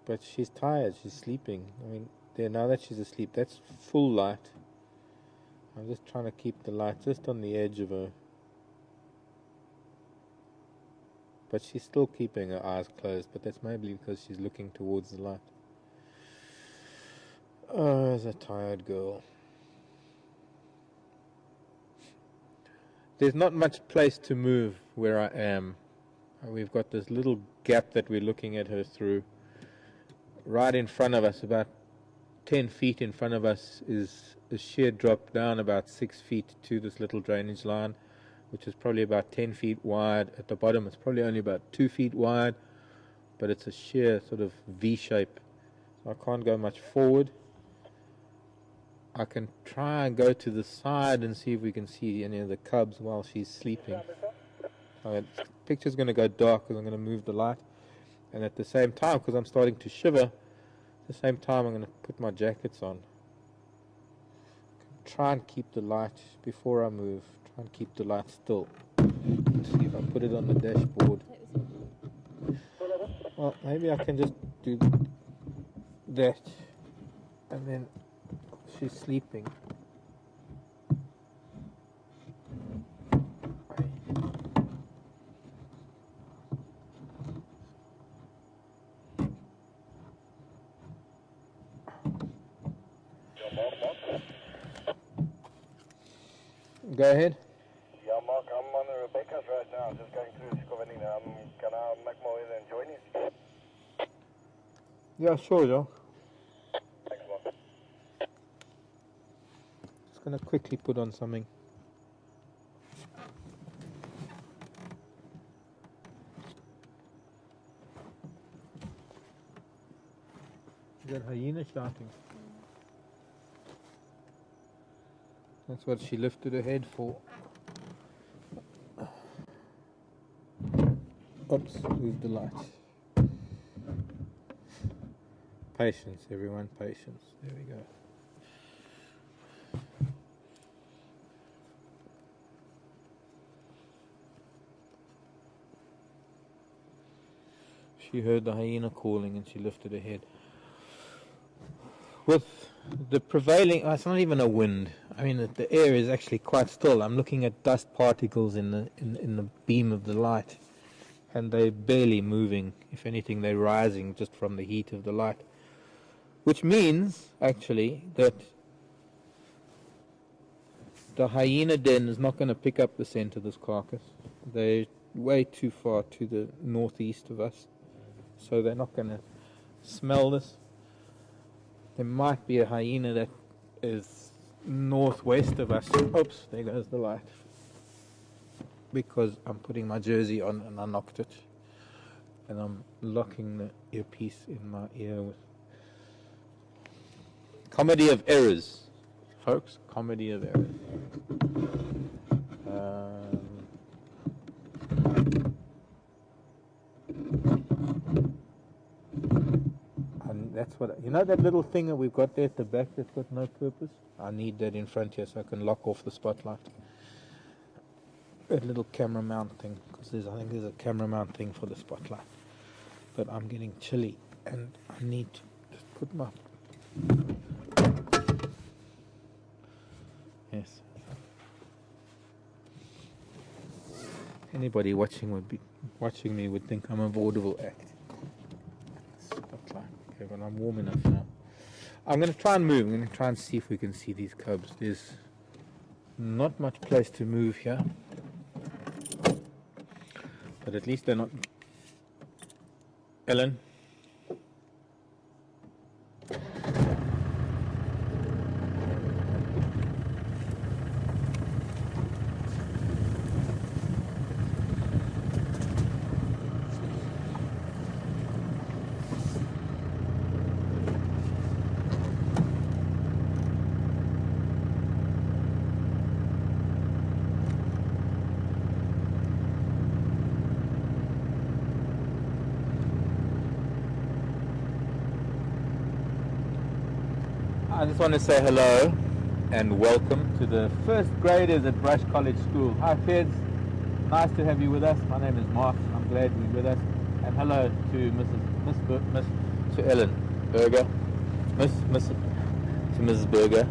but she's tired, she's sleeping. I mean, there, now that she's asleep, that's full light. I'm just trying to keep the light just on the edge of her, but she's still keeping her eyes closed, but that's maybe because she's looking towards the light. Oh, as a tired girl. There's not much place to move where I am. We've got this little gap that we're looking at her through. Right in front of us, about 10 feet in front of us, is a sheer drop down about 6 feet to this little drainage line, which is probably about 10 feet wide. At the bottom it's probably only about 2 feet wide, but it's a sheer sort of V shape. So I can't go much forward. I can try and go to the side and see if we can see any of the cubs while she's sleeping. The picture's going to go dark because I'm going to move the light, and at the same time, because I'm starting to shiver, at the same time I'm going to put my jackets on. Try and keep the light, before I move, try and keep the light still. Let's see if I put it on the dashboard. Well, maybe I can just do that, and then she's sleeping. Go ahead. Yeah, Mark, I'm on Rebecca's right now, just going through Scovanina. Can I make my way there and join you? Yeah, sure, Joe. Thanks, Mark. Just gonna quickly put on something. Is that hyena shouting? That's what she lifted her head for. Oops, move the light. Patience, everyone, patience. There we go. She heard the hyena calling and she lifted her head. With the prevailing, it's not even a wind. I mean, the air is actually quite still. I'm looking at dust particles in the beam of the light, and they're barely moving. If anything, they're rising just from the heat of the light, which means actually that the hyena den is not going to pick up the scent of this carcass. They're way too far to the northeast of us, so they're not going to smell this. There might be a hyena that is northwest of us. Oops, there goes the light. Because I'm putting my jersey on and I knocked it. And I'm locking the earpiece in my ear with comedy of errors. Folks, comedy of errors. And that's what, you know that little thing that we've got there at the back that's got no purpose? I need that in front here so I can lock off the spotlight. That little camera mount thing, because I think there's a camera mount thing for the spotlight. But I'm getting chilly and I need to just put my... Yes. Anybody watching me would think I'm a vaudeville act. Spotlight. Okay, but I'm warm enough now. I'm going to try and move. I'm going to try and see if we can see these cubs. There's not much place to move here. But at least they're not... Ellen? I just want to say hello and welcome to the first graders at Brush College School. Hi kids, nice to have you with us. My name is Mark, I'm glad you're with us. And hello to to Ellen Berger, to Mrs. Berger,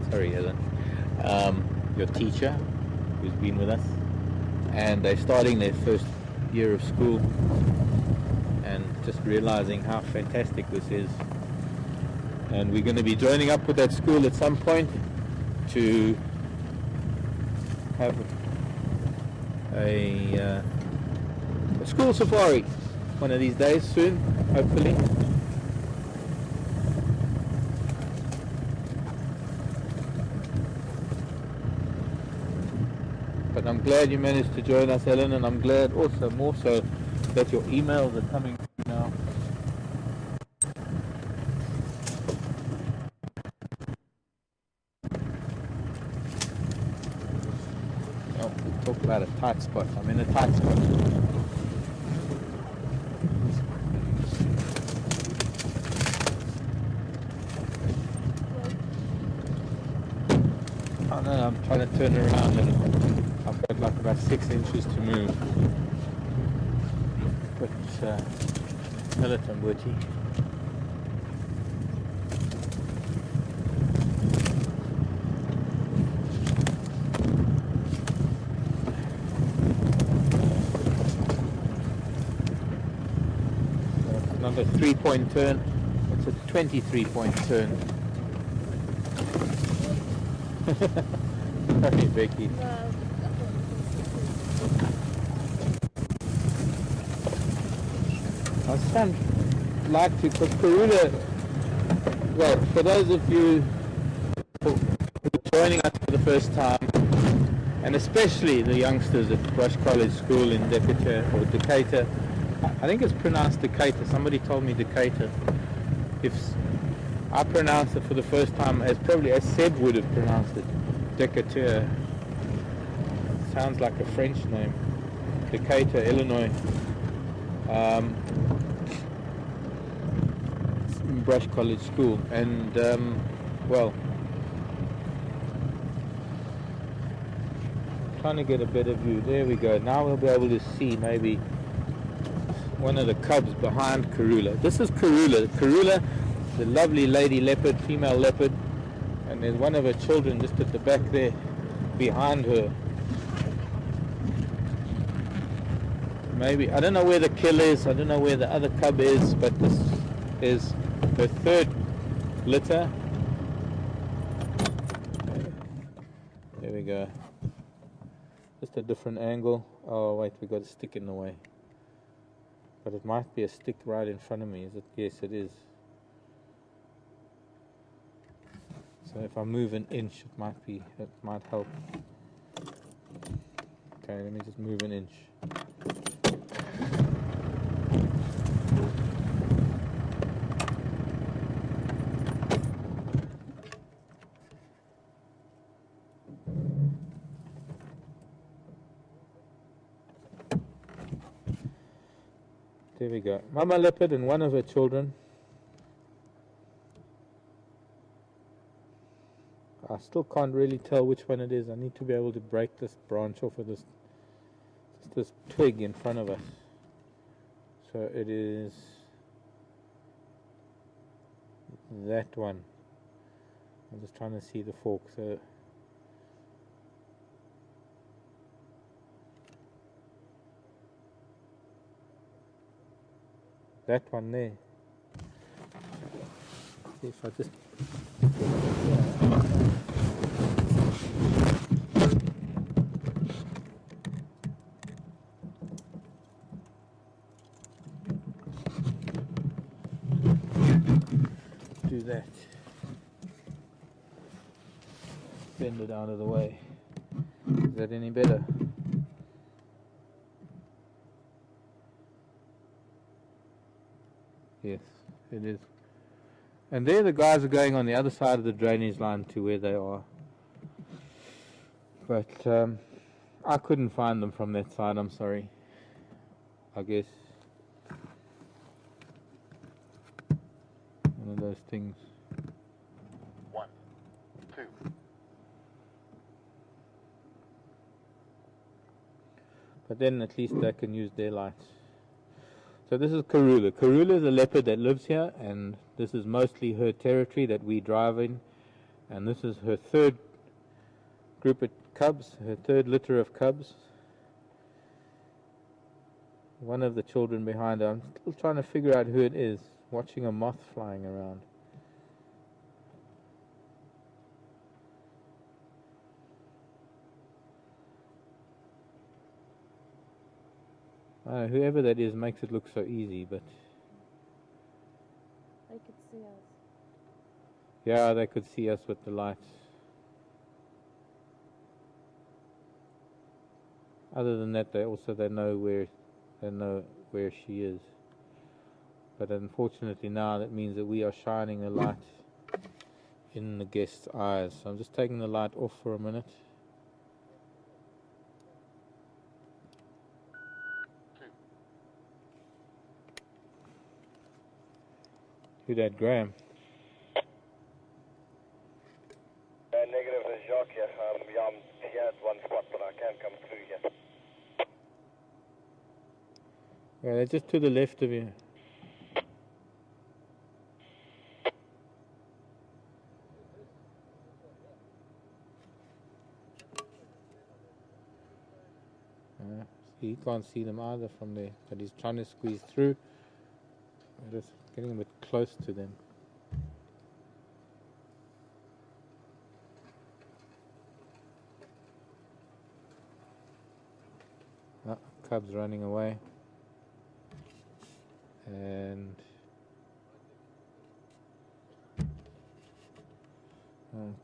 sorry Ellen, your teacher who's been with us. And they're starting their first year of school and just realizing how fantastic this is. And we're going to be joining up with that school at some point to have a school safari one of these days soon, hopefully. But I'm glad you managed to join us, Ellen, and I'm glad also more so that your emails are coming now. Talk about a tight spot. I'm in a tight spot. Oh no, I'm trying to turn around and I've got like about 6 inches to move. But Militan Witty. Another 3-point turn. It's a 23-point turn. Sorry, Becky. I sound like to, because Karula, well, for those of you who are joining us for the first time, and especially the youngsters at Brush College School in Decatur, or Decatur, I think it's pronounced Decatur. Somebody told me Decatur. If I pronounce it for the first time as probably as Seb would have pronounced it, Decatur. Sounds like a French name. Decatur, Illinois. Brush College School, and well, trying to get a better view. There we go. Now we'll be able to see maybe one of the cubs behind Karula. This is Karula. Karula, the lovely lady leopard, female leopard, and there's one of her children just at the back there behind her. Maybe, I don't know where the kill is, I don't know where the other cub is, but this is her third litter. There we go. Just a different angle. Oh wait, we got a stick in the way. But it might be a stick right in front of me, is it? Yes, it is. So if I move an inch, it might help. Okay, let me just move an inch. There we go. Mama leopard and one of her children. I still can't really tell which one it is. I need to be able to break this branch off of this twig in front of us. So it is that one. I'm just trying to see the fork. So that one there. See if I just do that. Bend it out of the way. Is that any better? Yes, it is. And there the guys are going on the other side of the drainage line to where they are. But I couldn't find them from that side, I'm sorry. I guess one of those things. 1, 2. But then at least they can use their lights. So this is Karula. Karula is a leopard that lives here, and this is mostly her territory that we drive in. And this is her third group of cubs, her third litter of cubs. One of the children behind her. I'm still trying to figure out who it is, watching a moth flying around. Whoever that is makes it look so easy, but They could see us. yeah, they could see us with the lights. Other than that, they know where she is. But unfortunately now that means that we are shining a light in the guest's eyes. So I'm just taking the light off for a minute. Who that, Graham? Negative is Jacques here. I'm here at one spot, but I can't come through here. Yeah, they're just to the left of you. See, he can't see them either from there, but he's trying to squeeze through. We're just getting a bit close to them. Ah, cub's running away. And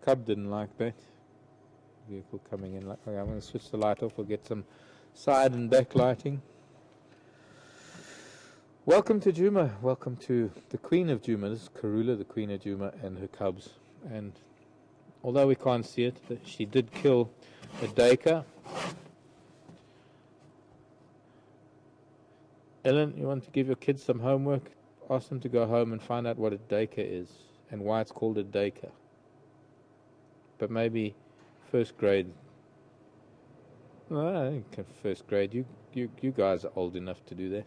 cub didn't like that. Vehicle coming in. Okay, I'm going to switch the light off. We'll get some side and back lighting. Welcome to Djuma. Welcome to the Queen of Djuma. This is Karula, the Queen of Djuma, and her cubs. And although we can't see it, she did kill a duiker. Ellen, you want to give your kids some homework? Ask them to go home and find out what a duiker is and why it's called a duiker. But maybe first grade. No, I think first grade. You guys are old enough to do that.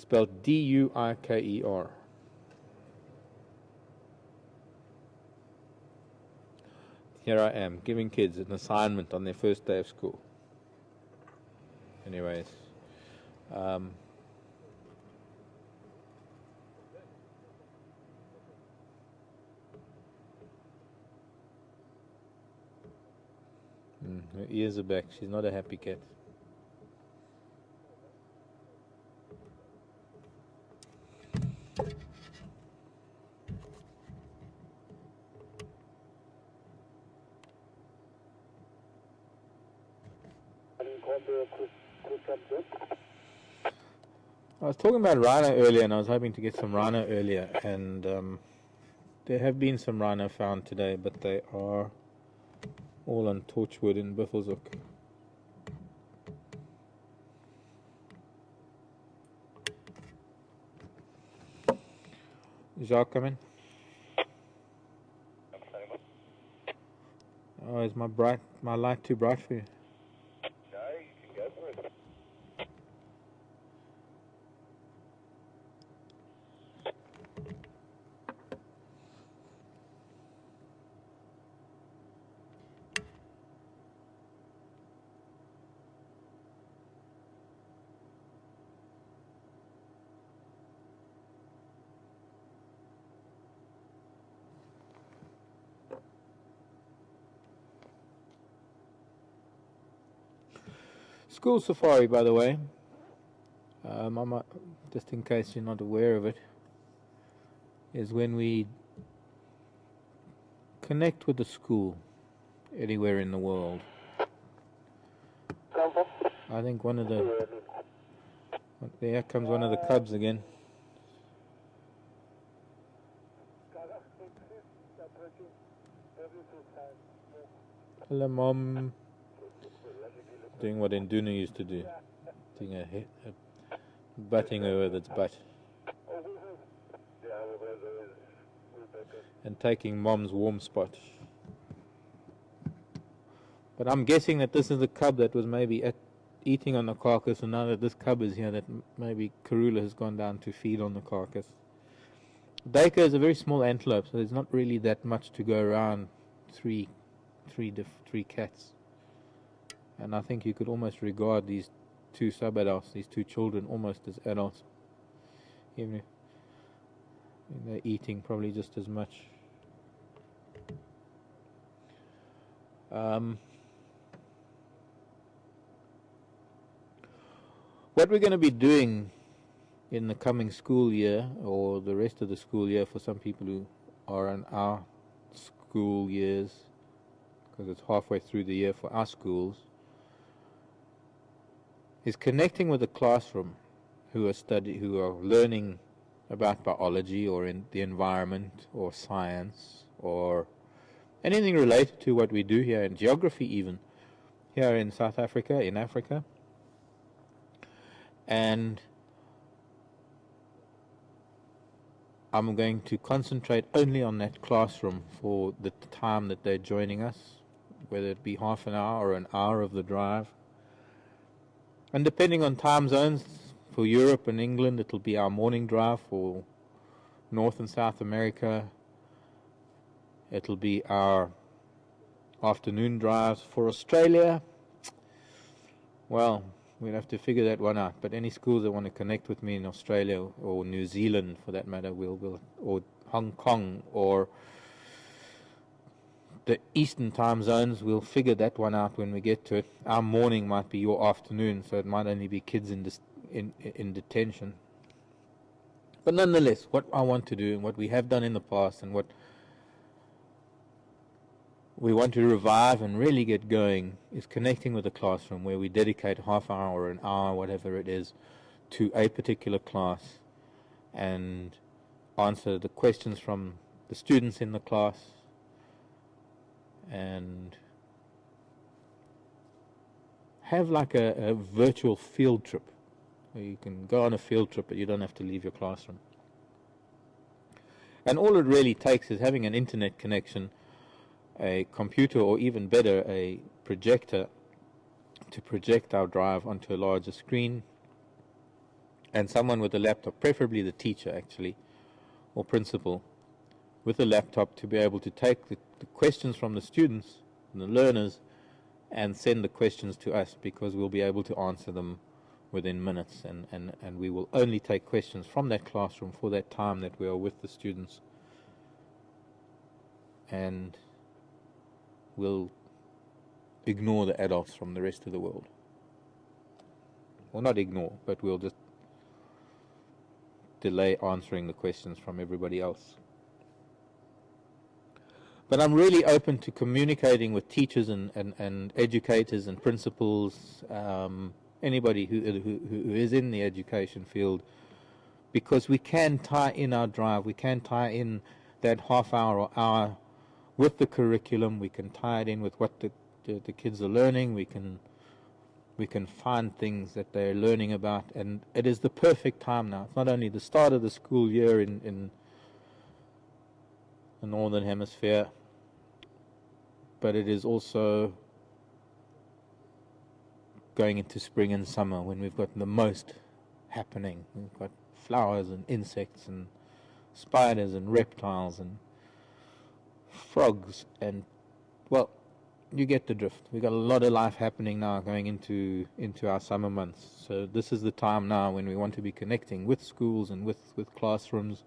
spelled D-U-I-K-E-R. Here I am, giving kids an assignment on their first day of school. Anyways, her ears are back. She's not a happy cat. I was talking about rhino earlier, and I was hoping to get some rhino earlier, and there have been some rhino found today, but they are all on Torchwood in Buffelshoek. Jacques, come in. Oh, is my light too bright for you? No, you can go for it. School safari, by the way, just in case you're not aware of it, is when we connect with the school anywhere in the world. I think there comes one of the cubs again. Hello, Mom. Doing what Nduna used to do, butting her with its butt, and taking Mom's warm spot. But I'm guessing that this is the cub that was maybe eating on the carcass, and now that this cub is here, that maybe Karula has gone down to feed on the carcass. Duiker is a very small antelope, so there's not really that much to go around. Three cats. And I think you could almost regard these two sub-adults, these two children, almost as adults. Even if they're eating probably just as much. What we're going to be doing in the coming school year, or the rest of the school year for some people who are in our school years, because it's halfway through the year for our schools, is connecting with the classroom who are learning about biology or in the environment or science or anything related to what we do here, in geography even, here in South Africa, in Africa. And I'm going to concentrate only on that classroom for the time that they're joining us, whether it be half an hour or an hour of the drive. And depending on time zones, for Europe and England, it'll be our morning drive. For North and South America, it'll be our afternoon drives. For Australia, well, we'll have to figure that one out. But any schools that want to connect with me in Australia or New Zealand, for that matter, or Hong Kong or the eastern time zones, we'll figure that one out when we get to it. Our morning might be your afternoon, so it might only be kids in detention. But nonetheless, what I want to do and what we have done in the past and what we want to revive and really get going is connecting with the classroom, where we dedicate half an hour or an hour, whatever it is, to a particular class and answer the questions from the students in the class, and have like a virtual field trip where you can go on a field trip but you don't have to leave your classroom. And all it really takes is having an internet connection, a computer, or even better, a projector to project our drive onto a larger screen, and someone with a laptop, preferably the teacher actually, or principal, with a laptop to be able to take the questions from the students and the learners and send the questions to us, because we'll be able to answer them within minutes, and we will only take questions from that classroom for that time that we are with the students, and we'll ignore the adults from the rest of the world. Well, not ignore, but we'll just delay answering the questions from everybody else. But I'm really open to communicating with teachers and educators and principals, anybody who is in the education field, because we can tie in our drive, we can tie in that half hour or hour with the curriculum, we can tie it in with what the kids are learning, we can find things that they're learning about, and it is the perfect time now. It's not only the start of the school year in the Northern Hemisphere, but it is also going into spring and summer when we've got the most happening. We've got flowers and insects and spiders and reptiles and frogs, and, well, you get the drift. We've got a lot of life happening now going into our summer months. So this is the time now when we want to be connecting with schools and with classrooms.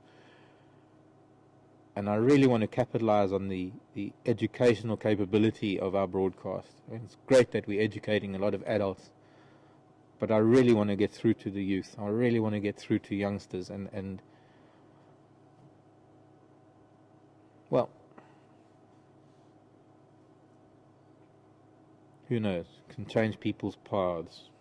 And I really want to capitalize on the educational capability of our broadcast. I mean, it's great that we're educating a lot of adults, but I really want to get through to the youth. I really want to get through to youngsters, and well, who knows, can change people's paths.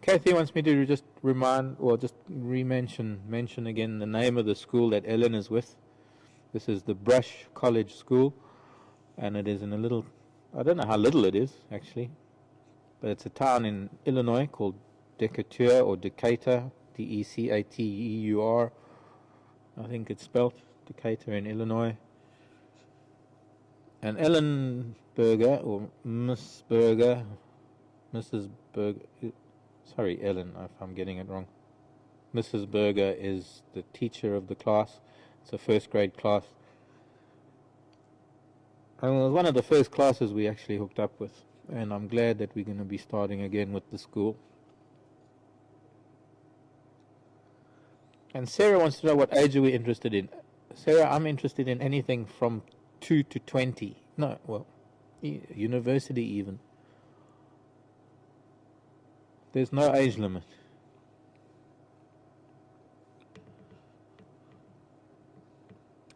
Kathy wants me to just remind, or just mention again the name of the school that Ellen is with. This is the Brush College School, and it is in a little, I don't know how little it is actually, but it's a town in Illinois called Decatur, or Decatur, Decatur, I think it's spelled, Decatur in Illinois. And Ellen Berger, or Miss Berger, Mrs. Berger, sorry Ellen if I'm getting it wrong, Mrs. Berger is the teacher of the class. It's a first grade class. And it was one of the first classes we actually hooked up with, and I'm glad that we're going to be starting again with the school. And Sarah wants to know what age are we interested in. Sarah, I'm interested in anything from 2 to 20. No, well, university even. There's no age limit.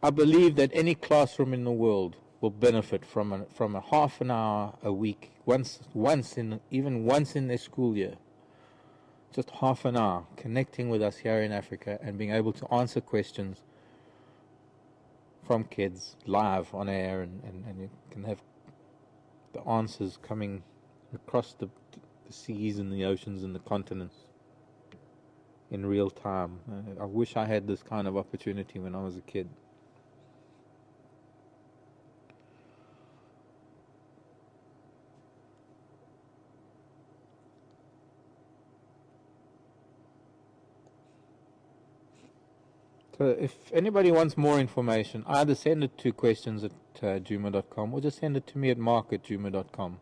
I believe that any classroom in the world will benefit from a half an hour a week, even once in their school year. Just half an hour connecting with us here in Africa and being able to answer questions from kids live on air, and you can have the answers coming across the seas and the oceans and the continents in real time. I wish I had this kind of opportunity when I was a kid. So if anybody wants more information, either send it to questions@juma.com or just send it to me at mark@juma.com.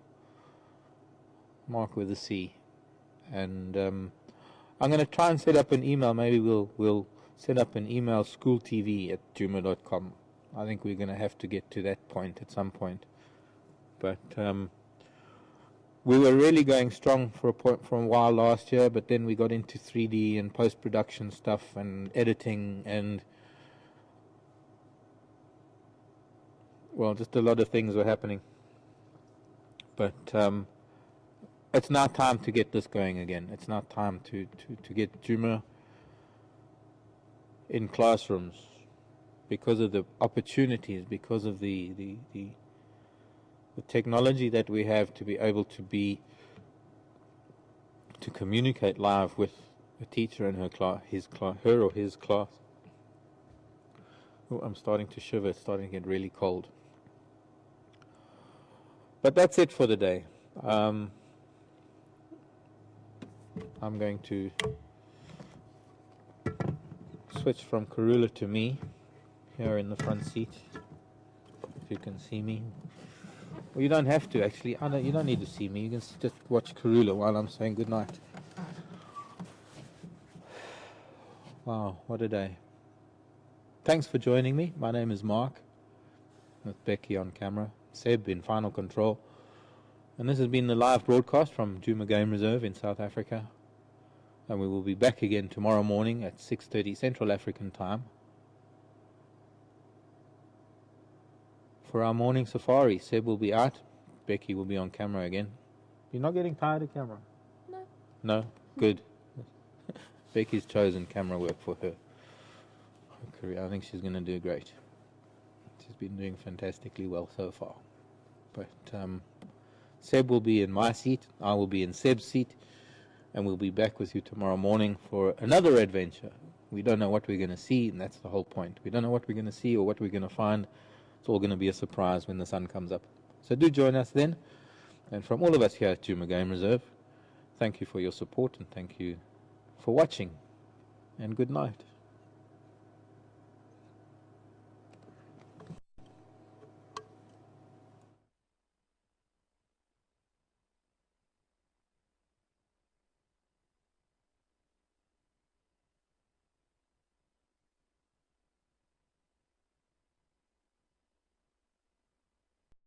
Mark with a C. And I'm going to try and set up an email. Maybe we'll set up an email, schooltv@juma.com. I think we're going to have to get to that point at some point. But we were really going strong for a while last year, but then we got into 3D and post-production stuff and editing and, well, just a lot of things were happening. But it's now time to get this going again. It's now time to get Juma in classrooms because of the opportunities, because of the technology that we have to be able to communicate live with a teacher in her or his class. Oh, I'm starting to shiver. It's starting to get really cold. But that's it for the day. I'm going to switch from Karula to me here in the front seat. If you can see me. Well, you don't have to actually. You don't need to see me. You can just watch Karula while I'm saying goodnight. Wow, what a day. Thanks for joining me. My name is Mark, with Becky on camera, Seb in final control. And this has been the live broadcast from Djuma Game Reserve in South Africa. And we will be back again tomorrow morning at 6:30 Central African time for our morning safari. Seb will be out. Becky will be on camera again. You're not getting tired of camera? No. No? Good. Becky's chosen camera work for her career. I think she's going to do great. She's been doing fantastically well so far. But Seb will be in my seat. I will be in Seb's seat. And we'll be back with you tomorrow morning for another adventure. We don't know what we're going to see, and that's the whole point. We don't know what we're going to see or what we're going to find. It's all going to be a surprise when the sun comes up. So do join us then. And from all of us here at Djuma Game Reserve, thank you for your support and thank you for watching. And good night.